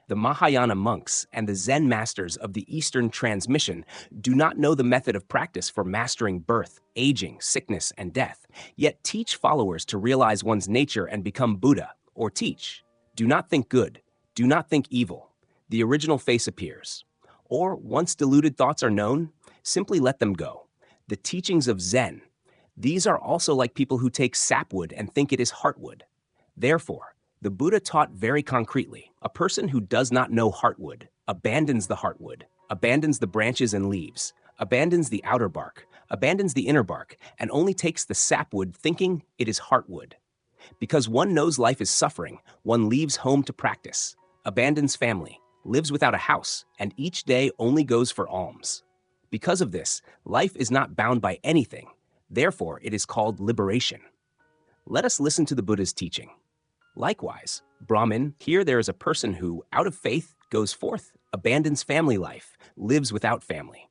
The Mahayana monks and the Zen masters of the Eastern transmission do not know the method of practice for mastering birth, aging, sickness, and death, yet teach followers to realize one's nature and become Buddha, or teach, do not think good, do not think evil, the original face appears. Or, once deluded thoughts are known, simply let them go. The teachings of Zen, these are also like people who take sapwood and think it is heartwood. Therefore, the Buddha taught very concretely, a person who does not know heartwood abandons the branches and leaves, abandons the outer bark, abandons the inner bark, and only takes the sapwood thinking it is heartwood. Because one knows life is suffering, one leaves home to practice, abandons family, lives without a house, and each day only goes for alms. Because of this, life is not bound by anything. Therefore, it is called liberation. Let us listen to the Buddha's teaching. Likewise, Brahmin, here there is a person who, out of faith, goes forth, abandons family life, lives without family.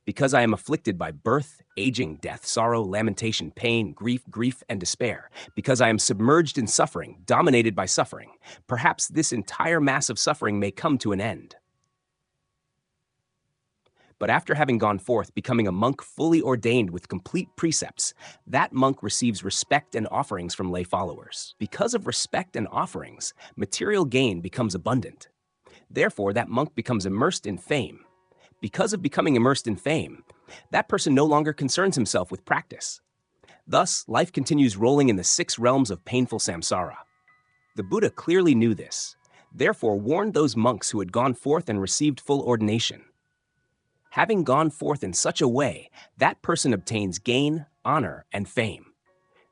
Because I am afflicted by birth, aging, death, sorrow, lamentation, pain, grief, and despair. Because I am submerged in suffering, dominated by suffering. Perhaps this entire mass of suffering may come to an end. But after having gone forth, becoming a monk fully ordained with complete precepts, that monk receives respect and offerings from lay followers. Because of respect and offerings, material gain becomes abundant. Therefore, that monk becomes immersed in fame. Because of becoming immersed in fame, that person no longer concerns himself with practice. Thus, life continues rolling in the 6 realms of painful samsara. The Buddha clearly knew this, therefore warned those monks who had gone forth and received full ordination. Having gone forth in such a way, that person obtains gain, honor, and fame.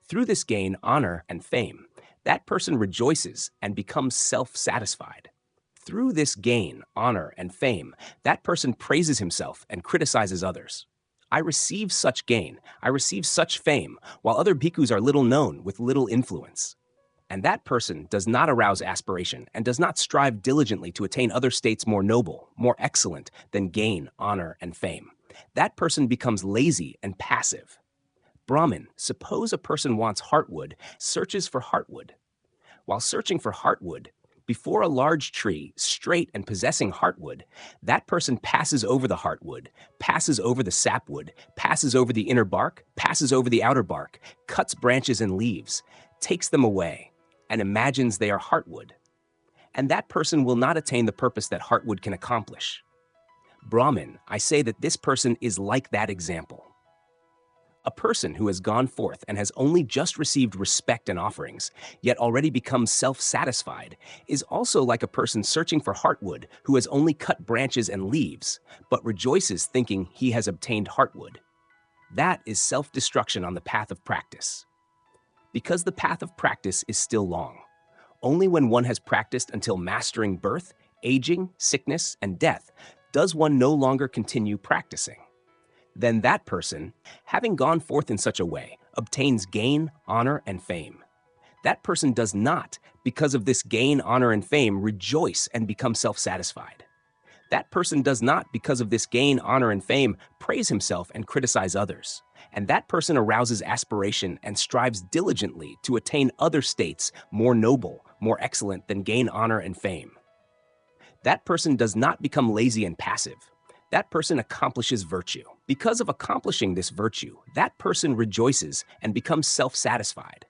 Through this gain, honor, and fame, that person rejoices and becomes self-satisfied. Through this gain, honor, and fame, that person praises himself and criticizes others. I receive such gain, I receive such fame, while other bhikkhus are little known with little influence. And that person does not arouse aspiration and does not strive diligently to attain other states more noble, more excellent than gain, honor, and fame. That person becomes lazy and passive. Brahmin, suppose a person wants heartwood, searches for heartwood. While searching for heartwood, before a large tree, straight and possessing heartwood, that person passes over the heartwood, passes over the sapwood, passes over the inner bark, passes over the outer bark, cuts branches and leaves, takes them away, and imagines they are heartwood. And that person will not attain the purpose that heartwood can accomplish. Brahmin, I say that this person is like that example. A person who has gone forth and has only just received respect and offerings, yet already becomes self-satisfied, is also like a person searching for heartwood who has only cut branches and leaves, but rejoices thinking he has obtained heartwood. That is self-destruction on the path of practice. Because the path of practice is still long. Only when one has practiced until mastering birth, aging, sickness, and death does one no longer continue practicing. Then that person, having gone forth in such a way, obtains gain, honor, and fame. That person does not, because of this gain, honor, and fame, rejoice and become self-satisfied. That person does not, because of this gain, honor, and fame, praise himself and criticize others. And that person arouses aspiration and strives diligently to attain other states more noble, more excellent than gain, honor, and fame. That person does not become lazy and passive. That person accomplishes virtue. Because of accomplishing this virtue, that person rejoices and becomes self-satisfied.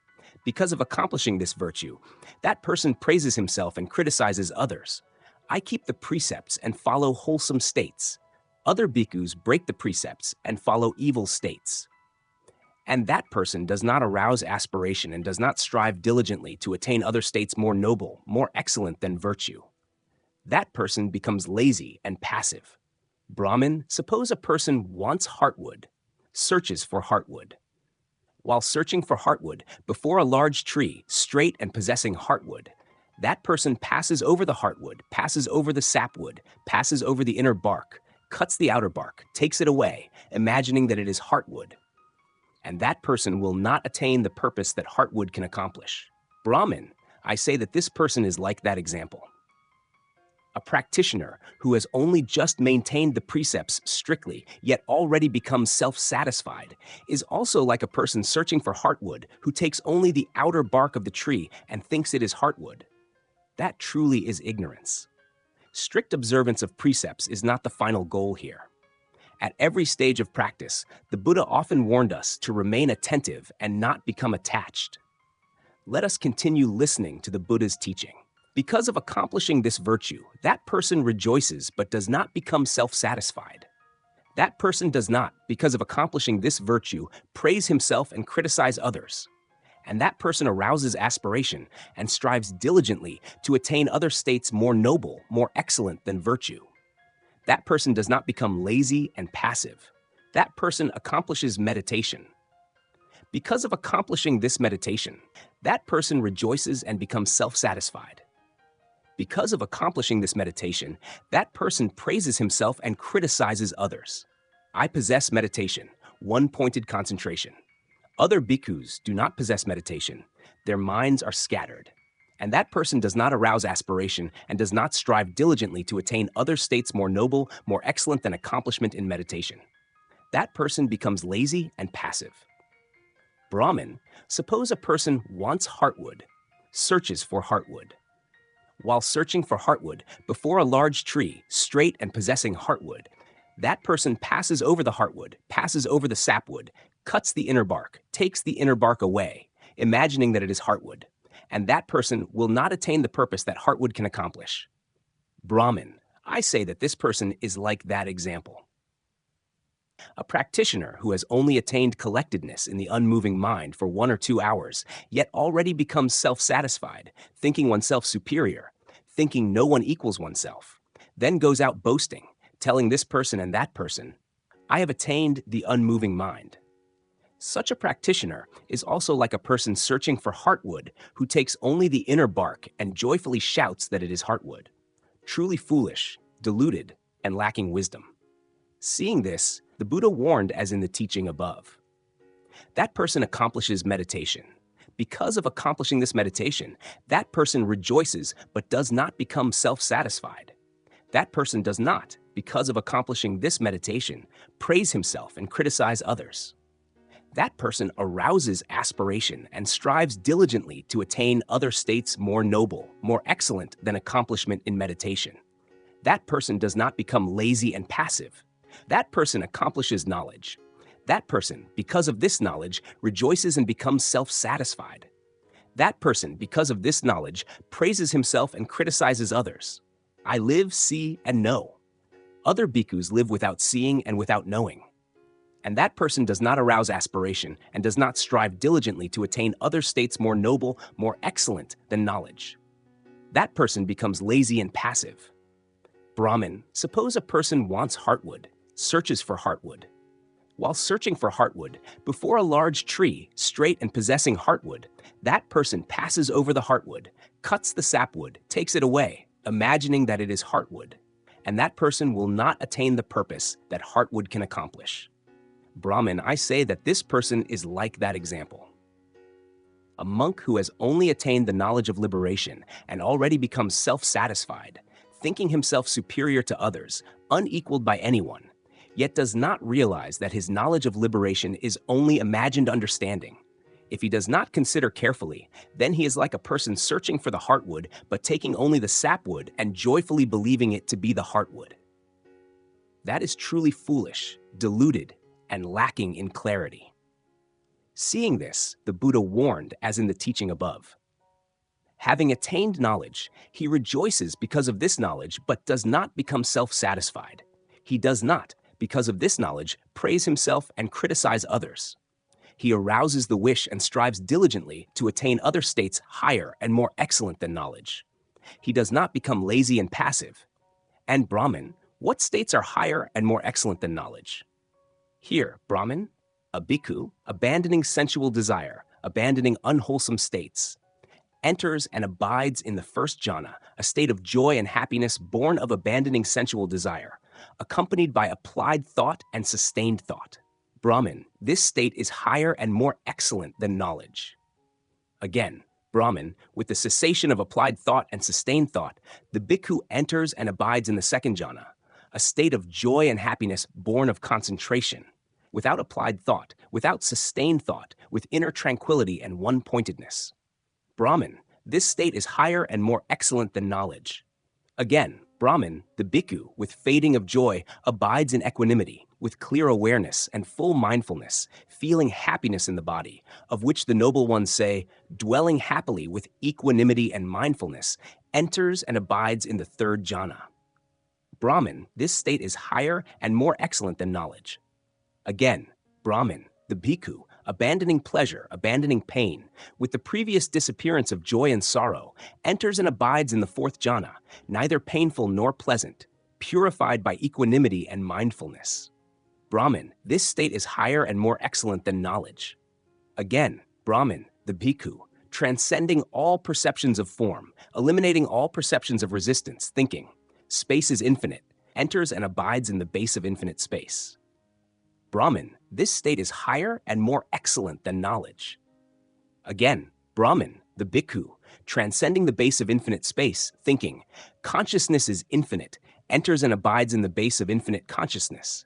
Because of accomplishing this virtue, that person praises himself and criticizes others. I keep the precepts and follow wholesome states. Other bhikkhus break the precepts and follow evil states. And that person does not arouse aspiration and does not strive diligently to attain other states more noble, more excellent than virtue. That person becomes lazy and passive. Brahmin, suppose a person wants heartwood, searches for heartwood. While searching for heartwood before a large tree, straight and possessing heartwood, that person passes over the heartwood, passes over the sapwood, passes over the inner bark, cuts the outer bark, takes it away, imagining that it is heartwood. And that person will not attain the purpose that heartwood can accomplish. Brahmin, I say that this person is like that example. A practitioner who has only just maintained the precepts strictly, yet already becomes self-satisfied, is also like a person searching for heartwood who takes only the outer bark of the tree and thinks it is heartwood. That truly is ignorance. Strict observance of precepts is not the final goal here. At every stage of practice, the Buddha often warned us to remain attentive and not become attached. Let us continue listening to the Buddha's teaching. Because of accomplishing this virtue, that person rejoices but does not become self-satisfied. That person does not, because of accomplishing this virtue, praise himself and criticize others. And that person arouses aspiration and strives diligently to attain other states more noble, more excellent than virtue. That person does not become lazy and passive. That person accomplishes meditation. Because of accomplishing this meditation, that person rejoices and becomes self-satisfied. Because of accomplishing this meditation, that person praises himself and criticizes others. I possess meditation, one-pointed concentration. Other bhikkhus do not possess meditation. Their minds are scattered. And that person does not arouse aspiration and does not strive diligently to attain other states more noble, more excellent than accomplishment in meditation. That person becomes lazy and passive. Brahmin, suppose a person wants heartwood, searches for heartwood. While searching for heartwood before a large tree, straight and possessing heartwood, that person passes over the heartwood, passes over the sapwood, cuts the inner bark, takes the inner bark away, imagining that it is heartwood, and that person will not attain the purpose that heartwood can accomplish. Brahmin, I say that this person is like that example. A practitioner who has only attained collectedness in the unmoving mind for 1 or 2 hours, yet already becomes self-satisfied, thinking oneself superior, thinking no one equals oneself, then goes out boasting, telling this person and that person, I have attained the unmoving mind. Such a practitioner is also like a person searching for heartwood who takes only the inner bark and joyfully shouts that it is heartwood. Truly foolish, deluded, and lacking wisdom. Seeing this, the Buddha warned as in the teaching above. That person accomplishes meditation. Because of accomplishing this meditation, that person rejoices but does not become self-satisfied. That person does not, because of accomplishing this meditation, praise himself and criticize others. That person arouses aspiration and strives diligently to attain other states more noble, more excellent than accomplishment in meditation. That person does not become lazy and passive. That person accomplishes knowledge. That person, because of this knowledge, rejoices and becomes self-satisfied. That person, because of this knowledge, praises himself and criticizes others. I live, see, and know. Other bhikkhus live without seeing and without knowing. And that person does not arouse aspiration and does not strive diligently to attain other states more noble, more excellent than knowledge. That person becomes lazy and passive. Brahmin, suppose a person wants heartwood, searches for heartwood. While searching for heartwood, before a large tree, straight and possessing heartwood, that person passes over the heartwood, cuts the sapwood, takes it away, imagining that it is heartwood, and that person will not attain the purpose that heartwood can accomplish. Brahmin, I say that this person is like that example. A monk who has only attained the knowledge of liberation and already becomes self-satisfied, thinking himself superior to others, unequaled by anyone, yet does not realize that his knowledge of liberation is only imagined understanding. If he does not consider carefully, then he is like a person searching for the heartwood but taking only the sapwood and joyfully believing it to be the heartwood. That is truly foolish, deluded, and lacking in clarity. Seeing this, the Buddha warned as in the teaching above. Having attained knowledge, he rejoices because of this knowledge but does not become self-satisfied. He does not, because of this knowledge, praise himself and criticize others. He arouses the wish and strives diligently to attain other states higher and more excellent than knowledge. He does not become lazy and passive. And Brahmin, what states are higher and more excellent than knowledge? Here, Brahmin, a bhikkhu, abandoning sensual desire, abandoning unwholesome states, enters and abides in the first jhana, a state of joy and happiness born of abandoning sensual desire, accompanied by applied thought and sustained thought. Brahmin, this state is higher and more excellent than knowledge. Again, Brahmin, with the cessation of applied thought and sustained thought, the bhikkhu enters and abides in the second jhana, a state of joy and happiness born of concentration, without applied thought, without sustained thought, with inner tranquility and one-pointedness. Brahmin, this state is higher and more excellent than knowledge. Again, Brahmin, the bhikkhu, with fading of joy, abides in equanimity, with clear awareness and full mindfulness, feeling happiness in the body, of which the noble ones say, dwelling happily with equanimity and mindfulness, enters and abides in the third jhana. Brahmin, this state is higher and more excellent than knowledge. Again, Brahmin, the bhikkhu, abandoning pleasure, abandoning pain, with the previous disappearance of joy and sorrow, enters and abides in the fourth jhana, neither painful nor pleasant, purified by equanimity and mindfulness. Brahmin, this state is higher and more excellent than knowledge. Again, Brahmin, the bhikkhu, transcending all perceptions of form, eliminating all perceptions of resistance, thinking, space is infinite, enters and abides in the base of infinite space. Brahmin, this state is higher and more excellent than knowledge. Again, Brahmin, the bhikkhu, transcending the base of infinite space, thinking, consciousness is infinite, enters and abides in the base of infinite consciousness.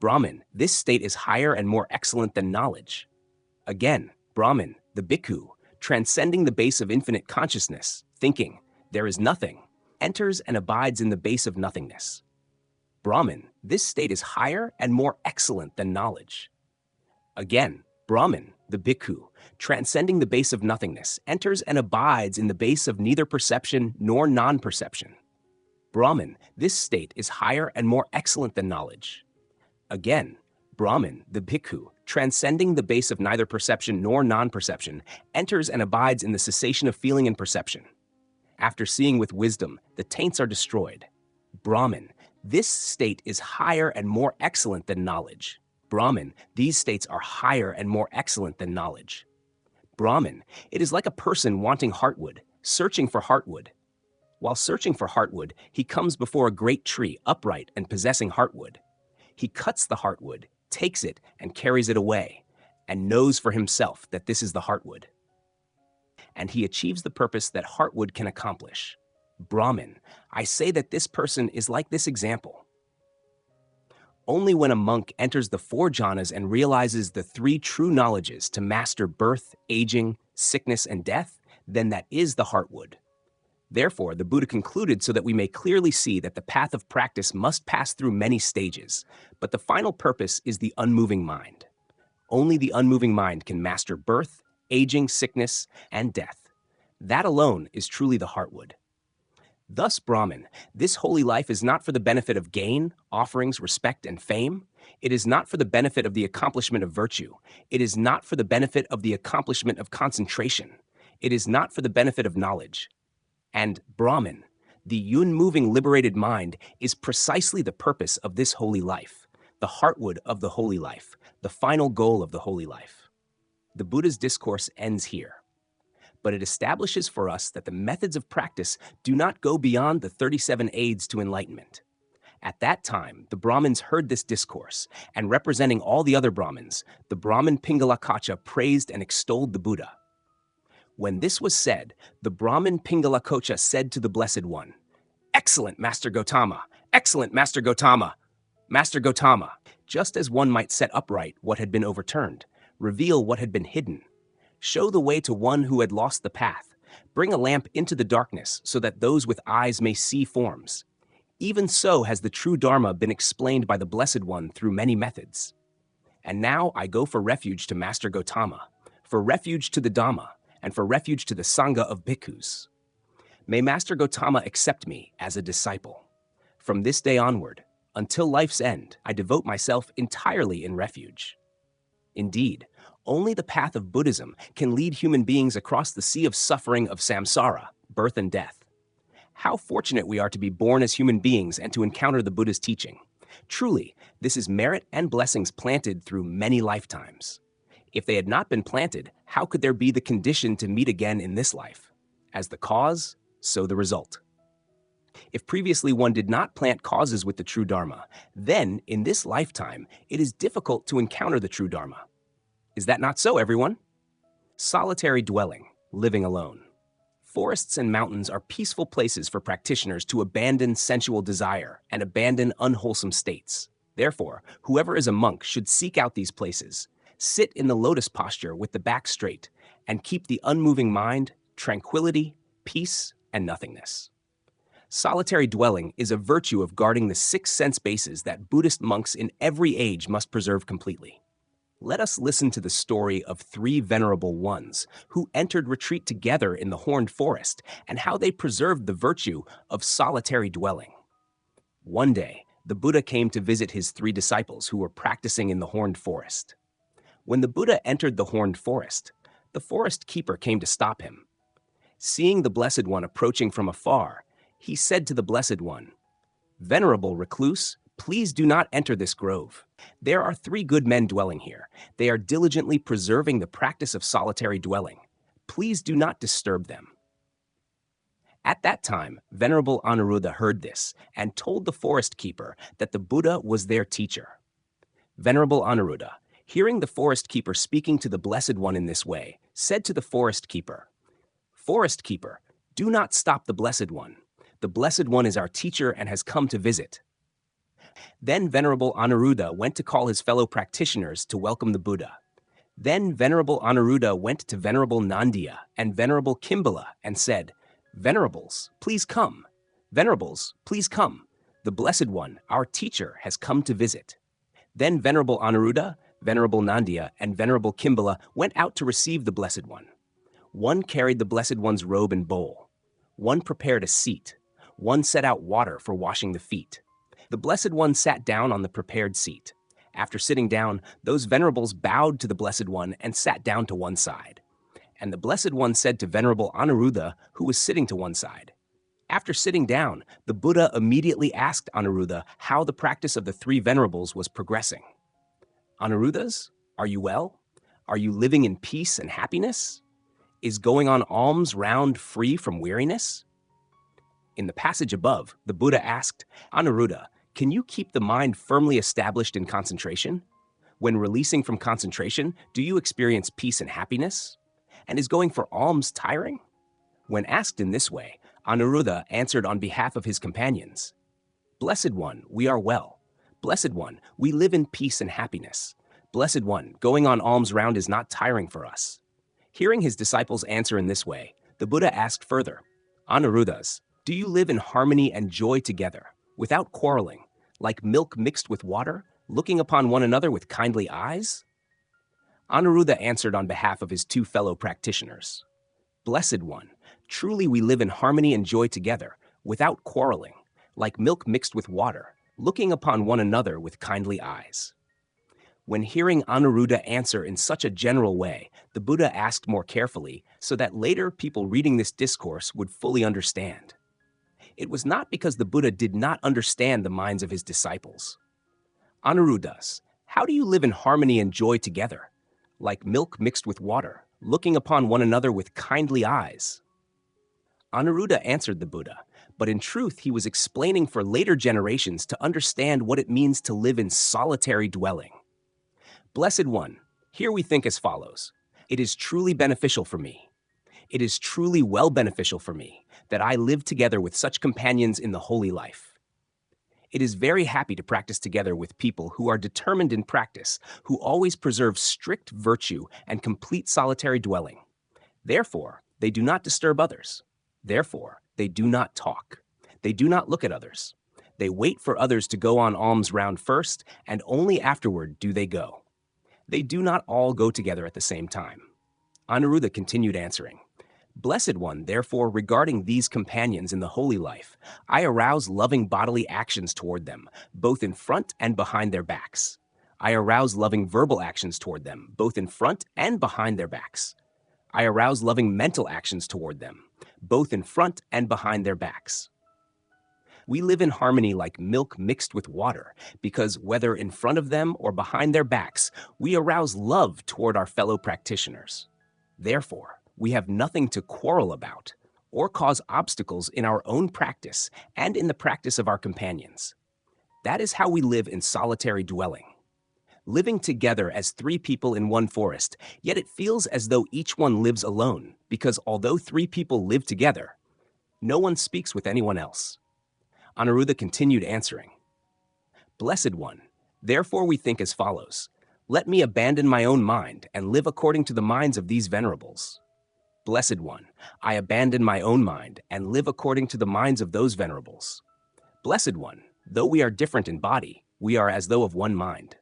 Brahmin, this state is higher and more excellent than knowledge. Again, Brahmin, the bhikkhu, transcending the base of infinite consciousness, thinking, there is nothing, enters and abides in the base of nothingness. Brahmin, this state is higher and more excellent than knowledge. Again, Brahmin, the bhikkhu, transcending the base of nothingness, enters and abides in the base of neither perception nor non-perception. Brahman, this state is higher and more excellent than knowledge. Again, Brahman, the bhikkhu, transcending the base of neither perception nor non-perception, enters and abides in the cessation of feeling and perception. After seeing with wisdom, the taints are destroyed. Brahman, this state is higher and more excellent than knowledge. Brahman, these states are higher and more excellent than knowledge. Brahman, it is like a person wanting heartwood, searching for heartwood. While searching for heartwood, he comes before a great tree, upright and possessing heartwood. He cuts the heartwood, takes it, and carries it away, and knows for himself that this is the heartwood. And he achieves the purpose that heartwood can accomplish. Brahman, I say that this person is like this example. Only when a monk enters the 4 jhanas and realizes the 3 true knowledges to master birth, aging, sickness, and death, then that is the heartwood. Therefore, the Buddha concluded so that we may clearly see that the path of practice must pass through many stages, but the final purpose is the unmoving mind. Only the unmoving mind can master birth, aging, sickness, and death. That alone is truly the heartwood. Thus, Brahman, this holy life is not for the benefit of gain, offerings, respect, and fame. It is not for the benefit of the accomplishment of virtue. It is not for the benefit of the accomplishment of concentration. It is not for the benefit of knowledge. And Brahman, the unmoving liberated mind, is precisely the purpose of this holy life, the heartwood of the holy life, the final goal of the holy life. The Buddha's discourse ends here. But it establishes for us that the methods of practice do not go beyond the 37 aids to enlightenment. At that time, the Brahmins heard this discourse, and representing all the other Brahmins, the Brahmin Pingalakacha praised and extolled the Buddha. When this was said, the Brahmin Pingalakacha said to the Blessed One, "Excellent, Master Gautama! Excellent, Master Gautama! Master Gautama!" Just as one might set upright what had been overturned, reveal what had been hidden, show the way to one who had lost the path, bring a lamp into the darkness so that those with eyes may see forms. Even so has the true Dharma been explained by the Blessed One through many methods. And now I go for refuge to Master Gautama, for refuge to the Dhamma, and for refuge to the Sangha of bhikkhus. May Master Gautama accept me as a disciple. From this day onward, until life's end, I devote myself entirely in refuge. Indeed, only the path of Buddhism can lead human beings across the sea of suffering of samsara, birth and death. How fortunate we are to be born as human beings and to encounter the Buddha's teaching. Truly, this is merit and blessings planted through many lifetimes. If they had not been planted, how could there be the condition to meet again in this life? As the cause, so the result. If previously one did not plant causes with the true Dharma, then, in this lifetime, it is difficult to encounter the true Dharma. Is that not so, everyone? Solitary dwelling, living alone. Forests and mountains are peaceful places for practitioners to abandon sensual desire and abandon unwholesome states. Therefore, whoever is a monk should seek out these places, sit in the lotus posture with the back straight, and keep the unmoving mind, tranquility, peace, and nothingness. Solitary dwelling is a virtue of guarding the 6 sense bases that Buddhist monks in every age must preserve completely. Let us listen to the story of 3 venerable ones who entered retreat together in the horned forest and how they preserved the virtue of solitary dwelling. One day, the Buddha came to visit his 3 disciples who were practicing in the horned forest. When the Buddha entered the horned forest, the forest keeper came to stop him. Seeing the Blessed One approaching from afar, he said to the Blessed One, "Venerable recluse, please do not enter this grove. There are 3 good men dwelling here. They are diligently preserving the practice of solitary dwelling. Please do not disturb them." At that time, Venerable Anuruddha heard this and told the forest keeper that the Buddha was their teacher. Venerable Anuruddha, hearing the forest keeper speaking to the Blessed One in this way, said to the forest keeper, "Forest keeper, do not stop the Blessed One. The Blessed One is our teacher and has come to visit." Then Venerable Anuruddha went to call his fellow practitioners to welcome the Buddha. Then Venerable Anuruddha went to Venerable Nandiya and Venerable Kimbala and said, "Venerables, please come. Venerables, please come. The Blessed One, our teacher, has come to visit." Then Venerable Anuruddha, Venerable Nandiya, and Venerable Kimbala went out to receive the Blessed One. One carried the Blessed One's robe and bowl. One prepared a seat. One set out water for washing the feet. The Blessed One sat down on the prepared seat. After sitting down, those venerables bowed to the Blessed One and sat down to one side. And the Blessed One said to Venerable Anuruddha, who was sitting to one side. After sitting down, the Buddha immediately asked Anuruddha how the practice of the three venerables was progressing. Anuruddhas, are you well? Are you living in peace and happiness? Is going on alms round free from weariness? In the passage above, the Buddha asked, Anuruddha, can you keep the mind firmly established in concentration? When releasing from concentration, do you experience peace and happiness? And is going for alms tiring? When asked in this way, Anuruddha answered on behalf of his companions, Blessed One, we are well. Blessed One, we live in peace and happiness. Blessed One, going on alms round is not tiring for us. Hearing his disciples answer in this way, the Buddha asked further, Anuruddhas, do you live in harmony and joy together, without quarreling, like milk mixed with water, looking upon one another with kindly eyes? Anuruddha answered on behalf of his two fellow practitioners, Blessed One, truly we live in harmony and joy together, without quarreling, like milk mixed with water, looking upon one another with kindly eyes. When hearing Anuruddha answer in such a general way, the Buddha asked more carefully so that later people reading this discourse would fully understand. It was not because the Buddha did not understand the minds of his disciples. Anuruddhas, how do you live in harmony and joy together, like milk mixed with water, looking upon one another with kindly eyes? Anuruddha answered the Buddha, but in truth he was explaining for later generations to understand what it means to live in solitary dwelling. Blessed One, here we think as follows. It is truly beneficial for me. It is truly well beneficial for me that I live together with such companions in the holy life. It is very happy to practice together with people who are determined in practice, who always preserve strict virtue and complete solitary dwelling. Therefore, they do not disturb others. Therefore, they do not talk. They do not look at others. They wait for others to go on alms round first, and only afterward do they go. They do not all go together at the same time. Anuruddha continued answering, Blessed One, therefore, regarding these companions in the holy life, I arouse loving bodily actions toward them, both in front and behind their backs. I arouse loving verbal actions toward them, both in front and behind their backs. I arouse loving mental actions toward them, both in front and behind their backs. We live in harmony like milk mixed with water, because whether in front of them or behind their backs, we arouse love toward our fellow practitioners. Therefore, we have nothing to quarrel about or cause obstacles in our own practice and in the practice of our companions. That is how we live in solitary dwelling. Living together as three people in one forest, yet it feels as though each one lives alone, because although three people live together, no one speaks with anyone else. Anuruddha continued answering, Blessed One, therefore we think as follows. Let me abandon my own mind and live according to the minds of these venerables. Blessed One, I abandon my own mind and live according to the minds of those venerables. Blessed One, though we are different in body, we are as though of one mind.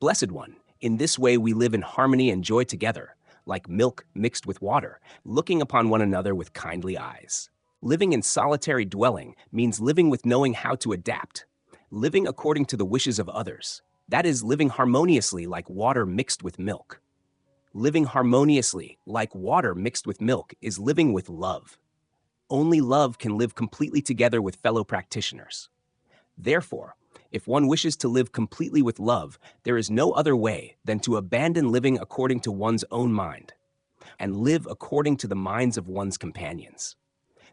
Blessed One, in this way we live in harmony and joy together, like milk mixed with water, looking upon one another with kindly eyes. Living in solitary dwelling means living with knowing how to adapt, living according to the wishes of others. That is, living harmoniously like water mixed with milk. Living harmoniously like water mixed with milk is living with love. Only love can live completely together with fellow practitioners. Therefore, if one wishes to live completely with love, there is no other way than to abandon living according to one's own mind and live according to the minds of one's companions.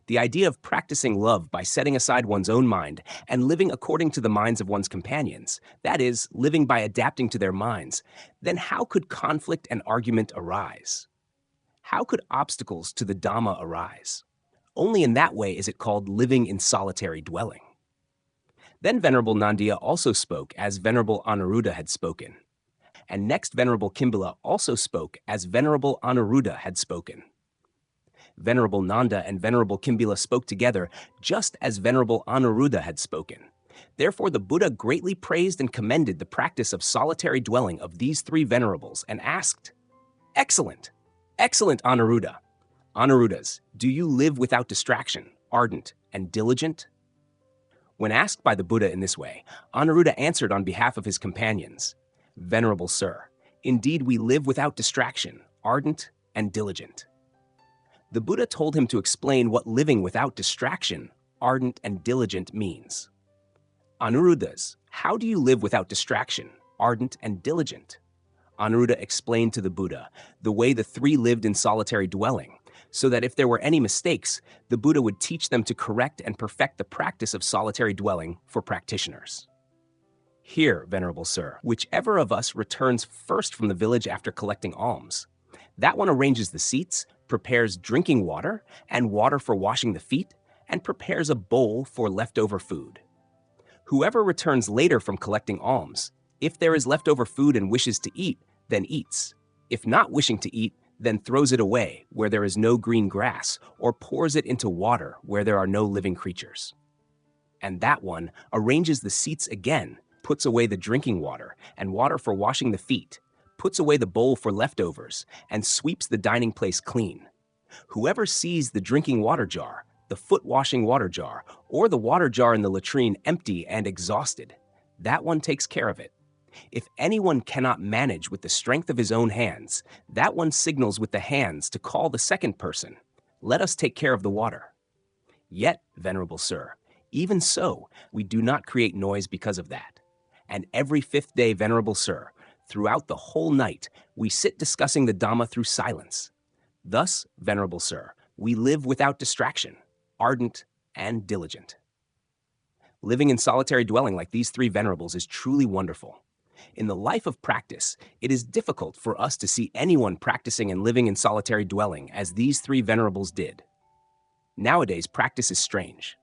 The idea of practicing love by setting aside one's own mind and living according to the minds of one's companions, that is, living by adapting to their minds, then how could conflict and argument arise? How could obstacles to the Dhamma arise? Only in that way is it called living in solitary dwelling. Then Venerable Nandiya also spoke as Venerable Anuruddha had spoken. And next Venerable Kimbala also spoke as Venerable Anuruddha had spoken. Venerable Nanda and Venerable Kimbala spoke together just as Venerable Anuruddha had spoken. Therefore the Buddha greatly praised and commended the practice of solitary dwelling of these three venerables and asked, Excellent! Excellent, Anuruddha! Anuruddhas, do you live without distraction, ardent and diligent? When asked by the Buddha in this way, Anuruddha answered on behalf of his companions, "Venerable Sir, indeed we live without distraction, ardent and diligent." The Buddha told him to explain what living without distraction, ardent and diligent means. Anuruddhas, how do you live without distraction, ardent and diligent? Anuruddha explained to the Buddha the way the three lived in solitary dwelling, so that if there were any mistakes, the Buddha would teach them to correct and perfect the practice of solitary dwelling for practitioners. Here, Venerable Sir, whichever of us returns first from the village after collecting alms, that one arranges the seats, prepares drinking water and water for washing the feet, and prepares a bowl for leftover food. Whoever returns later from collecting alms, if there is leftover food and wishes to eat, then eats. If not wishing to eat, then throws it away where there is no green grass, or pours it into water where there are no living creatures. And that one arranges the seats again, puts away the drinking water and water for washing the feet, puts away the bowl for leftovers, and sweeps the dining place clean. Whoever sees the drinking water jar, the foot-washing water jar, or the water jar in the latrine empty and exhausted, that one takes care of it. If anyone cannot manage with the strength of his own hands, that one signals with the hands to call the second person, "Let us take care of the water." Yet, Venerable Sir, even so, we do not create noise because of that. And every fifth day, Venerable Sir, throughout the whole night, we sit discussing the Dhamma through silence. Thus, Venerable Sir, we live without distraction, ardent and diligent. Living in solitary dwelling like these three venerables is truly wonderful. In the life of practice, it is difficult for us to see anyone practicing and living in solitary dwelling as these three venerables did. Nowadays, practice is strange.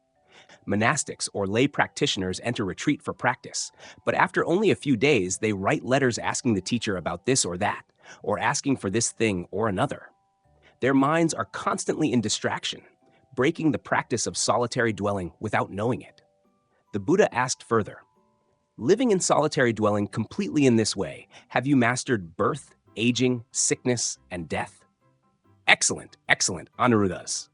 Monastics or lay practitioners enter retreat for practice, but after only a few days, they write letters asking the teacher about this or that, or asking for this thing or another. Their minds are constantly in distraction, breaking the practice of solitary dwelling without knowing it. The Buddha asked further, "Living in solitary dwelling completely in this way, have you mastered birth, aging, sickness, and death?" Excellent, excellent, Anuruddhas.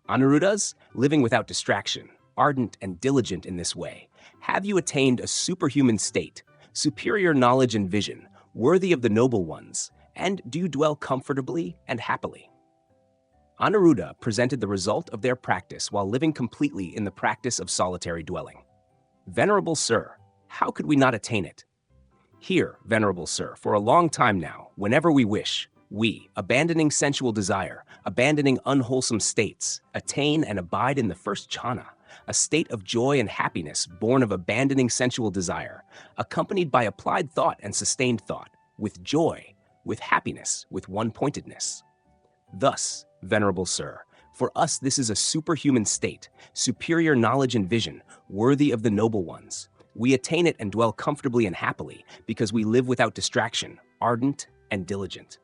Anuruddhas, living without distraction, ardent and diligent in this way, have you attained a superhuman state, superior knowledge and vision, worthy of the noble ones, and do you dwell comfortably and happily? Anuruddha presented the result of their practice while living completely in the practice of solitary dwelling. Venerable Sir, how could we not attain it? Here, Venerable Sir, for a long time now, whenever we wish, we, abandoning sensual desire, abandoning unwholesome states, attain and abide in the first jhana, a state of joy and happiness born of abandoning sensual desire, accompanied by applied thought and sustained thought, with joy, with happiness, with one-pointedness. Thus, Venerable Sir, for us this is a superhuman state, superior knowledge and vision, worthy of the noble ones. We attain it and dwell comfortably and happily because we live without distraction, ardent and diligent.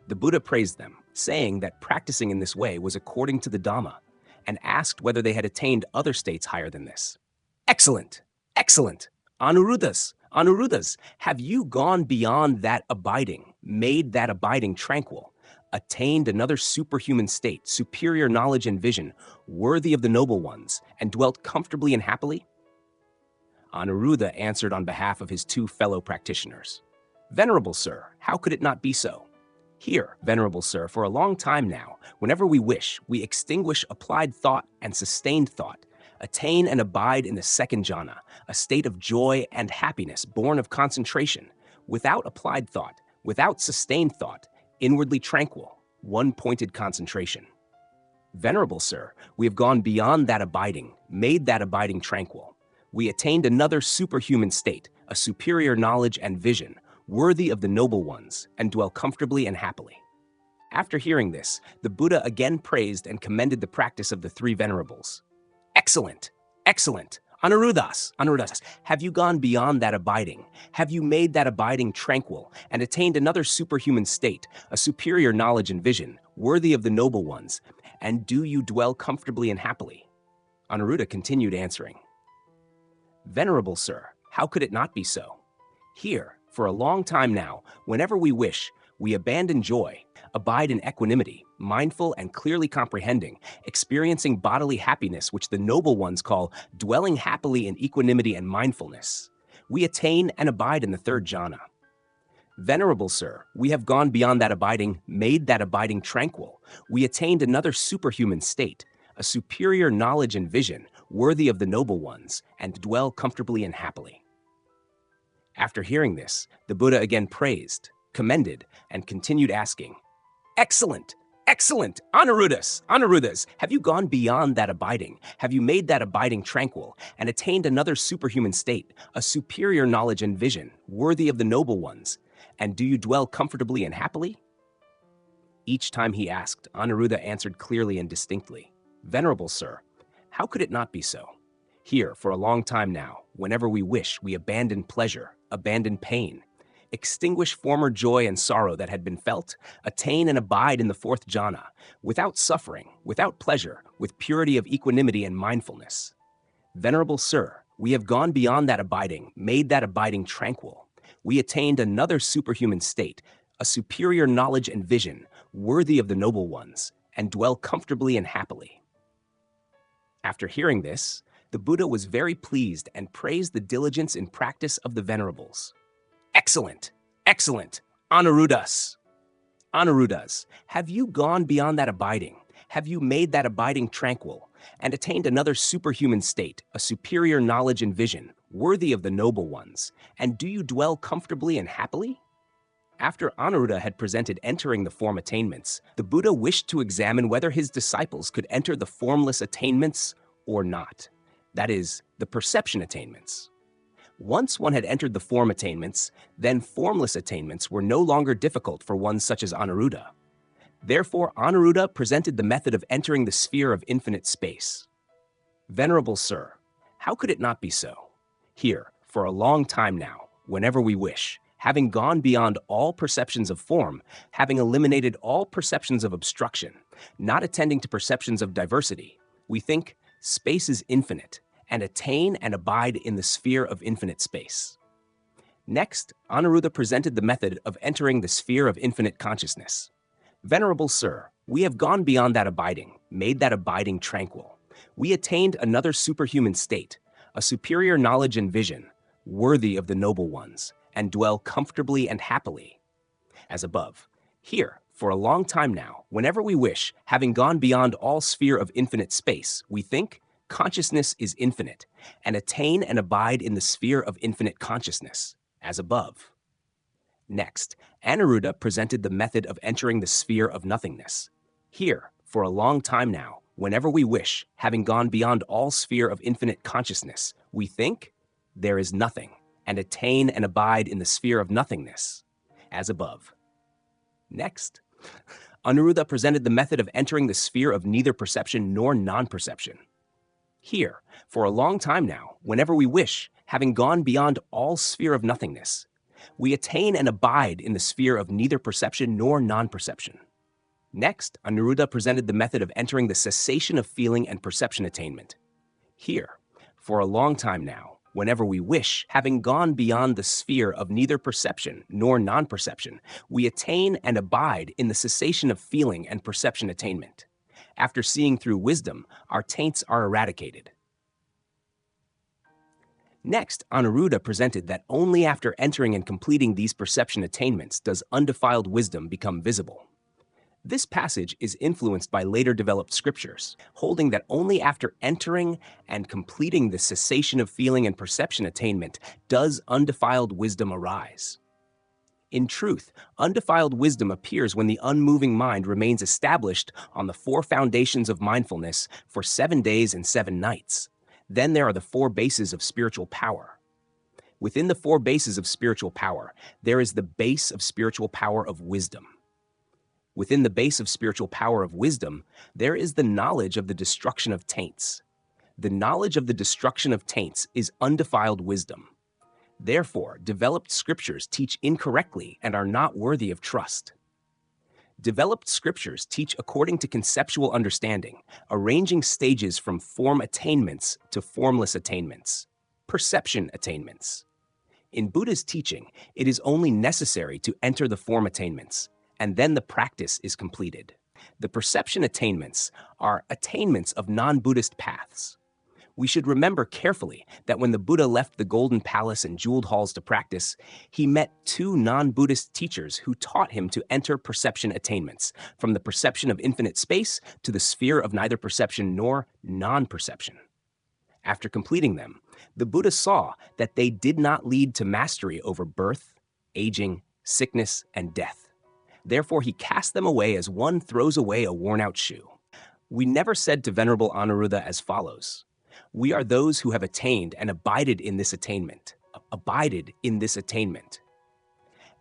The Buddha praised them, saying that practicing in this way was according to the Dhamma, and asked whether they had attained other states higher than this. Excellent, excellent. Anuruddhas, Anuruddhas, have you gone beyond that abiding, made that abiding tranquil, attained another superhuman state, superior knowledge and vision, worthy of the noble ones, and dwelt comfortably and happily? Anuruddha answered on behalf of his two fellow practitioners. Venerable Sir, how could it not be so? Here, Venerable Sir, for a long time now, whenever we wish, we extinguish applied thought and sustained thought, attain and abide in the second jhana, a state of joy and happiness born of concentration, without applied thought, without sustained thought, inwardly tranquil, one-pointed concentration. Venerable Sir, we have gone beyond that abiding, made that abiding tranquil. We attained another superhuman state, a superior knowledge and vision, worthy of the noble ones, and dwell comfortably and happily. After hearing this, the Buddha again praised and commended the practice of the three venerables. Excellent, excellent. Anuruddhas, Anuruddhas, have you gone beyond that abiding? Have you made that abiding tranquil and attained another superhuman state, a superior knowledge and vision, worthy of the noble ones, and do you dwell comfortably and happily? Anuruddha continued answering. Venerable Sir, how could it not be so? Here, for a long time now, whenever we wish, we abandon joy, abide in equanimity, mindful and clearly comprehending, experiencing bodily happiness, which the noble ones call dwelling happily in equanimity and mindfulness. We attain and abide in the third jhana. Venerable Sir, we have gone beyond that abiding, made that abiding tranquil. We attained another superhuman state, a superior knowledge and vision, worthy of the noble ones, and dwell comfortably and happily. After hearing this, the Buddha again praised, commended, and continued asking, "Excellent! Excellent! Anuruddhas, have you gone beyond that abiding? Have you made that abiding tranquil, and attained another superhuman state, a superior knowledge and vision, worthy of the noble ones? And do you dwell comfortably and happily?" Each time he asked, Anuruddha answered clearly and distinctly, "Venerable Sir, how could it not be so? Here, for a long time now, whenever we wish, we abandon pleasure, abandon pain, extinguish former joy and sorrow that had been felt, attain and abide in the fourth jhana, without suffering, without pleasure, with purity of equanimity and mindfulness. Venerable Sir, we have gone beyond that abiding, made that abiding tranquil. We attained another superhuman state, a superior knowledge and vision, worthy of the noble ones, and dwell comfortably and happily." After hearing this, the Buddha was very pleased and praised the diligence in practice of the venerables. "Excellent! Excellent! Anuruddhas! Anuruddhas, have you gone beyond that abiding? Have you made that abiding tranquil, and attained another superhuman state, a superior knowledge and vision, worthy of the noble ones, and do you dwell comfortably and happily?" After Anuruddha had presented entering the form attainments, the Buddha wished to examine whether his disciples could enter the formless attainments or not. That is, the perception attainments. Once one had entered the form attainments, then formless attainments were no longer difficult for one such as Anuruddha. Therefore, Anuruddha presented the method of entering the sphere of infinite space. "Venerable Sir, how could it not be so? Here, for a long time now, whenever we wish, having gone beyond all perceptions of form, having eliminated all perceptions of obstruction, not attending to perceptions of diversity, we think space is infinite, and attain and abide in the sphere of infinite space." Next, Anuruddha presented the method of entering the sphere of infinite consciousness. "Venerable Sir, we have gone beyond that abiding, made that abiding tranquil. We attained another superhuman state, a superior knowledge and vision, worthy of the noble ones, and dwell comfortably and happily, as above. Here, for a long time now, whenever we wish, having gone beyond all sphere of infinite space, we think consciousness is infinite, and attain and abide in the sphere of infinite consciousness, as above." Next, Anuruddha presented the method of entering the sphere of nothingness. Here, for a long time now, whenever we wish, having gone beyond all sphere of infinite consciousness, we think there is nothing, and attain and abide in the sphere of nothingness, as above. Next, Anuruddha presented the method of entering the sphere of neither perception nor non-perception. Here, for a long time now, whenever we wish, having gone beyond all sphere of nothingness, we attain and abide in the sphere of neither perception nor non-perception. Next, Anuruddha presented the method of entering the cessation of feeling and perception attainment. Here, for a long time now, whenever we wish, having gone beyond the sphere of neither perception nor non-perception, we attain and abide in the cessation of feeling and perception attainment. After seeing through wisdom, our taints are eradicated. Next, Anuruddha presented that only after entering and completing these perception attainments does undefiled wisdom become visible. This passage is influenced by later developed scriptures, holding that only after entering and completing the cessation of feeling and perception attainment does undefiled wisdom arise. In truth, undefiled wisdom appears when the unmoving mind remains established on the four foundations of mindfulness for 7 days and 7 nights. Then there are the 4 bases of spiritual power. Within the 4 bases of spiritual power, there is the base of spiritual power of wisdom. Within the base of spiritual power of wisdom, there is the knowledge of the destruction of taints. The knowledge of the destruction of taints is undefiled wisdom. Therefore, developed scriptures teach incorrectly and are not worthy of trust. Developed scriptures teach according to conceptual understanding, arranging stages from form attainments to formless attainments, perception attainments. In Buddha's teaching, it is only necessary to enter the form attainments, and then the practice is completed. The perception attainments are attainments of non-Buddhist paths. We should remember carefully that when the Buddha left the golden palace and jeweled halls to practice, he met two non-Buddhist teachers who taught him to enter perception attainments, from the perception of infinite space to the sphere of neither perception nor non-perception. After completing them, the Buddha saw that they did not lead to mastery over birth, aging, sickness, and death. Therefore, he cast them away as one throws away a worn-out shoe. We never said to Venerable Anuruddha as follows: "We are those who have attained and abided in this attainment." Abided in this attainment.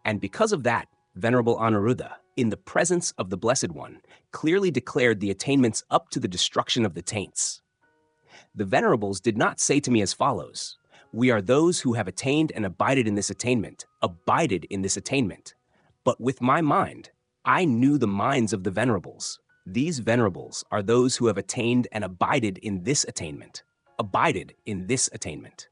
And because of that, Venerable Anuruddha, in the presence of the Blessed One, clearly declared the attainments up to the destruction of the taints. The Venerables did not say to me as follows: "We are those who have attained and abided in this attainment, abided in this attainment." But with my mind, I knew the minds of the Venerables. These Venerables are those who have attained and abided in this attainment, abided in this attainment.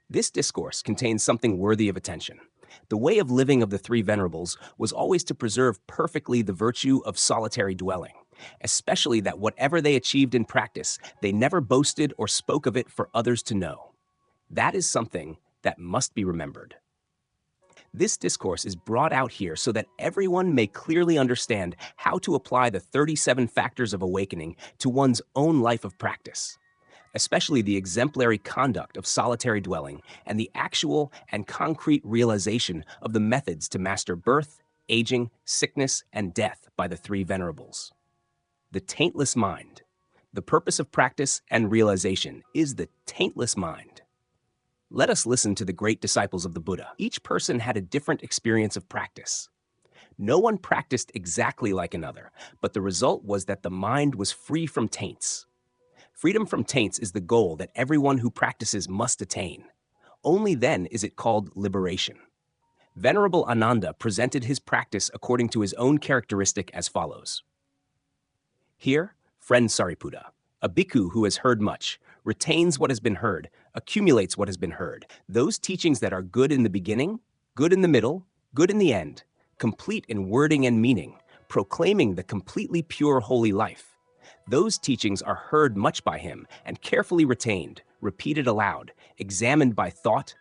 This discourse contains something worthy of attention. The way of living of the three Venerables was always to preserve perfectly the virtue of solitary dwelling, especially that whatever they achieved in practice, they never boasted or spoke of it for others to know. That is something that must be remembered. This discourse is brought out here so that everyone may clearly understand how to apply the 37 factors of awakening to one's own life of practice, especially the exemplary conduct of solitary dwelling and the actual and concrete realization of the methods to master birth, aging, sickness, and death by the three Venerables. The taintless mind. The purpose of practice and realization is the taintless mind. Let us listen to the great disciples of the Buddha. Each person had a different experience of practice. No one practiced exactly like another, but the result was that the mind was free from taints. Freedom from taints is the goal that everyone who practices must attain. Only then is it called liberation. Venerable Ananda presented his practice according to his own characteristic as follows. Here, friend Sariputta, a bhikkhu who has heard much, retains what has been heard, accumulates what has been heard, those teachings that are good in the beginning, good in the middle, good in the end, complete in wording and meaning, proclaiming the completely pure holy life. Those teachings are heard much by him and carefully retained, repeated aloud, examined by thought,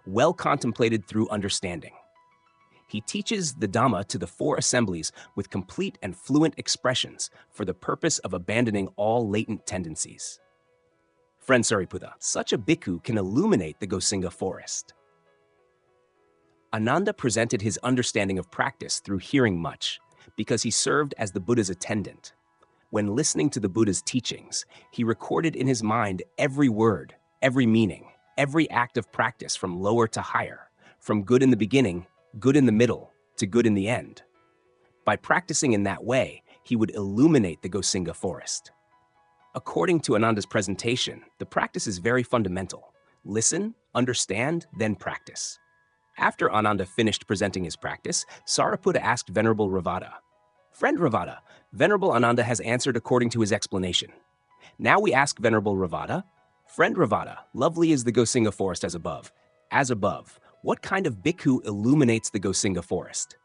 well contemplated through understanding. He teaches the Dhamma to the four assemblies with complete and fluent expressions for the purpose of abandoning all latent tendencies. Friend Sariputta, such a bhikkhu can illuminate the Gosinga forest. Ananda presented his understanding of practice through hearing much, because he served as the Buddha's attendant. When listening to the Buddha's teachings, he recorded in his mind every word, every meaning, every act of practice from lower to higher, from good in the beginning, good in the middle, to good in the end. By practicing in that way, he would illuminate the Gosinga forest. According to Ananda's presentation, the practice is very fundamental. Listen, understand, then practice. After Ananda finished presenting his practice, Sariputta asked Venerable Ravada, "Friend Ravada, Venerable Ananda has answered according to his explanation. Now we ask Venerable Ravada, Friend Ravada, lovely is the Gosinga forest as above. As above, what kind of bhikkhu illuminates the Gosinga forest?"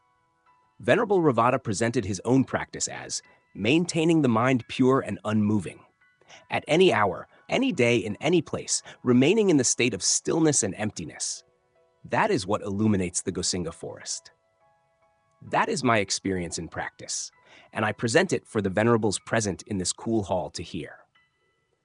Venerable Ravada presented his own practice as maintaining the mind pure and unmoving. At any hour, any day, in any place, remaining in the state of stillness and emptiness. That is what illuminates the Gosinga forest. That is my experience in practice, and I present it for the Venerables present in this cool hall to hear.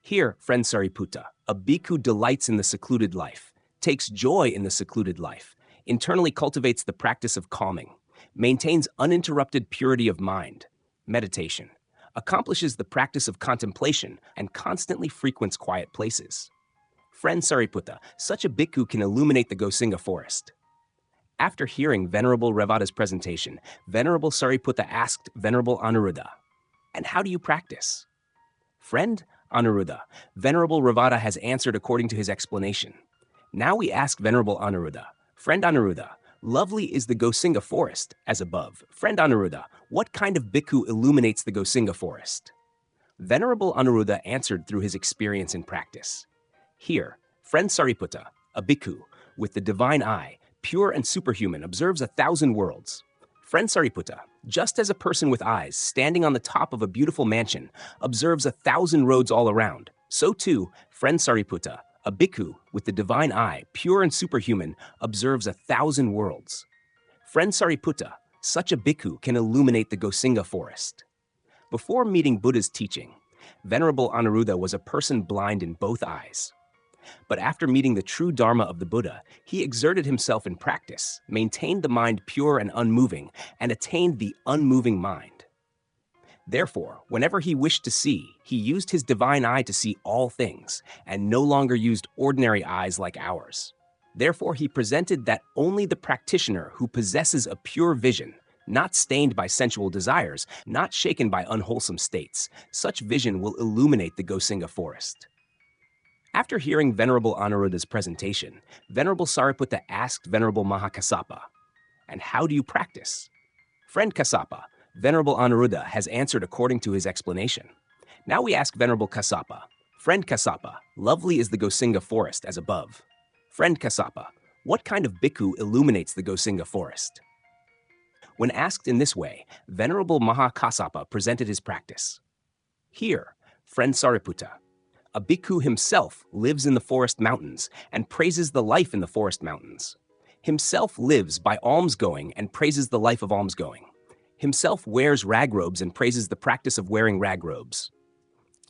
Here, friend Sariputta, a bhikkhu delights in the secluded life, takes joy in the secluded life, internally cultivates the practice of calming, maintains uninterrupted purity of mind, meditation, accomplishes the practice of contemplation, and constantly frequents quiet places. Friend Sariputta, such a bhikkhu can illuminate the Gosinga forest. After hearing Venerable Ravada's presentation, Venerable Sariputta asked Venerable Anuruddha, "And how do you practice?" Friend Anuruddha, Venerable Ravada has answered according to his explanation. Now we ask Venerable Anuruddha, "Friend Anuruddha, lovely is the Gosinga forest, as above. Friend Anuruddha, what kind of bhikkhu illuminates the Gosinga forest?" Venerable Anuruddha answered through his experience in practice. Here, friend Sariputta, a bhikkhu, with the divine eye, pure and superhuman, observes 1,000 worlds. Friend Sariputta, just as a person with eyes standing on the top of a beautiful mansion observes 1,000 roads all around, so too, friend Sariputta, a bhikkhu with the divine eye, pure and superhuman, observes 1,000 worlds. Friend Sariputta, such a bhikkhu can illuminate the Gosinga forest. Before meeting Buddha's teaching, Venerable Anuruddha was a person blind in both eyes. But after meeting the true Dharma of the Buddha, he exerted himself in practice, maintained the mind pure and unmoving, and attained the unmoving mind. Therefore, whenever he wished to see, he used his divine eye to see all things, and no longer used ordinary eyes like ours. Therefore, he presented that only the practitioner who possesses a pure vision, not stained by sensual desires, not shaken by unwholesome states, such vision will illuminate the Gosinga forest. After hearing Venerable Anuruddha's presentation, Venerable Sariputta asked Venerable Mahakassapa, "And how do you practice?" Friend Kassapa, Venerable Anuruddha has answered according to his explanation. Now we ask Venerable Kassapa, "Friend Kassapa, lovely is the Gosinga forest as above." Friend Kassapa, what kind of bhikkhu illuminates the Gosinga forest? When asked in this way, Venerable Mahakassapa presented his practice. Here, friend Sariputta, a bhikkhu himself lives in the forest mountains and praises the life in the forest mountains. Himself lives by almsgoing and praises the life of almsgoing. Himself wears rag robes and praises the practice of wearing rag robes.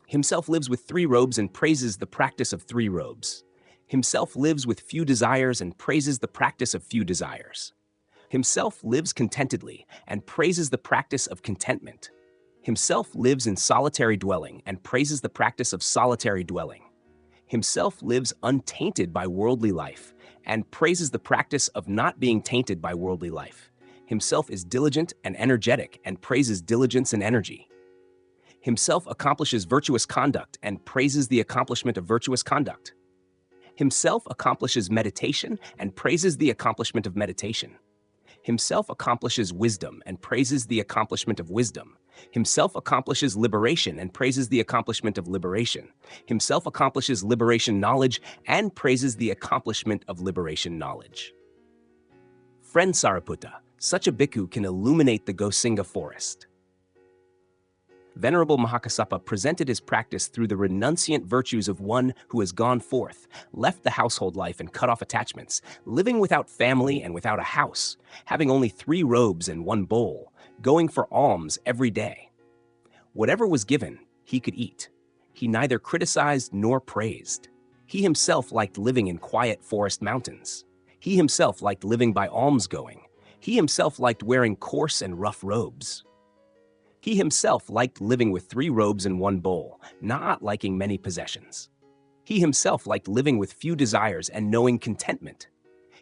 Himself lives with 3 robes and praises the practice of 3 robes. Himself lives with few desires and praises the practice of few desires. Himself lives contentedly and praises the practice of contentment. Himself lives in solitary dwelling and praises the practice of solitary dwelling. Himself lives untainted by worldly life and praises the practice of not being tainted by worldly life. Himself is diligent and energetic and praises diligence and energy. Himself accomplishes virtuous conduct and praises the accomplishment of virtuous conduct. Himself accomplishes meditation and praises the accomplishment of meditation. Himself accomplishes wisdom and praises the accomplishment of wisdom. Himself accomplishes liberation and praises the accomplishment of liberation. Himself accomplishes liberation knowledge and praises the accomplishment of liberation knowledge. Friend Sariputta, such a bhikkhu can illuminate the Gosinga forest. Venerable Mahakassapa presented his practice through the renunciant virtues of one who has gone forth, left the household life and cut off attachments, living without family and without a house, having only 3 robes and 1 bowl, going for alms every day. Whatever was given, he could eat. He neither criticized nor praised. He himself liked living in quiet forest mountains. He himself liked living by almsgoing. He himself liked wearing coarse and rough robes. He himself liked living with 3 robes and 1 bowl, not liking many possessions. He himself liked living with few desires and knowing contentment.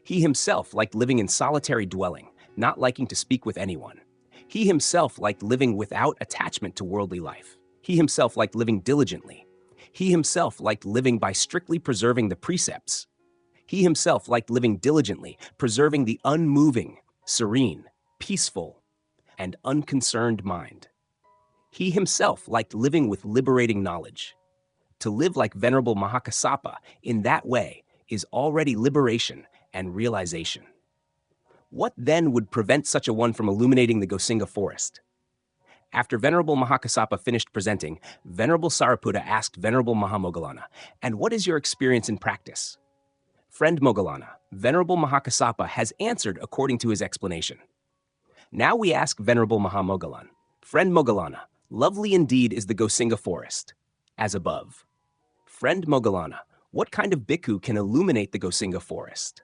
He himself liked living in solitary dwelling, not liking to speak with anyone. He himself liked living without attachment to worldly life. He himself liked living diligently. He himself liked living by strictly preserving the precepts. He himself liked living diligently, preserving the unmoving, serene, peaceful, and unconcerned mind. He himself liked living with liberating knowledge. To live like Venerable Mahakassapa in that way is already liberation and realization. What then would prevent such a one from illuminating the Gosinga forest? After Venerable Mahakassapa finished presenting, Venerable Sariputta asked Venerable Mahamoggallana, "And what is your experience in practice?" Friend Moggallana, Venerable Mahakassapa has answered according to his explanation. Now we ask Venerable Mahamoggallana, "Friend Moggallana, lovely indeed is the Gosinga forest, as above." Friend Moggallana, what kind of bhikkhu can illuminate the Gosinga forest?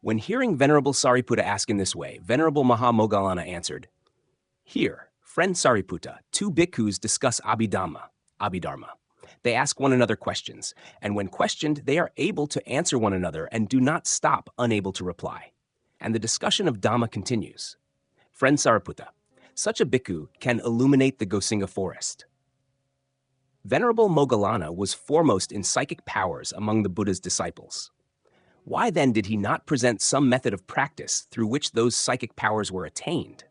When hearing Venerable Sariputta ask in this way, Venerable Mahamoggallana answered, "Here, friend Sariputta, 2 bhikkhus discuss Abhidharma. They ask one another questions, and when questioned, they are able to answer one another and do not stop unable to reply. And the discussion of Dhamma continues. Friend Sariputta, such a bhikkhu can illuminate the Gosinga forest." Venerable Moggallana was foremost in psychic powers among the Buddha's disciples. Why then did he not present some method of practice through which those psychic powers were attained?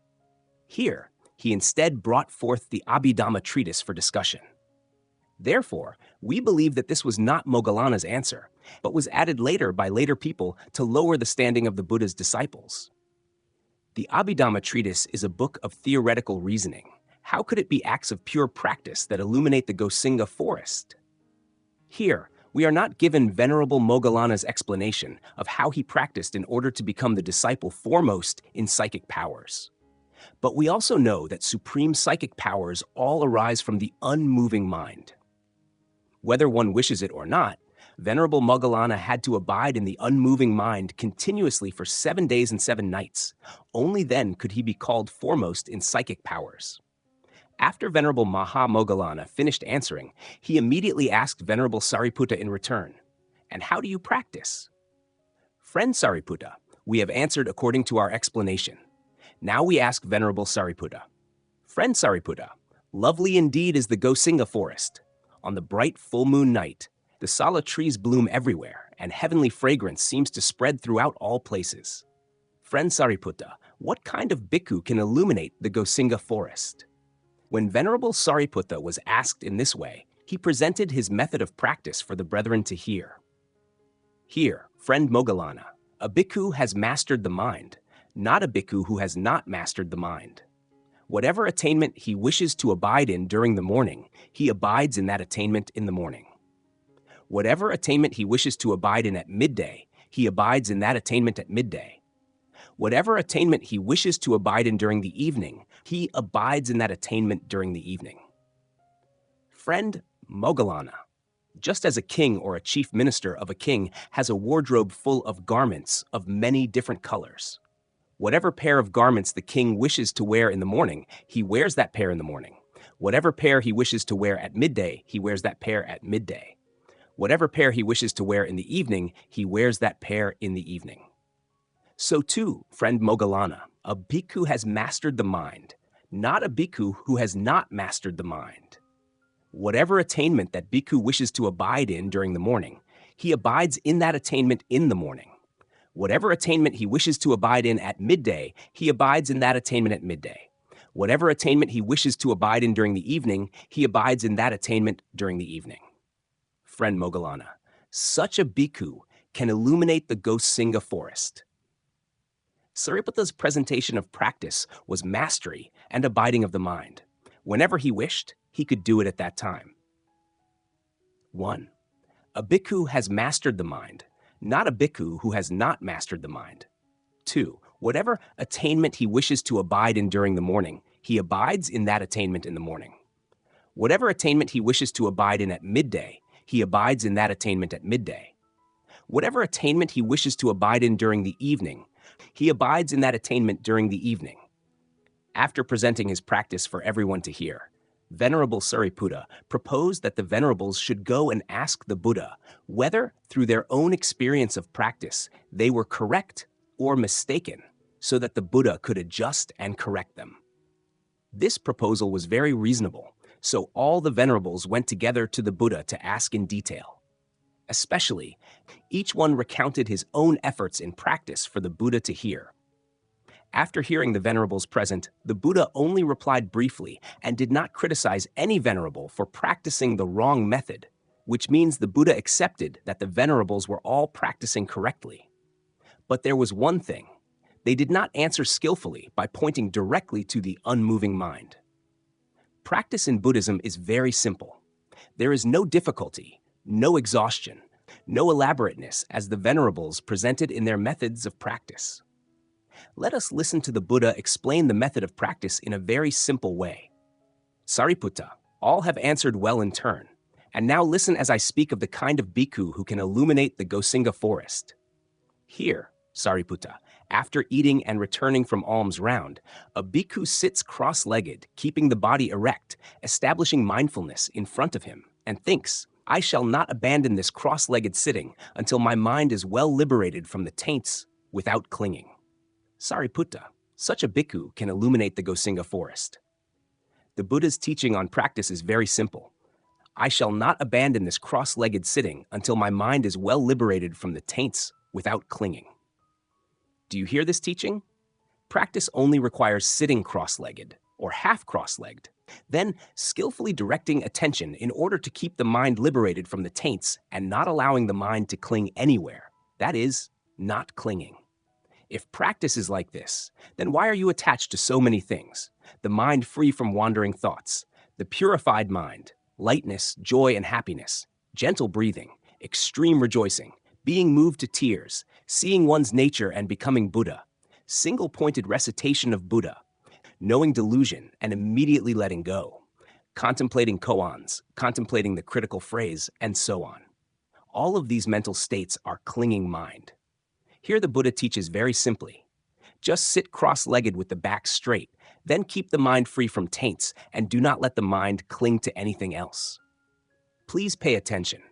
Here, he instead brought forth the Abhidhamma treatise for discussion. Therefore, we believe that this was not Moggallana's answer, but was added later by later people to lower the standing of the Buddha's disciples. The Abhidhamma treatise is a book of theoretical reasoning. How could it be acts of pure practice that illuminate the Gosinga forest? Here, we are not given Venerable Moggallana's explanation of how he practiced in order to become the disciple foremost in psychic powers. But we also know that supreme psychic powers all arise from the unmoving mind. Whether one wishes it or not, Venerable Moggallana had to abide in the unmoving mind continuously for 7 days and 7 nights. Only then could he be called foremost in psychic powers. After Venerable Maha Moggallana finished answering, he immediately asked Venerable Sariputta in return, "And how do you practice?" "Friend Sariputta, we have answered according to our explanation. Now we ask Venerable Sariputta, Friend Sariputta, lovely indeed is the Gosinga forest. On the bright full moon night, the sala trees bloom everywhere, and heavenly fragrance seems to spread throughout all places. Friend Sariputta, what kind of bhikkhu can illuminate the Gosinga forest?" When Venerable Sariputta was asked in this way, he presented his method of practice for the brethren to hear. "Here, friend Moggallana, a bhikkhu has mastered the mind, not a bhikkhu who has not mastered the mind. Whatever attainment he wishes to abide in during the morning, he abides in that attainment in the morning. Whatever attainment he wishes to abide in at midday, he abides in that attainment at midday. Whatever attainment he wishes to abide in during the evening, he abides in that attainment during the evening. Friend Moggallana, just as a king or a chief minister of a king has a wardrobe full of garments of many different colors, whatever pair of garments the king wishes to wear in the morning, he wears that pair in the morning. Whatever pair he wishes to wear at midday, he wears that pair at midday. Whatever pair he wishes to wear in the evening, he wears that pair in the evening. So too, friend Moggallana, a bhikkhu has mastered the mind, not a bhikkhu who has not mastered the mind. Whatever attainment that bhikkhu wishes to abide in during the morning, he abides in that attainment in the morning. Whatever attainment he wishes to abide in at midday, he abides in that attainment at midday. Whatever attainment he wishes to abide in during the evening, he abides in that attainment during the evening. Friend Moggallana, such a bhikkhu can illuminate the Gosinga forest. Sariputta's presentation of practice was mastery and abiding of the mind. Whenever he wished, he could do it at that time. 1. A bhikkhu has mastered the mind, not a bhikkhu who has not mastered the mind. 2. Whatever attainment he wishes to abide in during the morning, he abides in that attainment in the morning. Whatever attainment he wishes to abide in at midday, he abides in that attainment at midday. Whatever attainment he wishes to abide in during the evening, he abides in that attainment during the evening. After presenting his practice for everyone to hear, Venerable Sariputta proposed that the venerables should go and ask the Buddha whether, through their own experience of practice, they were correct or mistaken, so that the Buddha could adjust and correct them. This proposal was very reasonable, so all the venerables went together to the Buddha to ask in detail. Especially, each one recounted his own efforts in practice for the Buddha to hear. After hearing the venerables present, the Buddha only replied briefly and did not criticize any venerable for practicing the wrong method, which means the Buddha accepted that the venerables were all practicing correctly. But there was one thing. They did not answer skillfully by pointing directly to the unmoving mind. Practice in Buddhism is very simple. There is no difficulty, no exhaustion, no elaborateness as the venerables presented in their methods of practice. Let us listen to the Buddha explain the method of practice in a very simple way. Sariputta, all have answered well in turn, and now listen as I speak of the kind of bhikkhu who can illuminate the Gosinga forest. Here, Sariputta, after eating and returning from alms round, a bhikkhu sits cross-legged, keeping the body erect, establishing mindfulness in front of him, and thinks, I shall not abandon this cross-legged sitting until my mind is well liberated from the taints without clinging. Sariputta, such a bhikkhu can illuminate the Gosinga forest. The Buddha's teaching on practice is very simple. I shall not abandon this cross-legged sitting until my mind is well liberated from the taints without clinging. Do you hear this teaching? Practice only requires sitting cross-legged or half cross-legged, then skillfully directing attention in order to keep the mind liberated from the taints and not allowing the mind to cling anywhere, that is, not clinging. If practice is like this, then why are you attached to so many things? The mind free from wandering thoughts, the purified mind, lightness, joy, and happiness, gentle breathing, extreme rejoicing, being moved to tears, seeing one's nature and becoming Buddha, single-pointed recitation of Buddha, knowing delusion and immediately letting go, contemplating koans, contemplating the critical phrase, and so on. All of these mental states are clinging mind. Here the Buddha teaches very simply. Just sit cross-legged with the back straight, then keep the mind free from taints and do not let the mind cling to anything else. Please pay attention.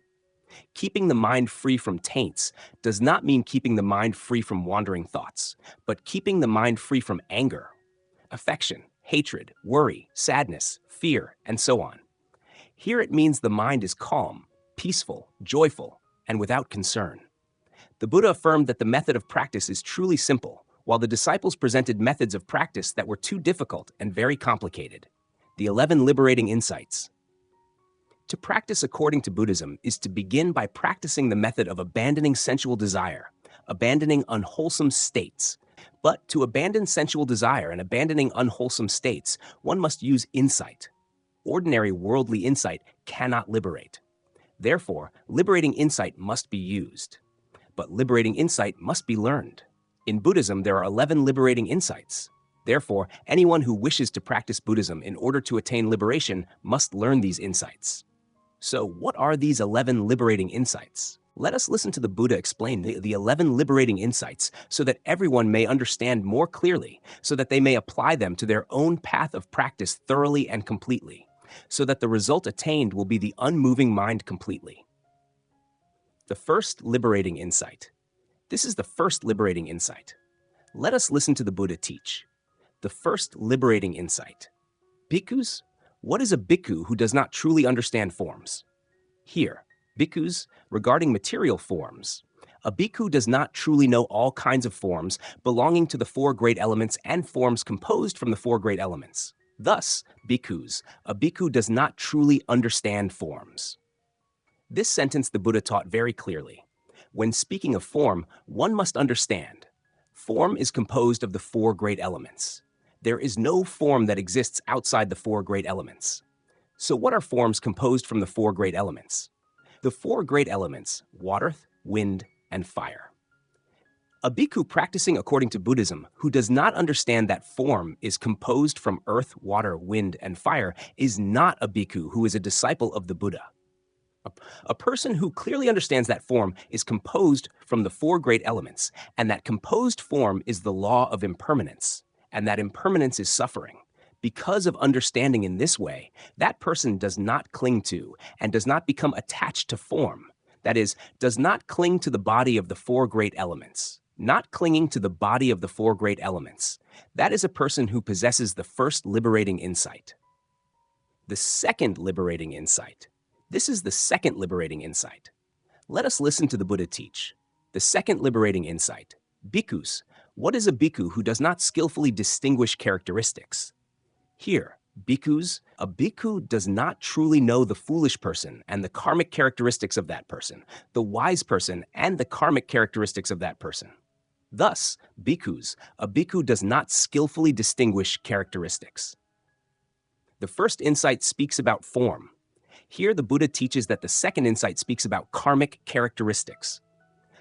Keeping the mind free from taints does not mean keeping the mind free from wandering thoughts, but keeping the mind free from anger, affection, hatred, worry, sadness, fear, and so on. Here it means the mind is calm, peaceful, joyful, and without concern. The Buddha affirmed that the method of practice is truly simple, while the disciples presented methods of practice that were too difficult and very complicated. The 11 liberating insights. To practice according to Buddhism is to begin by practicing the method of abandoning sensual desire, abandoning unwholesome states. But to abandon sensual desire and abandoning unwholesome states, one must use insight. Ordinary worldly insight cannot liberate. Therefore, liberating insight must be used. But liberating insight must be learned. In Buddhism, there are 11 liberating insights. Therefore, anyone who wishes to practice Buddhism in order to attain liberation must learn these insights. So, what are these 11 liberating insights? Let us listen to the Buddha explain the 11 liberating insights so that everyone may understand more clearly, so that they may apply them to their own path of practice thoroughly and completely, so that the result attained will be the unmoving mind completely. The first liberating insight. This is the first liberating insight. Let us listen to the Buddha teach. The first liberating insight. Bhikkhus, what is a bhikkhu who does not truly understand forms? Here, bhikkhus, regarding material forms. A bhikkhu does not truly know all kinds of forms belonging to the four great elements and forms composed from the four great elements. Thus, bhikkhus, a bhikkhu does not truly understand forms. This sentence the Buddha taught very clearly. When speaking of form, one must understand. Form is composed of the four great elements. There is no form that exists outside the four great elements. So what are forms composed from the four great elements? The four great elements, water, wind, and fire. A bhikkhu practicing according to Buddhism who does not understand that form is composed from earth, water, wind, and fire is not a bhikkhu who is a disciple of the Buddha. A person who clearly understands that form is composed from the four great elements, and that composed form is the law of impermanence, and that impermanence is suffering. Because of understanding in this way, that person does not cling to and does not become attached to form. That is, does not cling to the body of the four great elements. Not clinging to the body of the four great elements. That is a person who possesses the first liberating insight. The second liberating insight. This is the second liberating insight. Let us listen to the Buddha teach. The second liberating insight. Bhikkhus, what is a bhikkhu who does not skillfully distinguish characteristics? Here, bhikkhus, a bhikkhu does not truly know the foolish person and the karmic characteristics of that person, the wise person and the karmic characteristics of that person. Thus, bhikkhus, a bhikkhu does not skillfully distinguish characteristics. The first insight speaks about form. Here, the Buddha teaches that the second insight speaks about karmic characteristics.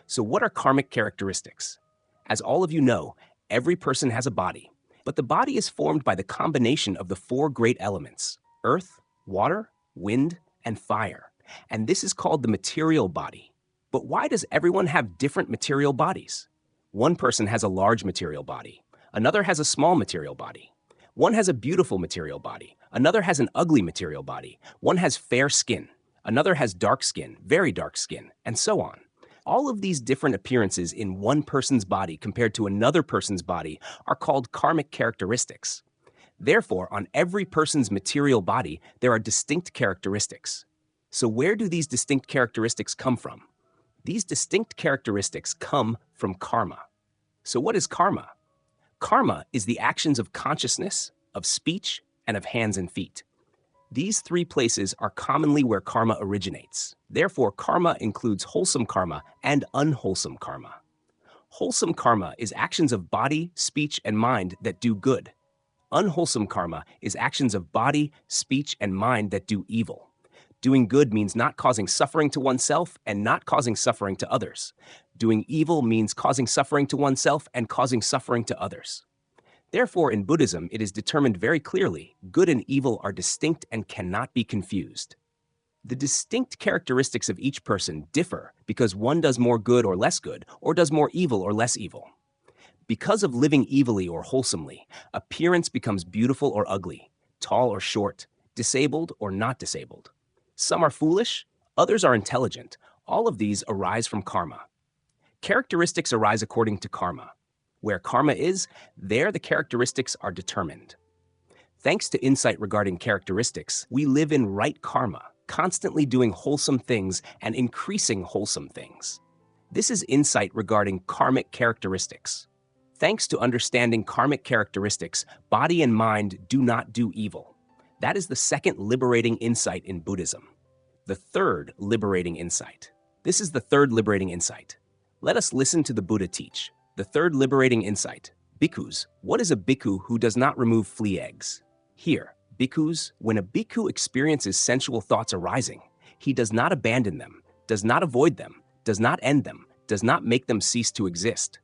So what are karmic characteristics? As all of you know, every person has a body, but the body is formed by the combination of the four great elements, earth, water, wind, and fire. And this is called the material body. But why does everyone have different material bodies? One person has a large material body. Another has a small material body. One has a beautiful material body. Another has an ugly material body. One has fair skin. Another has dark skin, very dark skin, and so on. All of these different appearances in one person's body compared to another person's body are called karmic characteristics. Therefore, on every person's material body, there are distinct characteristics. So where do these distinct characteristics come from? These distinct characteristics come from karma. So what is karma? Karma is the actions of consciousness, of speech, and of hands and feet. These three places are commonly where karma originates. Therefore, karma includes wholesome karma and unwholesome karma. Wholesome karma is actions of body, speech, and mind that do good. Unwholesome karma is actions of body, speech, and mind that do evil. Doing good means not causing suffering to oneself and not causing suffering to others. Doing evil means causing suffering to oneself and causing suffering to others. Therefore, in Buddhism, it is determined very clearly, good and evil are distinct and cannot be confused. The distinct characteristics of each person differ because one does more good or less good, or does more evil or less evil. Because of living evilly or wholesomely, appearance becomes beautiful or ugly, tall or short, disabled or not disabled. Some are foolish, others are intelligent. All of these arise from karma. Characteristics arise according to karma. Where karma is, there the characteristics are determined. Thanks to insight regarding characteristics, we live in right karma, constantly doing wholesome things and increasing wholesome things. This is insight regarding karmic characteristics. Thanks to understanding karmic characteristics, body and mind do not do evil. That is the second liberating insight in Buddhism. The third liberating insight. This is the third liberating insight. Let us listen to the Buddha teach. The third liberating insight. Bhikkhus, what is a bhikkhu who does not remove flea eggs? Here, bhikkhus, when a bhikkhu experiences sensual thoughts arising, he does not abandon them, does not avoid them, does not end them, does not make them cease to exist.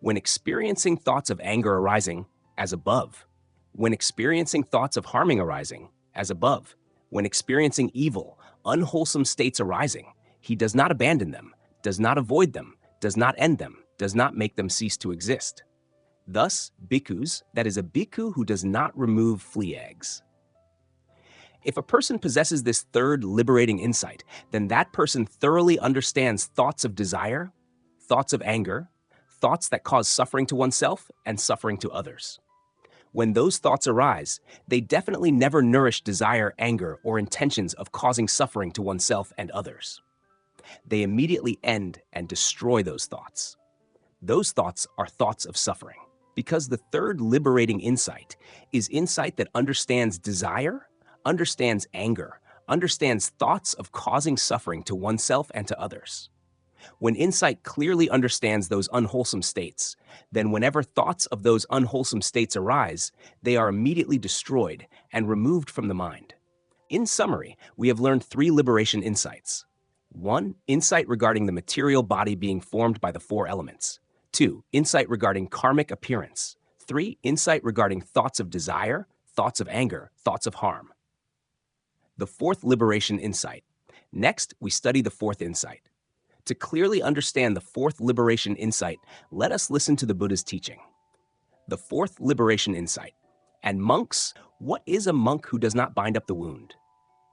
When experiencing thoughts of anger arising, as above. When experiencing thoughts of harming arising, as above. When experiencing evil, unwholesome states arising, he does not abandon them, does not avoid them, does not end them, does not make them cease to exist. Thus, bhikkhus, that is a bhikkhu who does not remove flea eggs. If a person possesses this third liberating insight, then that person thoroughly understands thoughts of desire, thoughts of anger, thoughts that cause suffering to oneself and suffering to others. When those thoughts arise, they definitely never nourish desire, anger, or intentions of causing suffering to oneself and others. They immediately end and destroy those thoughts. Those thoughts are thoughts of suffering, because the third liberating insight is insight that understands desire, understands anger, understands thoughts of causing suffering to oneself and to others. When insight clearly understands those unwholesome states, then whenever thoughts of those unwholesome states arise, they are immediately destroyed and removed from the mind. In summary, we have learned 3 liberation insights. 1. Insight regarding the material body being formed by the 4 elements. 2. Insight regarding karmic appearance. 3. Insight regarding thoughts of desire, thoughts of anger, thoughts of harm. The 4th liberation insight. Next, we study the 4th insight. To clearly understand the 4th liberation insight, let us listen to the Buddha's teaching. The 4th liberation insight. And monks, what is a monk who does not bind up the wound?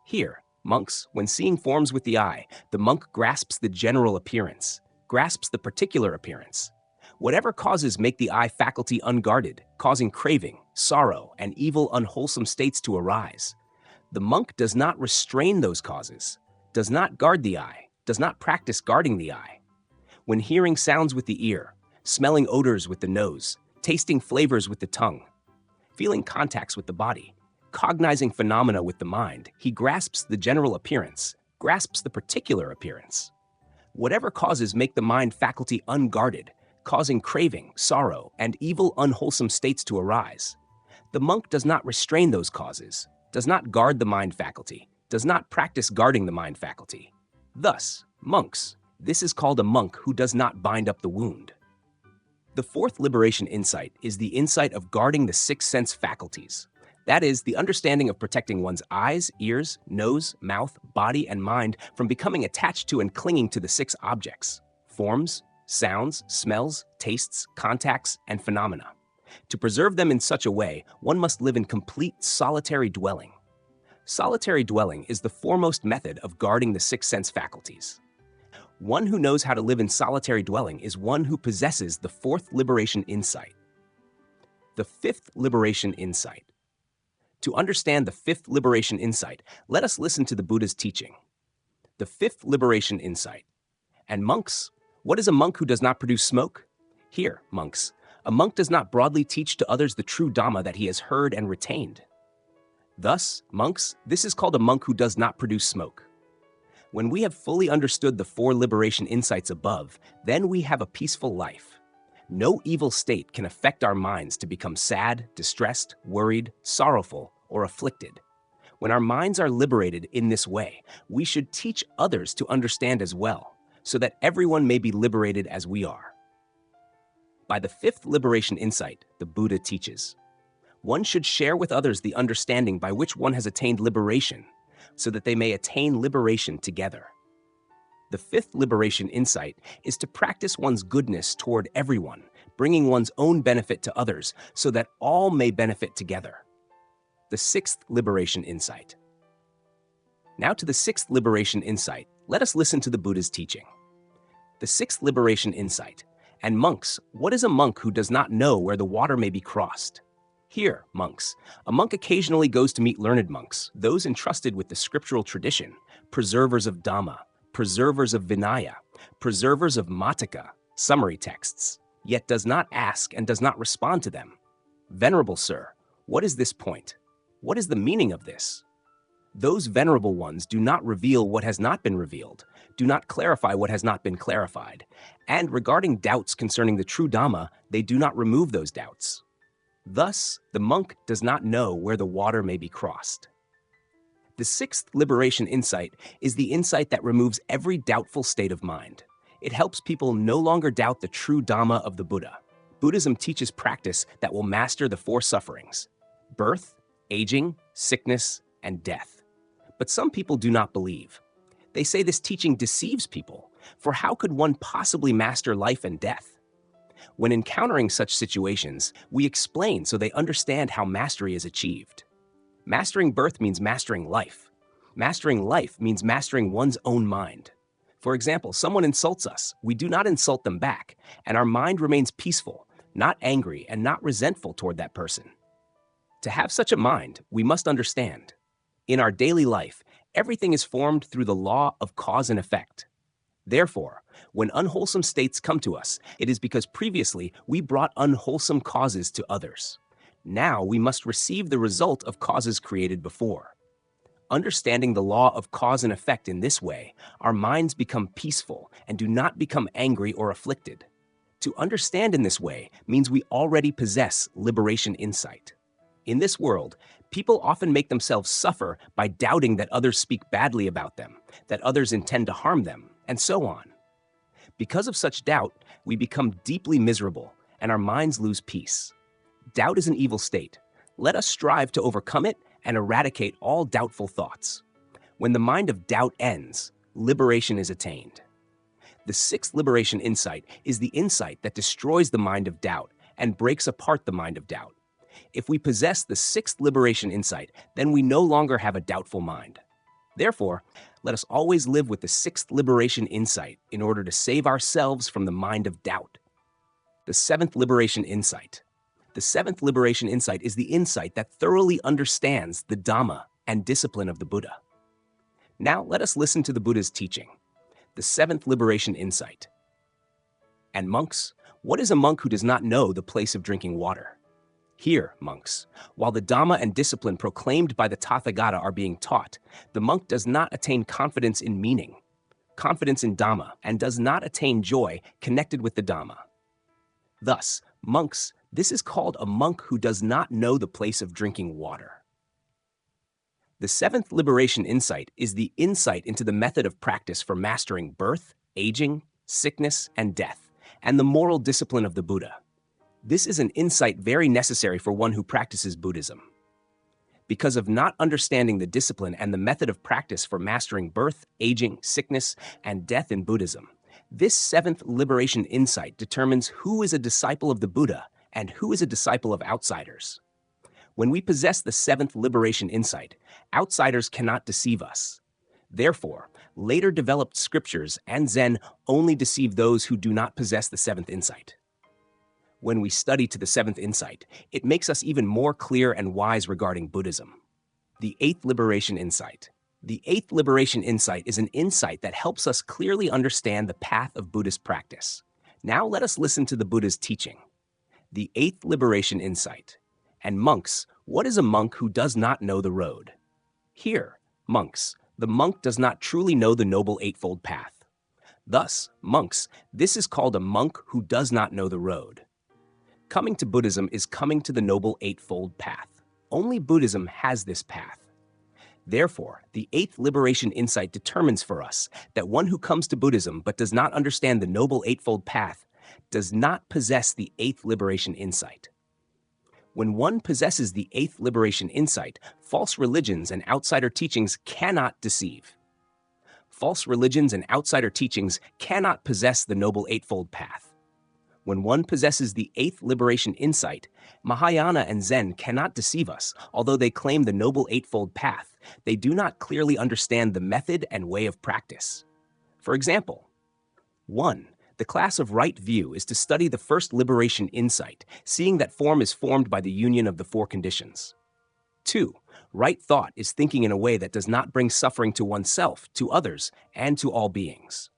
Here, monks, when seeing forms with the eye, the monk grasps the general appearance, grasps the particular appearance. Whatever causes make the eye faculty unguarded, causing craving, sorrow, and evil unwholesome states to arise. The monk does not restrain those causes, does not guard the eye, does not practice guarding the eye. When hearing sounds with the ear, smelling odors with the nose, tasting flavors with the tongue, feeling contacts with the body, cognizing phenomena with the mind, he grasps the general appearance, grasps the particular appearance. Whatever causes make the mind faculty unguarded, causing craving, sorrow, and evil unwholesome states to arise. The monk does not restrain those causes, does not guard the mind faculty, does not practice guarding the mind faculty. Thus, monks, this is called a monk who does not bind up the wound. The 4th liberation insight is the insight of guarding the 6 sense faculties. That is, the understanding of protecting one's eyes, ears, nose, mouth, body, and mind from becoming attached to and clinging to the 6 objects: forms, sounds, smells, tastes, contacts, and phenomena. To preserve them in such a way, one must live in complete solitary dwelling. Solitary dwelling is the foremost method of guarding the 6 sense faculties. One who knows how to live in solitary dwelling is one who possesses the 4th liberation insight. The 5th liberation insight. To understand the 5th liberation insight, let us listen to the Buddha's teaching. The 5th liberation insight. And monks, what is a monk who does not produce smoke? Here, monks, a monk does not broadly teach to others the true Dhamma that he has heard and retained. Thus, monks, this is called a monk who does not produce smoke. When we have fully understood the 4 liberation insights above, then we have a peaceful life. No evil state can affect our minds to become sad, distressed, worried, sorrowful, or afflicted. When our minds are liberated in this way, we should teach others to understand as well, so that everyone may be liberated as we are. By the fifth liberation insight, the Buddha teaches, one should share with others the understanding by which one has attained liberation, so that they may attain liberation together. The fifth liberation insight is to practice one's goodness toward everyone, bringing one's own benefit to others, so that all may benefit together. The sixth liberation insight. Now to the sixth liberation insight, let us listen to the Buddha's teaching. The sixth liberation insight. And monks, what is a monk who does not know where the water may be crossed? Here, monks, a monk occasionally goes to meet learned monks, those entrusted with the scriptural tradition, preservers of Dhamma, preservers of Vinaya, preservers of Mataka, summary texts, yet does not ask and does not respond to them. Venerable sir, what is this point? What is the meaning of this? Those venerable ones do not reveal what has not been revealed, do not clarify what has not been clarified, and regarding doubts concerning the true Dhamma, they do not remove those doubts. Thus, the monk does not know where the water may be crossed. The sixth liberation insight is the insight that removes every doubtful state of mind. It helps people no longer doubt the true Dhamma of the Buddha. Buddhism teaches practice that will master the four sufferings: birth, aging, sickness, and death. But some people do not believe. They say this teaching deceives people, for how could one possibly master life and death? When encountering such situations, we explain so they understand how mastery is achieved. Mastering birth means mastering life. Mastering life means mastering one's own mind. For example, someone insults us, we do not insult them back, and our mind remains peaceful, not angry and not resentful toward that person. To have such a mind, we must understand. In our daily life, everything is formed through the law of cause and effect. Therefore, when unwholesome states come to us, it is because previously we brought unwholesome causes to others. Now we must receive the result of causes created before. Understanding the law of cause and effect in this way, our minds become peaceful and do not become angry or afflicted. To understand in this way means we already possess liberation insight. In this world, people often make themselves suffer by doubting that others speak badly about them, that others intend to harm them, and so on. Because of such doubt, we become deeply miserable and our minds lose peace. Doubt is an evil state. Let us strive to overcome it and eradicate all doubtful thoughts. When the mind of doubt ends, liberation is attained. The sixth liberation insight is the insight that destroys the mind of doubt and breaks apart the mind of doubt. If we possess the sixth liberation insight, then we no longer have a doubtful mind. Therefore, let us always live with the sixth liberation insight in order to save ourselves from the mind of doubt. The seventh liberation insight. The seventh liberation insight is the insight that thoroughly understands the Dhamma and discipline of the Buddha. Now let us listen to the Buddha's teaching. The seventh liberation insight. And monks, what is a monk who does not know the place of drinking water? Here, monks, while the Dhamma and discipline proclaimed by the Tathagata are being taught, the monk does not attain confidence in meaning, confidence in Dhamma, and does not attain joy connected with the Dhamma. Thus, monks, this is called a monk who does not know the place of drinking water. The seventh liberation insight is the insight into the method of practice for mastering birth, aging, sickness, and death, and the moral discipline of the Buddha. This is an insight very necessary for one who practices Buddhism. Because of not understanding the discipline and the method of practice for mastering birth, aging, sickness, and death in Buddhism, this seventh liberation insight determines who is a disciple of the Buddha and who is a disciple of outsiders. When we possess the seventh liberation insight, outsiders cannot deceive us. Therefore, later developed scriptures and Zen only deceive those who do not possess the seventh insight. When we study to the seventh insight, it makes us even more clear and wise regarding Buddhism. The eighth liberation insight. The eighth liberation insight is an insight that helps us clearly understand the path of Buddhist practice. Now let us listen to the Buddha's teaching. The eighth liberation insight. And monks, what is a monk who does not know the road? Here, monks, the monk does not truly know the Noble Eightfold Path. Thus, monks, this is called a monk who does not know the road. Coming to Buddhism is coming to the Noble Eightfold Path. Only Buddhism has this path. Therefore, the eighth liberation insight determines for us that one who comes to Buddhism but does not understand the Noble Eightfold Path does not possess the eighth liberation insight. When one possesses the eighth liberation insight, false religions and outsider teachings cannot deceive. False religions and outsider teachings cannot possess the Noble Eightfold Path. When one possesses the eighth liberation insight, Mahayana and Zen cannot deceive us. Although they claim the Noble Eightfold Path, they do not clearly understand the method and way of practice. For example, 1. The class of right view is to study the first liberation insight, seeing that form is formed by the union of the four conditions. 2. Right thought is thinking in a way that does not bring suffering to oneself, to others, and to all beings.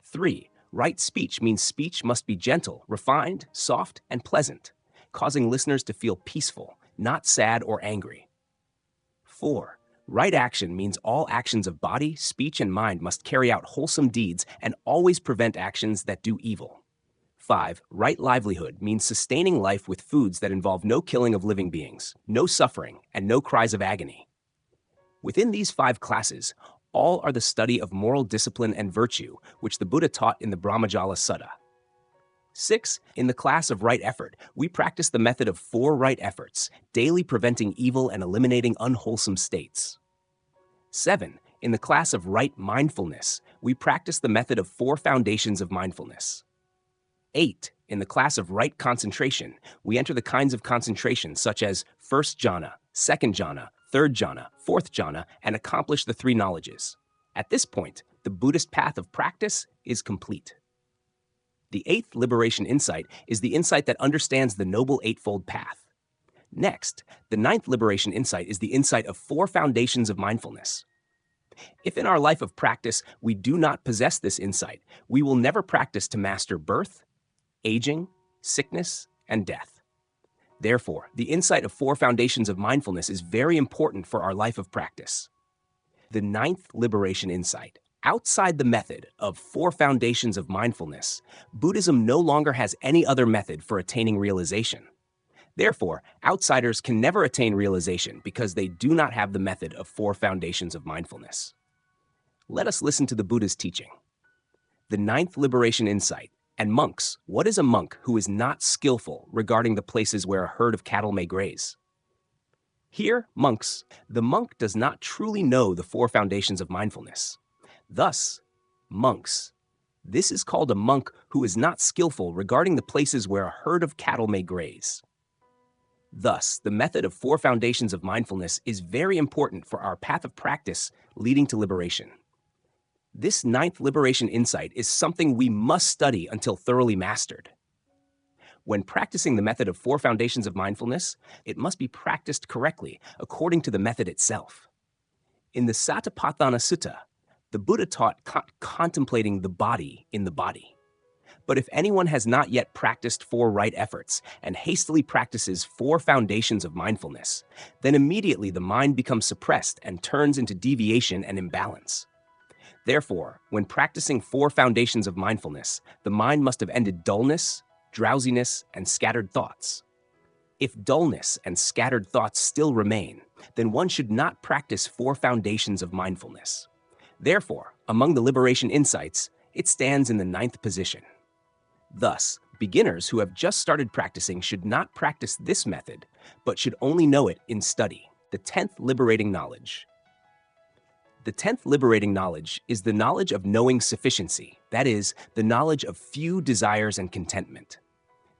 3. Right speech means speech must be gentle, refined, soft, and pleasant, causing listeners to feel peaceful, not sad or angry. 4. Right action means all actions of body, speech, and mind must carry out wholesome deeds and always prevent actions that do evil. 5. Right livelihood means sustaining life with foods that involve no killing of living beings, no suffering, and no cries of agony. Within these 5 classes, all are the study of moral discipline and virtue, which the Buddha taught in the Brahmajala Sutta. 6. In the class of right effort, we practice the method of 4 right efforts, daily preventing evil and eliminating unwholesome states. 7. In the class of right mindfulness, we practice the method of 4 foundations of mindfulness. 8. In the class of right concentration, we enter the kinds of concentration such as first jhana, second jhana, third jhana, fourth jhana, and accomplish the 3 knowledges. At this point, the Buddhist path of practice is complete. The 8th liberation insight is the insight that understands the Noble Eightfold Path. Next, the 9th liberation insight is the insight of 4 foundations of mindfulness. If in our life of practice we do not possess this insight, we will never practice to master birth, aging, sickness, and death. Therefore, the insight of 4 foundations of mindfulness is very important for our life of practice. The 9th liberation insight. Outside the method of 4 foundations of mindfulness, Buddhism no longer has any other method for attaining realization. Therefore, outsiders can never attain realization because they do not have the method of 4 foundations of mindfulness. Let us listen to the Buddha's teaching. The 9th liberation insight. And monks, what is a monk who is not skillful regarding the places where a herd of cattle may graze? Here, monks, the monk does not truly know the 4 foundations of mindfulness. Thus, monks, this is called a monk who is not skillful regarding the places where a herd of cattle may graze. Thus, the method of 4 foundations of mindfulness is very important for our path of practice leading to liberation. This 9th liberation insight is something we must study until thoroughly mastered. When practicing the method of 4 foundations of mindfulness, it must be practiced correctly according to the method itself. In the Satipatthana Sutta, the Buddha taught contemplating the body in the body. But if anyone has not yet practiced 4 right efforts and hastily practices 4 foundations of mindfulness, then immediately the mind becomes suppressed and turns into deviation and imbalance. Therefore, when practicing 4 foundations of mindfulness, the mind must have ended dullness, drowsiness, and scattered thoughts. If dullness and scattered thoughts still remain, then one should not practice 4 foundations of mindfulness. Therefore, among the liberation insights, it stands in the 9th position. Thus, beginners who have just started practicing should not practice this method, but should only know it in study. The 10th liberating knowledge. The 10th liberating knowledge is the knowledge of knowing sufficiency, that is, the knowledge of few desires and contentment.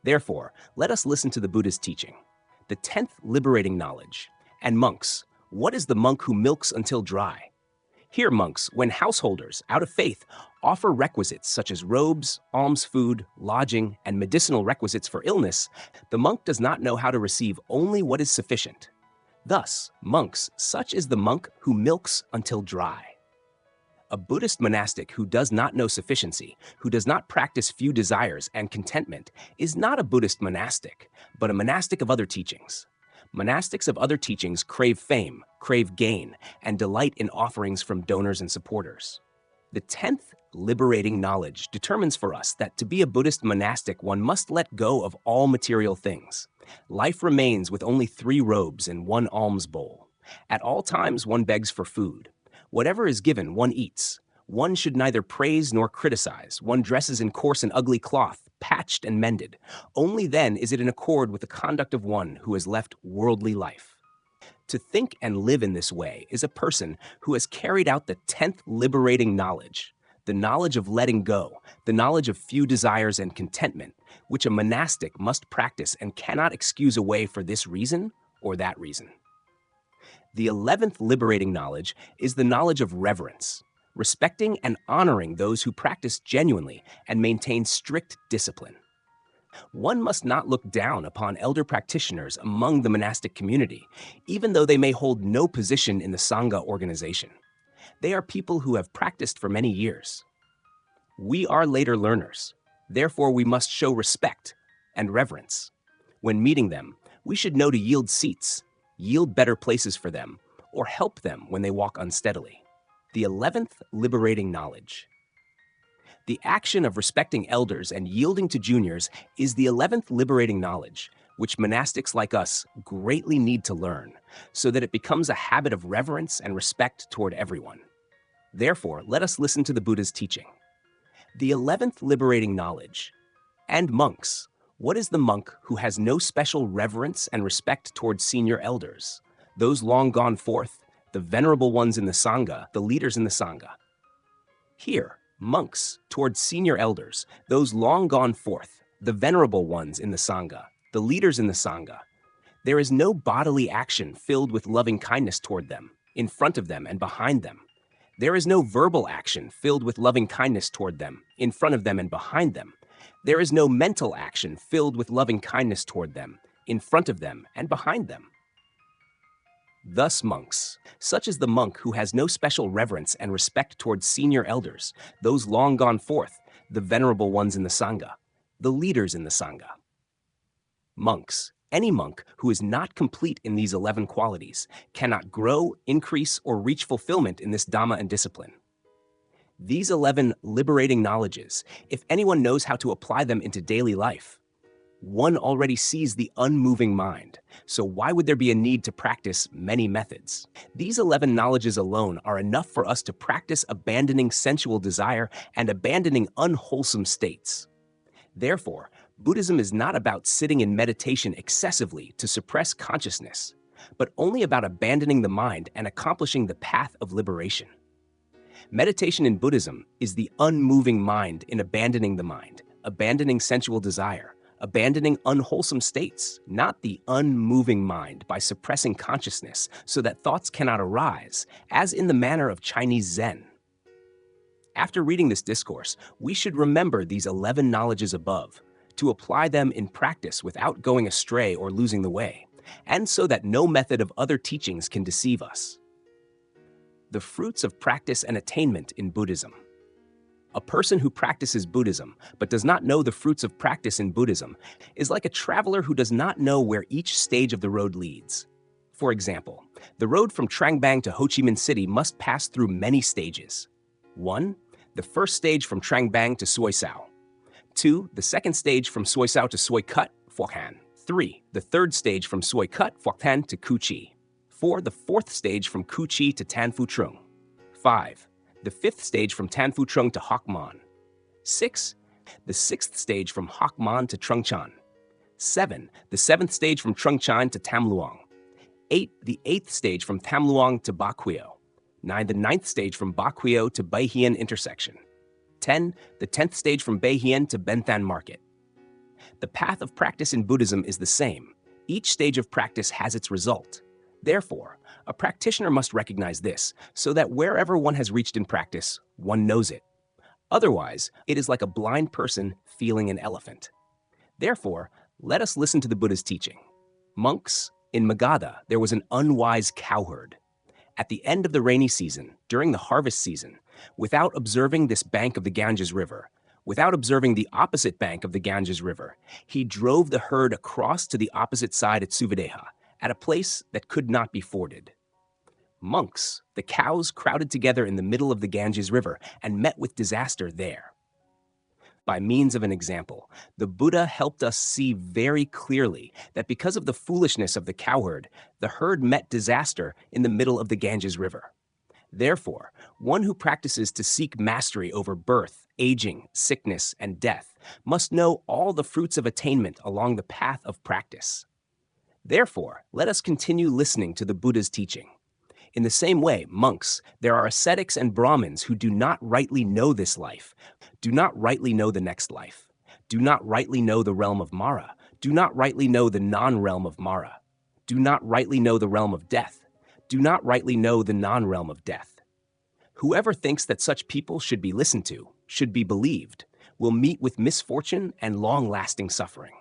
Therefore, let us listen to the Buddha's teaching. The 10th liberating knowledge. And monks, what is the monk who milks until dry? Here, monks, when householders, out of faith, offer requisites such as robes, alms food, lodging, and medicinal requisites for illness, the monk does not know how to receive only what is sufficient. Thus, monks, such is the monk who milks until dry. A Buddhist monastic who does not know sufficiency, who does not practice few desires and contentment, is not a Buddhist monastic, but a monastic of other teachings. Monastics of other teachings crave fame, crave gain, and delight in offerings from donors and supporters. The 10th liberating knowledge determines for us that to be a Buddhist monastic, one must let go of all material things. Life remains with only 3 robes and 1 alms bowl. At all times, one begs for food. Whatever is given, one eats. One should neither praise nor criticize. One dresses in coarse and ugly cloth, patched and mended. Only then is it in accord with the conduct of one who has left worldly life. To think and live in this way is a person who has carried out the 10th liberating knowledge, the knowledge of letting go, the knowledge of few desires and contentment, which a monastic must practice and cannot excuse away for this reason or that reason. The 11th liberating knowledge is the knowledge of reverence, respecting and honoring those who practice genuinely and maintain strict discipline. One must not look down upon elder practitioners among the monastic community, even though they may hold no position in the Sangha organization. They are people who have practiced for many years. We are later learners. Therefore, we must show respect and reverence. When meeting them, we should know to yield seats, yield better places for them, or help them when they walk unsteadily. The 11th liberating knowledge. The action of respecting elders and yielding to juniors is the 11th liberating knowledge, which monastics like us greatly need to learn, so that it becomes a habit of reverence and respect toward everyone. Therefore, let us listen to the Buddha's teaching. The 11th liberating knowledge. And monks. What is the monk who has no special reverence and respect towards senior elders, those long gone forth, the venerable ones in the Sangha, the leaders in the Sangha? Here, monks towards senior elders, those long gone forth, the venerable ones in the Sangha, the leaders in the Sangha. There is no bodily action filled with loving kindness toward them, in front of them and behind them. There is no verbal action filled with loving kindness toward them, in front of them and behind them. There is no mental action filled with loving kindness toward them, in front of them and behind them. Thus monks, such as the monk who has no special reverence and respect towards senior elders, those long gone forth, the venerable ones in the Sangha, the leaders in the Sangha. Monks, any monk who is not complete in these 11 qualities, cannot grow, increase, or reach fulfillment in this Dhamma and discipline. These 11 liberating knowledges, if anyone knows how to apply them into daily life, one already sees the unmoving mind, so why would there be a need to practice many methods? These 11 knowledges alone are enough for us to practice abandoning sensual desire and abandoning unwholesome states. Therefore, Buddhism is not about sitting in meditation excessively to suppress consciousness, but only about abandoning the mind and accomplishing the path of liberation. Meditation in Buddhism is the unmoving mind in abandoning the mind, abandoning sensual desire, abandoning unwholesome states, not the unmoving mind by suppressing consciousness so that thoughts cannot arise, as in the manner of Chinese Zen. After reading this discourse, we should remember these 11 knowledges above, to apply them in practice without going astray or losing the way, and so that no method of other teachings can deceive us. The fruits of practice and attainment in Buddhism. A person who practices Buddhism but does not know the fruits of practice in Buddhism is like a traveler who does not know where each stage of the road leads. For example, the road from Trang Bang to Ho Chi Minh City must pass through many stages. 1. The first stage from Trang Bang to Soi Sao. 2. The second stage from Soi Sao to Soi Cut, Phuoc Han. 3. The third stage from Soi Cut, Phuoc Tan to Cu Chi. 4. The fourth stage from Cu Chi to Tan Phu Trung. 5. The fifth stage from Tan Phu Trung to Hoc Mon. 6. The sixth stage from Hoc Mon to Trung Chan. 7. The seventh stage from Trung Chan to Tam Luang. 8. The eighth stage from Tam Luang to Ba Quio. 9. The ninth stage from Ba Quio to Bai Hien intersection. 10. The 10th stage from Bai Hien to Ben Than Market. The path of practice in Buddhism is the same. Each stage of practice has its result. Therefore, a practitioner must recognize this, so that wherever one has reached in practice, one knows it. Otherwise, it is like a blind person feeling an elephant. Therefore, let us listen to the Buddha's teaching. Monks, in Magadha, there was an unwise cowherd. At the end of the rainy season, during the harvest season, without observing this bank of the Ganges River, without observing the opposite bank of the Ganges River, he drove the herd across to the opposite side at Suvadeha, at a place that could not be forded. Monks, the cows crowded together in the middle of the Ganges River and met with disaster there. By means of an example, the Buddha helped us see very clearly that because of the foolishness of the cowherd, the herd met disaster in the middle of the Ganges River. Therefore, one who practices to seek mastery over birth, aging, sickness, and death must know all the fruits of attainment along the path of practice. Therefore, let us continue listening to the Buddha's teaching. In the same way, monks, there are ascetics and Brahmins who do not rightly know this life, do not rightly know the next life, do not rightly know the realm of Mara, do not rightly know the non-realm of Mara, do not rightly know the realm of death, do not rightly know the non-realm of death. Whoever thinks that such people should be listened to, should be believed, will meet with misfortune and long-lasting suffering.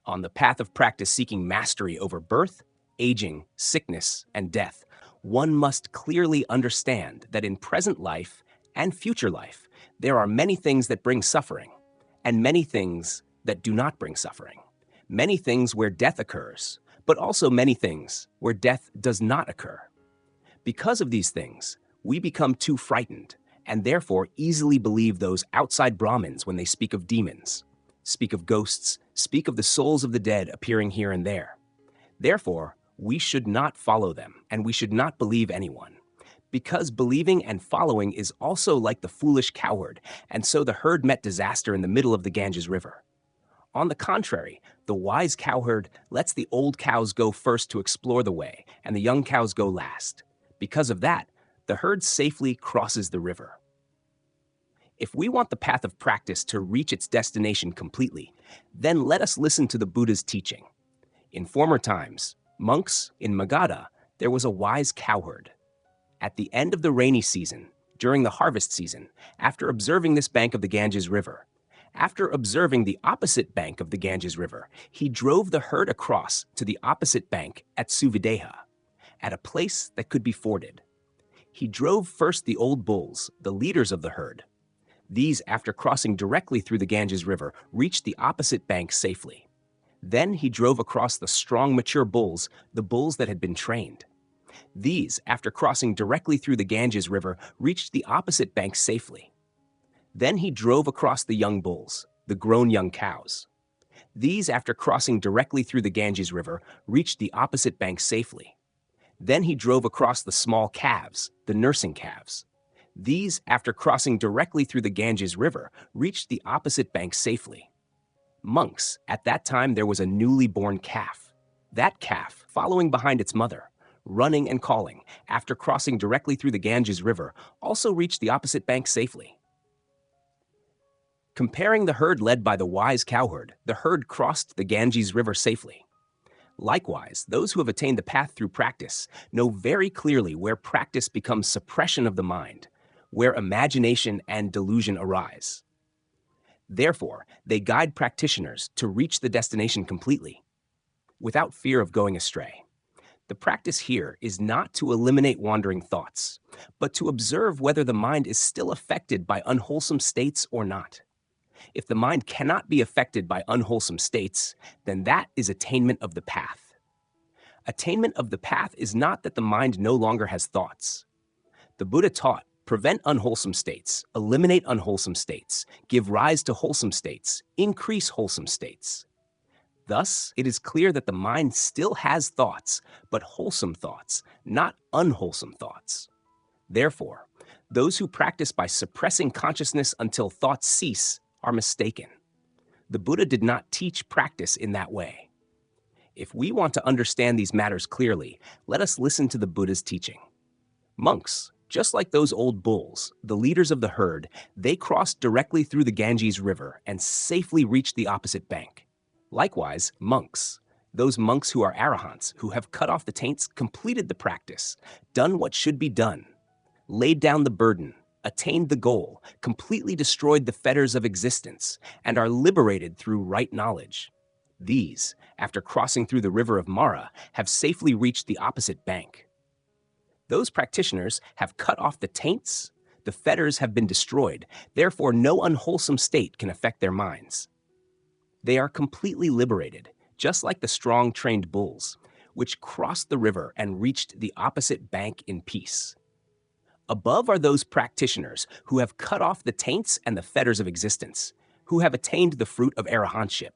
On the path of practice seeking mastery over birth, aging, sickness, and death, one must clearly understand that in present life and future life, there are many things that bring suffering, and many things that do not bring suffering. Many things where death occurs, but also many things where death does not occur. Because of these things, we become too frightened, and therefore easily believe those outside Brahmins when they speak of demons, speak of ghosts, speak of the souls of the dead appearing here and there. Therefore, we should not follow them, and we should not believe anyone. Because believing and following is also like the foolish cowherd, and so the herd met disaster in the middle of the Ganges River. On the contrary, the wise cowherd lets the old cows go first to explore the way, and the young cows go last. Because of that, the herd safely crosses the river. If we want the path of practice to reach its destination completely, then let us listen to the Buddha's teaching. In former times, monks in Magadha, there was a wise cowherd. At the end of the rainy season, during the harvest season, after observing this bank of the Ganges River, after observing the opposite bank of the Ganges River, he drove the herd across to the opposite bank at Suvideha, at a place that could be forded. He drove first the old bulls, the leaders of the herd. These, after crossing directly through the Ganges River, reached the opposite bank safely. Then he drove across the strong, mature bulls, the bulls that had been trained. These, after crossing directly through the Ganges River, reached the opposite bank safely. Then he drove across the young bulls, the grown young cows. These, after crossing directly through the Ganges River, reached the opposite bank safely. Then he drove across the small calves, the nursing calves. These, after crossing directly through the Ganges River, reached the opposite bank safely. Monks, at that time there was a newly born calf. That calf, following behind its mother, running and calling, after crossing directly through the Ganges River, also reached the opposite bank safely. Comparing the herd led by the wise cowherd, the herd crossed the Ganges River safely. Likewise, those who have attained the path through practice know very clearly where practice becomes suppression of the mind, where imagination and delusion arise. Therefore, they guide practitioners to reach the destination completely, without fear of going astray. The practice here is not to eliminate wandering thoughts, but to observe whether the mind is still affected by unwholesome states or not. If the mind cannot be affected by unwholesome states, then that is attainment of the path. Attainment of the path is not that the mind no longer has thoughts. The Buddha taught, prevent unwholesome states, eliminate unwholesome states, give rise to wholesome states, increase wholesome states. Thus, it is clear that the mind still has thoughts, but wholesome thoughts, not unwholesome thoughts. Therefore, those who practice by suppressing consciousness until thoughts cease are mistaken. The Buddha did not teach practice in that way. If we want to understand these matters clearly, let us listen to the Buddha's teaching. Monks, just like those old bulls, the leaders of the herd, they crossed directly through the Ganges River and safely reached the opposite bank. Likewise, monks, those monks who are arahants, who have cut off the taints, completed the practice, done what should be done, laid down the burden, attained the goal, completely destroyed the fetters of existence, and are liberated through right knowledge. These, after crossing through the river of Mara, have safely reached the opposite bank. Those practitioners have cut off the taints, the fetters have been destroyed, therefore no unwholesome state can affect their minds. They are completely liberated, just like the strong trained bulls. which crossed the river and reached the opposite bank in peace. Above are those practitioners who have cut off the taints and the fetters of existence, who have attained the fruit of arahantship.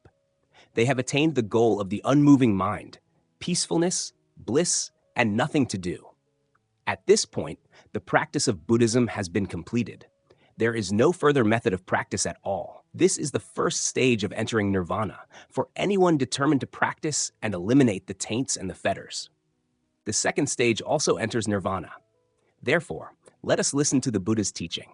They have attained the goal of the unmoving mind, peacefulness, bliss, and nothing to do. At this point, the practice of Buddhism has been completed. There is no further method of practice at all. This is the first stage of entering nirvana for anyone determined to practice and eliminate the taints and the fetters. The second stage also enters nirvana. Therefore, let us listen to the Buddha's teaching.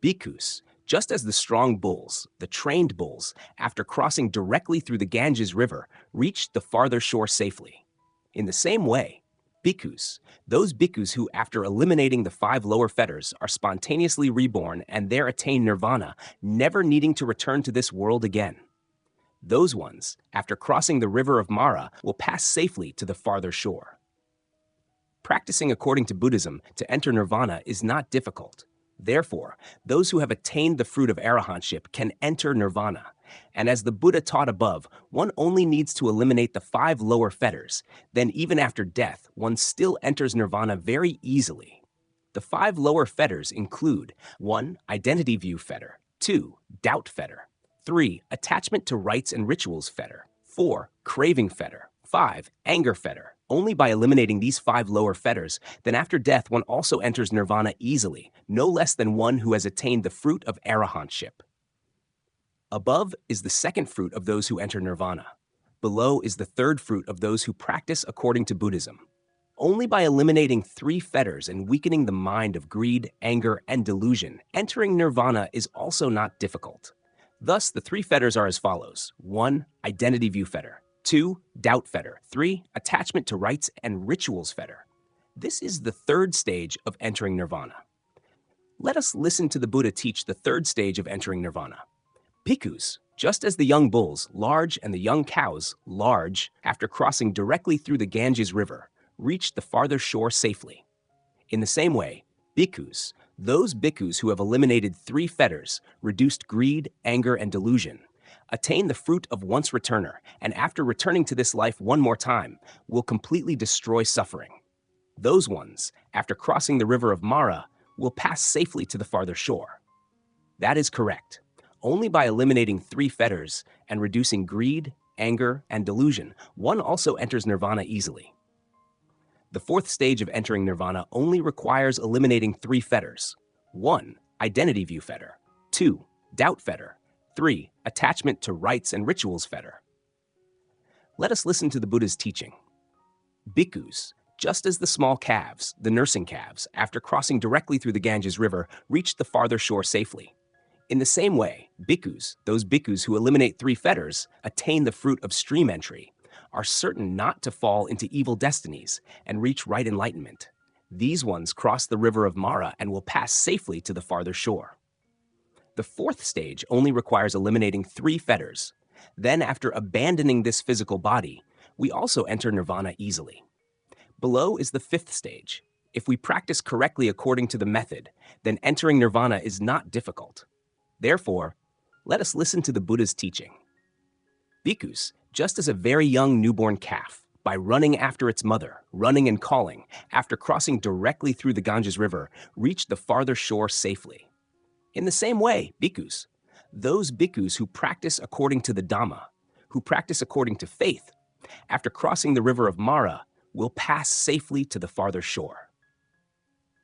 Bhikkhus, just as the strong bulls, the trained bulls, after crossing directly through the Ganges River, reached the farther shore safely. In the same way, bhikkhus, those bhikkhus who, after eliminating the 5 lower fetters, are spontaneously reborn and there attain nirvana, never needing to return to this world again. Those ones, after crossing the river of Mara, will pass safely to the farther shore. Practicing according to Buddhism to enter nirvana is not difficult. Therefore, those who have attained the fruit of arahantship can enter nirvana. And as the Buddha taught above, one only needs to eliminate the 5 lower fetters. Then even after death, one still enters nirvana very easily. The 5 lower fetters include 1. Identity view fetter, 2. Doubt fetter, 3. Attachment to rites and rituals fetter, 4. Craving fetter, 5. Anger fetter. Only by eliminating these 5 lower fetters, then after death one also enters nirvana easily, no less than one who has attained the fruit of arahantship. Above is the second fruit of those who enter nirvana. Below is the third fruit of those who practice according to Buddhism. Only by eliminating 3 fetters and weakening the mind of greed, anger, and delusion, entering nirvana is also not difficult. Thus, the 3 fetters are as follows. 1. Identity view fetter. 2. Doubt fetter. 3. Attachment to rites and rituals fetter. This is the third stage of entering nirvana. Let us listen to the Buddha teach the third stage of entering nirvana. Bhikkhus, just as the young bulls, large, and the young cows, large, after crossing directly through the Ganges River, reached the farther shore safely. In the same way, bhikkhus, those bhikkhus who have eliminated 3 fetters, reduced greed, anger, and delusion, attain the fruit of once returner, and after returning to this life one more time, will completely destroy suffering. Those ones, after crossing the river of Mara, will pass safely to the farther shore. That is correct. Only by eliminating 3 fetters and reducing greed, anger, and delusion, one also enters nirvana easily. The fourth stage of entering nirvana only requires eliminating 3 fetters. 1. Identity view fetter. 2. Doubt fetter. 3. Attachment to rites and rituals fetter. Let us listen to the Buddha's teaching. Bhikkhus, just as the small calves, the nursing calves, after crossing directly through the Ganges River, reached the farther shore safely. In the same way, bhikkhus, those bhikkhus who eliminate 3 fetters, attain the fruit of stream entry, are certain not to fall into evil destinies and reach right enlightenment. These ones cross the river of Mara and will pass safely to the farther shore. The fourth stage only requires eliminating 3 fetters. Then, after abandoning this physical body, we also enter nirvana easily. Below is the 5th stage. If we practice correctly according to the method, then entering nirvana is not difficult. Therefore, let us listen to the Buddha's teaching. Bhikkhus, just as a very young newborn calf, by running after its mother, running and calling, after crossing directly through the Ganges River, reached the farther shore safely. In the same way, bhikkhus, those bhikkhus who practice according to the Dhamma, who practice according to faith, after crossing the river of Mara, will pass safely to the farther shore.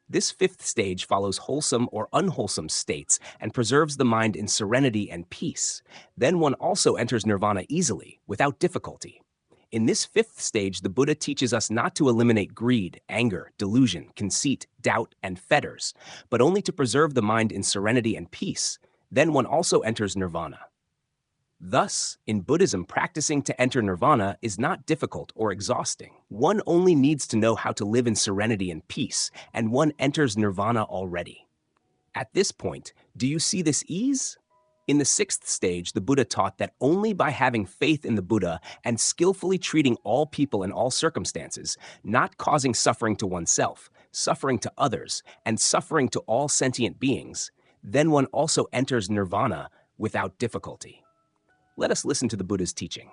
This 5th stage follows wholesome or unwholesome states and preserves the mind in serenity and peace. Then one also enters nirvana easily, without difficulty. In this 5th stage, the Buddha teaches us not to eliminate greed, anger, delusion, conceit, doubt, and fetters, but only to preserve the mind in serenity and peace. Then one also enters nirvana. Thus, in Buddhism, practicing to enter nirvana is not difficult or exhausting. One only needs to know how to live in serenity and peace, and one enters nirvana already. At this point, do you see this ease? In the 6th stage, the Buddha taught that only by having faith in the Buddha and skillfully treating all people in all circumstances, not causing suffering to oneself, suffering to others, and suffering to all sentient beings, then one also enters nirvana without difficulty. Let us listen to the Buddha's teaching.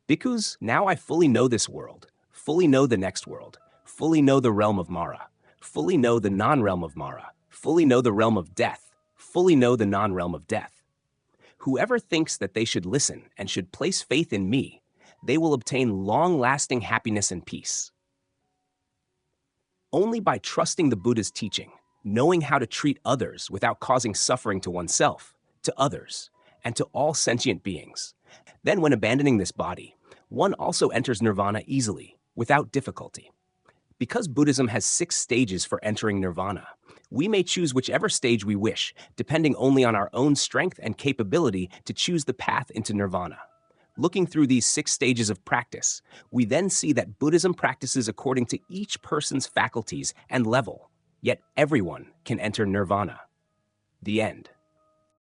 Bhikkhus, now I fully know this world, fully know the next world, fully know the realm of Mara, fully know the non-realm of Mara, fully know the realm of death, fully know the non-realm of death. Whoever thinks that they should listen and should place faith in me, they will obtain long-lasting happiness and peace. Only by trusting the Buddha's teaching, knowing how to treat others without causing suffering to oneself, to others, and to all sentient beings. Then when abandoning this body, one also enters nirvana easily, without difficulty. Because Buddhism has 6 stages for entering nirvana, we may choose whichever stage we wish, depending only on our own strength and capability to choose the path into nirvana. Looking through these 6 stages of practice, we then see that Buddhism practices according to each person's faculties and level, yet everyone can enter nirvana. The end.